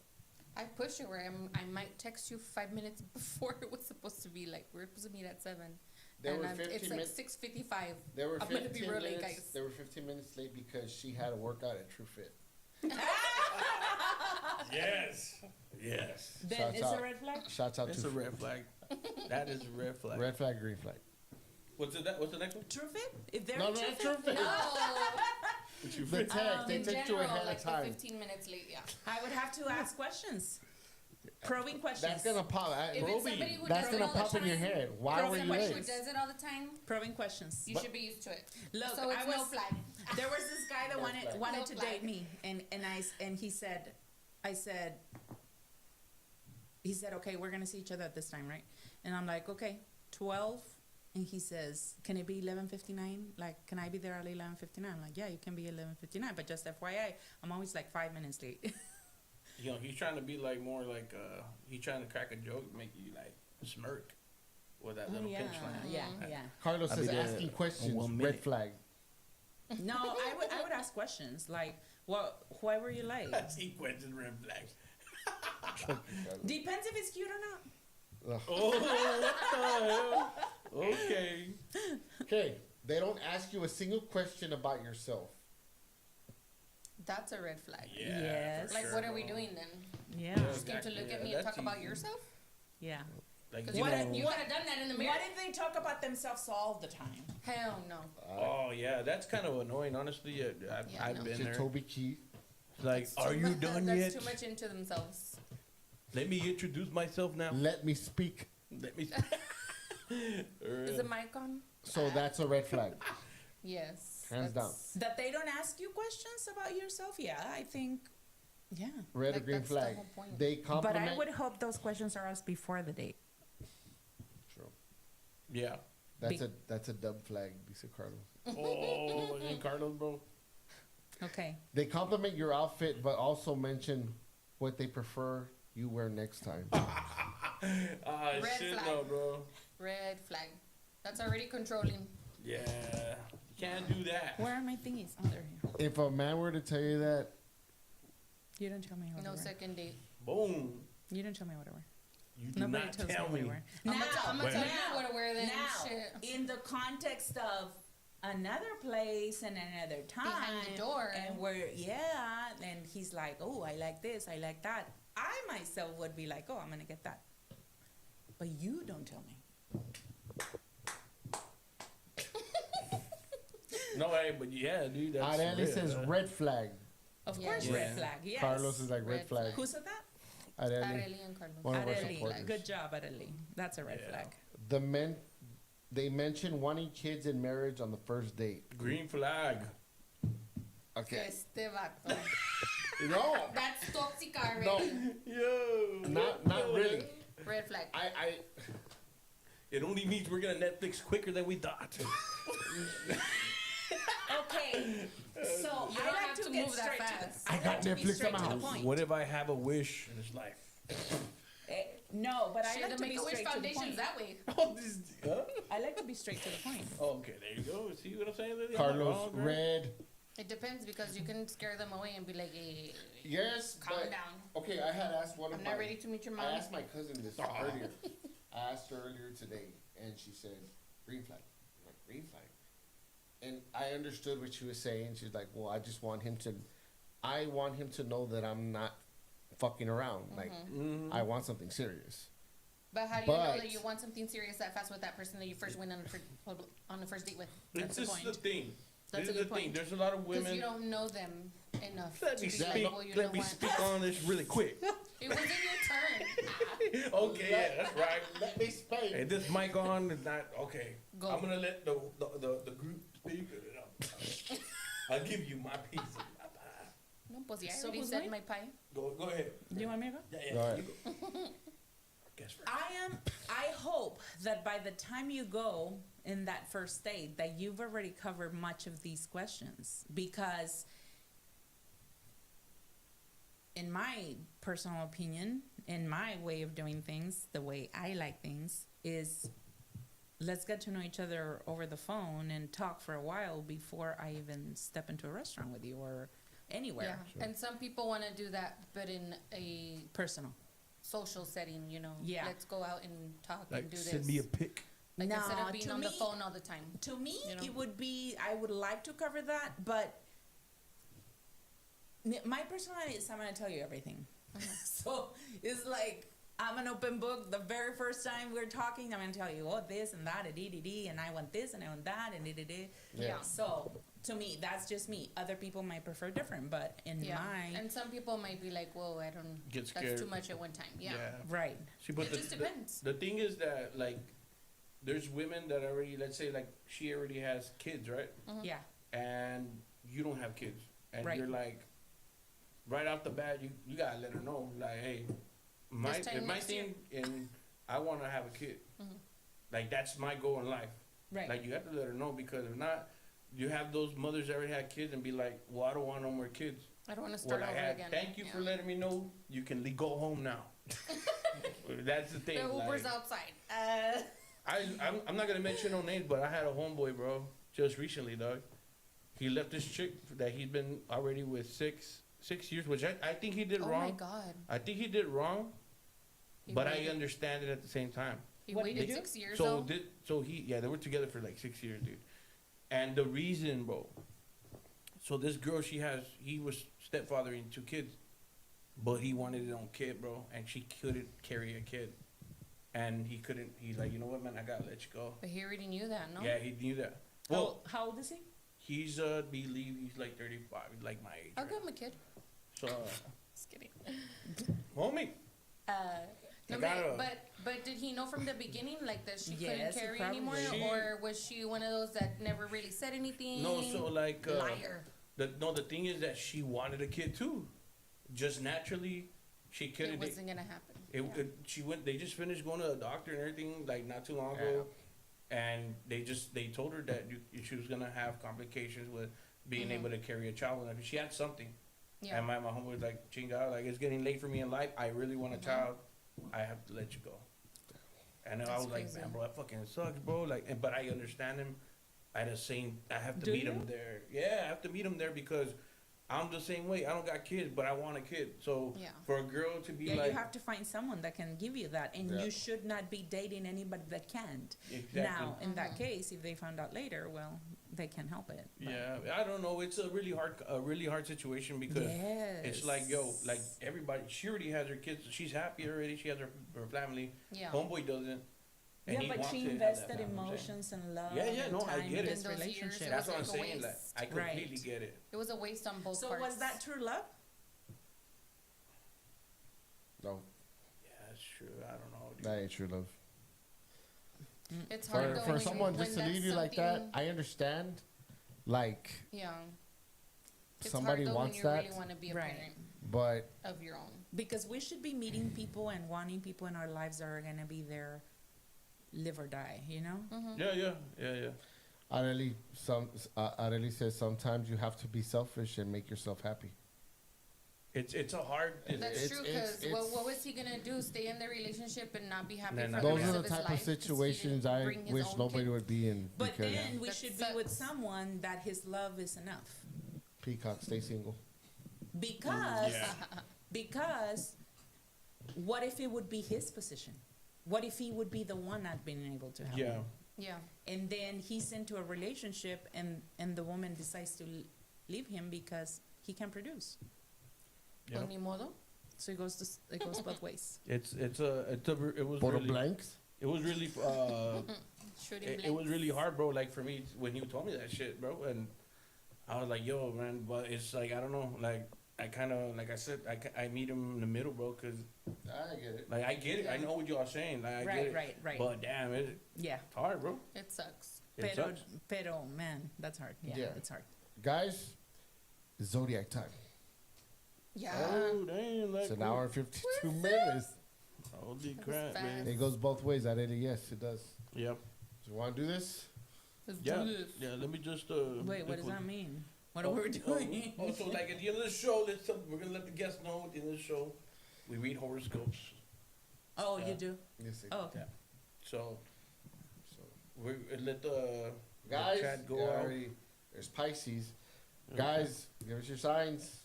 I push it where I might text you 5 minutes before it was supposed to be. Like, we're supposed to meet at 7. There were And 15 it's like minutes. 6:55. There were I'm 15 gonna be real late, minutes. guys. There were 15 minutes late because she had a workout at Tru Fit. Yes. Yes. Then Shouts it's out. a red flag. Shouts out That's to a red flag. That is a red flag. red flag, green flag. What's the next one? True Fit? If they're No, True not Fit, Tru Fit. No. The text. They In text you general, ahead like of the time. 15 minutes late, yeah. I would have to ask questions. Probing questions. That's gonna pop. If it's somebody who That's does it gonna all the pop in your time, head. Why were you somebody who late? does it all the time, Probing questions. you should be used to it. Look, So it's I was no flag. There was this guy that No wanted flag. wanted No to flag. date me, and he said, okay, we're gonna see each other at this time, right? And I'm like, okay, 12. And he says, can it be 11:59? Like, can I be there at 11:59? I'm like, yeah, you can be 11:59, but just FYI, I'm always like 5 minutes late. You know, he's trying to be like more like he's trying to crack a joke, make you like smirk with that little yeah, pinch line. yeah. Carlos I'll be says there asking in questions. 1 Red minute. flag. No, I would ask questions like, why were you late? Sequences red flags. Depends if it's cute or not. Ugh. Oh, what the hell? Okay. Okay, they don't ask you a single question about yourself. That's a red flag. Yeah. Yes. for Like, sure, what are we bro. doing then? Yeah. Yeah. Just came to look Yeah, at me and that's talk about easy. yourself? Yeah. Like, Because you you know, could have done that in the mirror. What if they talk about themselves all the time? Hell no. oh yeah, that's kind of annoying. Honestly, Yeah, I I've know. been To there. Toby Keith. It's like, That's are too you much- done that's yet? too much into themselves. Let me introduce myself now. Let me speak. Let me. Is the mic on? So that's a red flag. Yes. Hands that's- That they don't ask you questions about yourself. Yeah, I think. Yeah. Red or Like, green that's the flag. whole point. They But compliment. I would hope those questions are asked before the date. True. Yeah. That's a dub flag, dice Carlos. Oh, ain't Carlos, bro. Okay. They compliment your outfit, but also mention what they prefer you wear next time. Ah, Red shit, flag. no, bro. Red flag. That's already controlling. Yeah, you can't do that. Where are my thingies? Oh, they're here. If a man were to tell you that, You don't tell me what No to wear. second date. Boom. You don't tell me what to wear. You do Nobody not tells tell me what to me. wear. I'm gonna Wait. tell you what to wear then. Now, Shit. in the context of another place and another time, Behind the door. and where, yeah, and he's like, oh, I like this, I like that. I myself would be like, oh, I'm gonna get that. But you don't tell me. No way, but yeah, dude. That's Arely real. says red flag. Of Yeah. course, Yeah. red flag. Yes. Carlos is like red Red flag. flag. Who said that? Arely. Arely and Carlos. One of our Arely. supporters. Good job, Arely. That's a red Yeah. flag. The men, they mention wanting kids in marriage on the first date. Green flag. Okay. Este vato. No, That's toxic already. no, Yo. not really. Red flag. I It only means we're gonna Netflix quicker than we thought. Okay, so You I don't like have to to get move that straight to fast. the, I I got like to be Netflix at straight my to the house. point. What if I have a wish in this life? No, but I Shit, like the to be Make-A-Wish straight to the Foundation's point. that way. Oh, this. Huh? I like to be straight to the point. Okay, there you go. See what I'm saying? Lily? Carlos Oh, girl. red. It depends because you can scare them away and be like, hey, Yes, calm but down. okay. I had asked one of I'm my. not ready to meet your I mom. asked my cousin this earlier. I asked her earlier today, and she said green flag. I'm like green flag, and I understood what she was saying. She's like, "Well, I just want him to, I want him to know that I'm not fucking around. Like, Mhm. I want something serious." But how do you know But- that you want something serious that fast with that person that you first went on the first date with? This That's the is the point. thing. That's This a is the good thing. point. There's a lot of Because women. you don't know them enough Let to me be speak. like, well, you know Let me what? speak on this really quick. It wasn't your turn. Okay, yeah, that's right. Let me speak. Hey, this mic on is not okay. Go. I'm gonna let the group speak. I'll give you my piece of my pie. No, pues yeah, I So already who's said mine? my pie. Go ahead. Do you want me to go? Yeah, Go ahead. you go. Guess first. I hope that by the time you go in that first date that you've already covered much of these questions, because in my personal opinion, in my way of doing things, the way I like things is let's get to know each other over the phone and talk for a while before I even step into a restaurant with you or anywhere Yeah. And some people want to do that, but in a personal. social setting, you know. Yeah. Let's go out and talk Like and do send this. me a pic. Like instead No, of being to on the me- phone all the time. To me, You know? it would be, I would like to cover that, but my personality is I'm going to tell you everything. So it's like, I'm an open book. The very first time we're talking, I'm going to tell you, oh, this and that, and I want this and I want that, and Yeah. So to me, that's just me. Other people might prefer different, but in Yeah. my, And some people might be like, whoa, I don't, Get that's scared. too much at one time. Yeah. right. See, but It just depends. The thing is that like, there's women that already, let's say like she already has kids, right? Yeah. And you don't have kids, and Right. you're like, right off the bat, you gotta let her know, like, hey, This time my next year. thing, and I want to have a kid. Mhm. Like that's my goal in life. Right. Like you have to let her know, because if not, you have those mothers that already had kids and be like, well, I don't want no more kids. I don't want to start What I over had, again. thank you Yeah. for letting me know. You can go home now. That's the thing. The Uber's like, outside. I'm not gonna mention no names, but I had a homeboy, bro, just recently, dog. He left this chick that he's been already with 6 years, which I think he did Oh wrong. my God. I think he did wrong, He but I waited- understand it at the same time. He What did waited you do? 6 years So though. they were together for like 6 years, dude. And the reason, bro. So this girl, he was stepfathering 2 kids, but he wanted his own kid, bro, and she couldn't carry a kid, and he couldn't. He's like, you know what, man, I gotta let you go. But he already knew that, no? Yeah, he knew that. Well, How old is he? he's believe he's like 35, he's like my age. I'll right? give him a kid. So, Just kidding. homie. No, I gotta- but did he know from the beginning, like, that she Yes, couldn't he carry probably anymore, did. or was she one of those that never really said anything? No, so like Liar. the thing is that she wanted a kid too, just naturally. She It couldn't. wasn't gonna happen. She went. They just finished going to a doctor and everything like not too long ago, and they told her that she was gonna have complications with being able to carry a child. Like, she had something, Yeah. and my homie was like, "Chinga, like it's getting late for me in life. I really want a child. I have to let you go." And then I That's was like, crazy. "Man, bro, that fucking sucks, bro." Like, but I understand him. I have to Do meet you? him there. Yeah, I have to meet him there because I'm the same way. I don't got kids, but I want a kid. So Yeah. for a girl to be Yeah, like, you have to find someone that can give you that, and Yeah. you should not be dating anybody that can't. Exactly. Now, in that case, if they found out later, well, they can help it. But- yeah, I don't know. It's a really hard situation because it's like, yo, like everybody. She already has her kids. She's happy already. She has her family. Yeah. Homeboy doesn't. And Yeah, he but wants she to have invested that family, I'm saying. emotions and love Yeah, and no, I time get in it. this In those years, relationship. it That's what I'm was like a saying. Like, waste. I completely Right. get it. It was a waste on both So parts. was that true love? No, Yeah, that's true. I don't know. Dude. that ain't true love. It's hard though For when someone when just to that's leave you like that, something- I understand. Like Yeah. It's somebody hard though wants when you that, really want to be a Right. parent but of your own. Because we should be meeting people and wanting people in our lives that are gonna be there, live or die. You know? Yeah. Arely says sometimes you have to be selfish and make yourself happy. It's a hard. That's it's- true, it's- because what it's- was he gonna do? Stay in the relationship and not be happy Nah, for nah, the Those rest are the of his type life? of 'Cause he didn't situations I bring his wish own nobody kid? would be in. But because then we That should be with sucks. someone that his love is enough. Peacock, stay single. Because Yeah. because what if it would be his position? What if he would be the one not being able to have Yeah. one? Yeah. And then he's into a relationship and the woman decides to leave him because he can produce. Yeah. Pues ni modo. So it goes both ways. It was Photo really, blanks. it was really Shooting it was blanks. really hard, bro. Like for me when you told me that shit, bro, and I was like, yo, man, but it's like I don't know, like I kind of like I said, I meet him in the middle, bro, cause I get it. like I get it, I Yeah. know what y'all saying, like I get it, Right. but damn, it's Yeah. hard, bro. It sucks. It Pero, sucks. pero man, that's hard. Yeah, it's hard. Guys, Zodiac time. Yeah. Oh damn, like It's an hour and 52 minutes. Holy was crap, fast. man. It goes both ways. Yes, it does. Yep. So you want to do this? Let's Yeah. do this. Yeah. Let me just Wait, what does that mean? What are we doing? So like at the end of the show, we're gonna let the guests know at the end of the show, we read horoscopes. Oh, Yeah. you do? Yes. Oh, okay. So we let the Guys, chat go yeah, out. already- there's Pisces. Okay. Guys, give us your signs.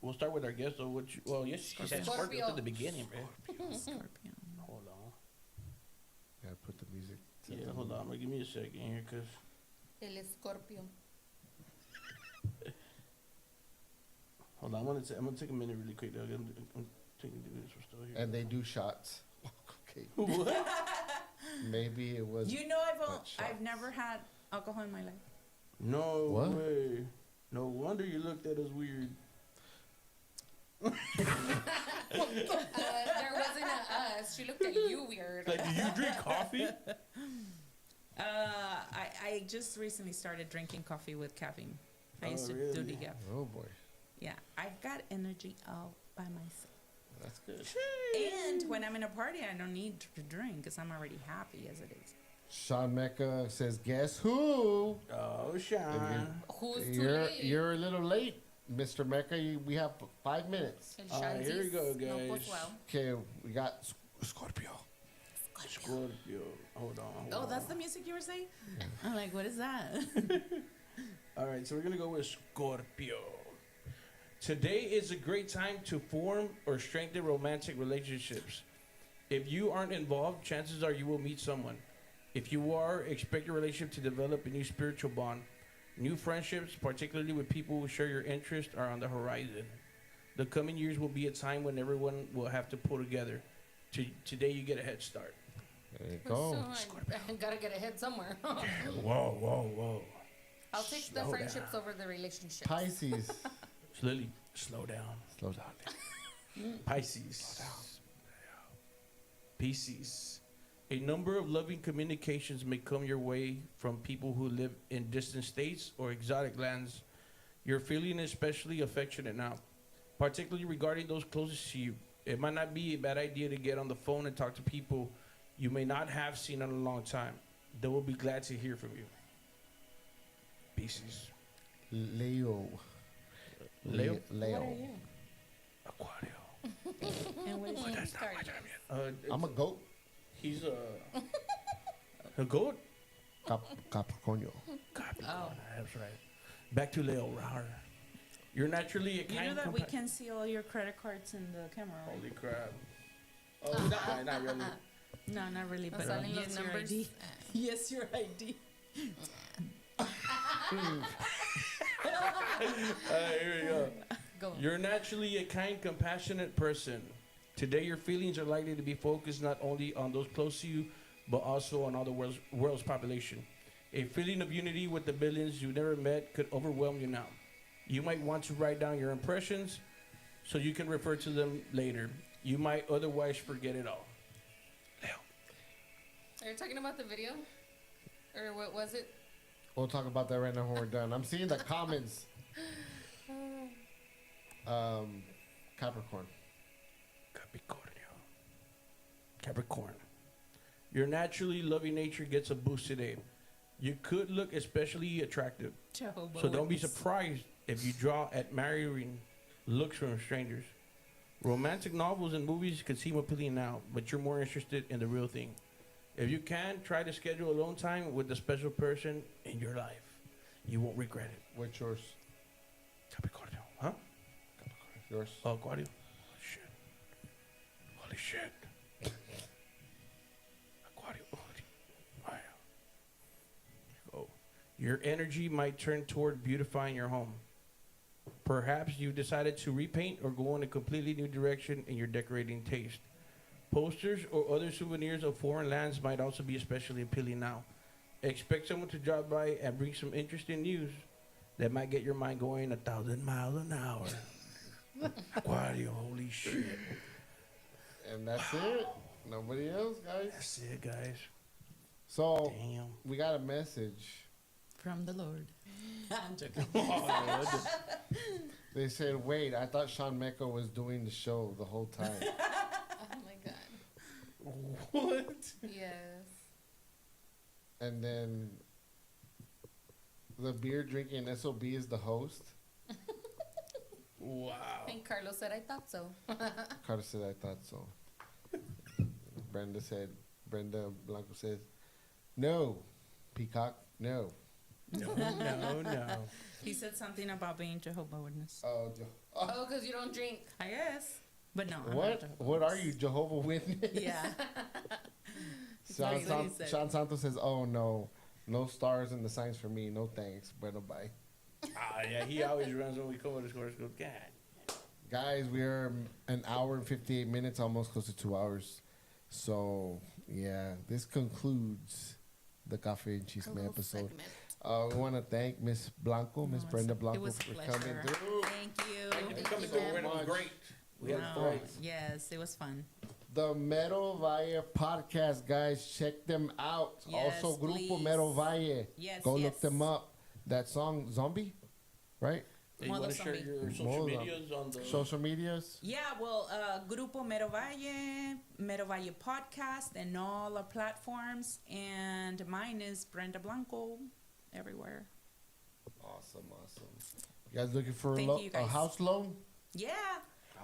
We'll start with our guest. Though, yes, she said Scorpio. Scorpio at the beginning, man. Scorpion. Hold on. Gotta put the music. Yeah, hold on. Give me a second here, cause El Escorpio. hold on. I'm gonna take a minute really quick. Though. I'm taking this. We're still here. And they do shots. Okay. What? Maybe it was. You know, But shots. I've never had alcohol in my life. No What? way. No wonder you looked at us weird. There wasn't a us. She looked at you weird. Like, do you drink coffee? I just recently started drinking coffee with caffeine. I Oh, used to do really? decaf. Oh boy, Yeah, I've got energy all by myself. that's good. And when I'm in a party, I don't need to drink because I'm already happy as it is. Sean Mecca says, "Guess who? Oh, Sean. Who's too You're late? you're a little late, Mr. Mecca. We have 5 minutes. El All right, here we go, Shanties. No, pues, guys. well. Okay, we got Scorpio. Scorpio. Hold on. Oh, that's the music you were saying? I'm like, what is that? All right, so we're going to go with Scorpio. Today is a great time to form or strengthen romantic relationships. If you aren't involved, chances are you will meet someone. If you are, expect your relationship to develop a new spiritual bond. New friendships, particularly with people who share your interests, are on the horizon. The coming years will be a time when everyone will have to pull together. Today you get a head start. There you So go. I gotta get ahead somewhere. Whoa. I'll take the Slow friendships over the relationships. Pisces. Lily, slow down. Slow down. Pisces. Pisces. A number of loving communications may come your way from people who live in distant states or exotic lands. You're feeling especially affectionate now, particularly regarding those closest to you. It might not be a bad idea to get on the phone and talk to people you may not have seen in a long time. They will be glad to hear from you. Pisces. Leo. Leo? Leo. What are you? Aquario. And what is But she? that's not my time yet. I'm a goat. He's a goat. Capricornio. Capricorn. That's right. Back to Leo. Rawr. You're naturally a You kind know that we compa- can see all your credit cards in the camera, right? Holy crap. Oh, nah, not really. No, not really, but Salen yes, los your numbers. ID. Yes, your ID. Here we go. Go. You're naturally a kind, compassionate person. Today, your feelings are likely to be focused not only on those close to you, but also on all the world's population. A feeling of unity with the billions you never met could overwhelm you now. You might want to write down your impressions so you can refer to them later. You might otherwise forget it all. Leo. Are you talking about the video? Or what was it? We'll talk about that right now when we're done. I'm seeing the comments. Capricorn. Capricorn. Your naturally loving nature gets a boost today. You could look especially attractive. Jehovah So don't be Witness. surprised if you draw admiring looks from strangers. Romantic novels and movies could seem appealing now, but you're more interested in the real thing. If you can, try to schedule alone time with the special person in your life. You won't regret it. What's yours? Capricorn, huh? Yours. Oh, Aquario. Shit. Holy shit. Aquario. Holy. Oh. Your energy might turn toward beautifying your home. Perhaps you decided to repaint or go in a completely new direction in your decorating taste. Posters or other souvenirs of foreign lands might also be especially appealing now. Expect someone to drop by and bring some interesting news that might get your mind going 1,000 miles an hour. Aquario, holy shit. And that's it. Nobody else, guys. That's it, guys. So Damn. we got a message. From the Lord. I'm joking. They said, "Wait, I thought Sean Mecca was doing the show the whole time." Oh my god. What? Yes. And then the beer drinking SOB is the host. Wow. I think Carlos said I thought so. Carter said, "I thought so." Brenda Blanco says, "No, Peacock, no." No, no, no. He said something about being Jehovah Witness. Oh, Oh, because you don't drink. I guess. But no, I'm not what? Jehovah What are Witness. you, Jehovah Witness? Yeah. Sean, That's what he said. Sean Santos says, "Oh no, no stars in the signs for me. No thanks. Bueno, bye." Yeah, he always runs when we come with his horoscope. God. Guys, we are an hour and 58 minutes, almost close to 2 hours. So yeah, this concludes the Cafe and A Chisme little episode. segment. We want to thank Miss Blanco, Miss Brenda It Blanco, was a for pleasure. coming through. Thank you. Thank you for coming you through. so It was much. great. We had No, fun. yes, it was fun. The Meadow Valle podcast, guys, check them out. Yes, Also, Grupo please. Meadow Valle. Yes, Go yes. look them up. That song, Zombie, right? Hey, you Modo want to share zombie. your social Modo. medias on the... Social medias. Yeah, well, Grupo Mero Valle podcast, and all our platforms. And mine is Brenda Blanco everywhere. Awesome. You guys looking for Thank you, a guys. house loan? Yeah,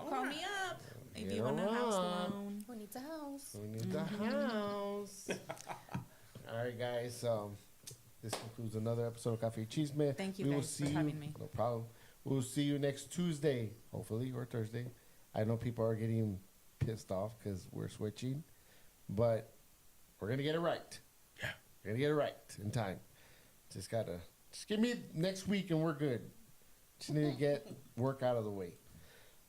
All call right. me up if Get you want a house around. loan. Who needs a house? We need the house. All right, guys. This concludes another episode of Cafe Chisme. Thank you We will guys see for you. having me. No problem. We'll see you next Tuesday, hopefully, or Thursday. I know people are getting pissed off because we're switching, but we're gonna get it right. Yeah. We're gonna get it right in time. Just give me next week and we're good. Just need to get work out of the way.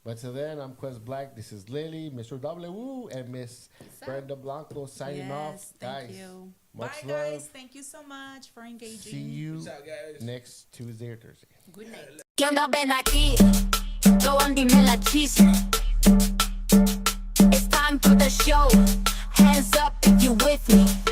But till then, I'm Quest Black. This is Lily, Mr. W, and Miss Peace out. Brenda Blanco signing off. Yes, thank Guys, you. much Bye, guys. love. Thank you so much for engaging. See you Peace out, guys. next Tuesday or Thursday. Good night. Yo no ven aquí. So on dime la chisme. It's time for the show. Hands up if you with me.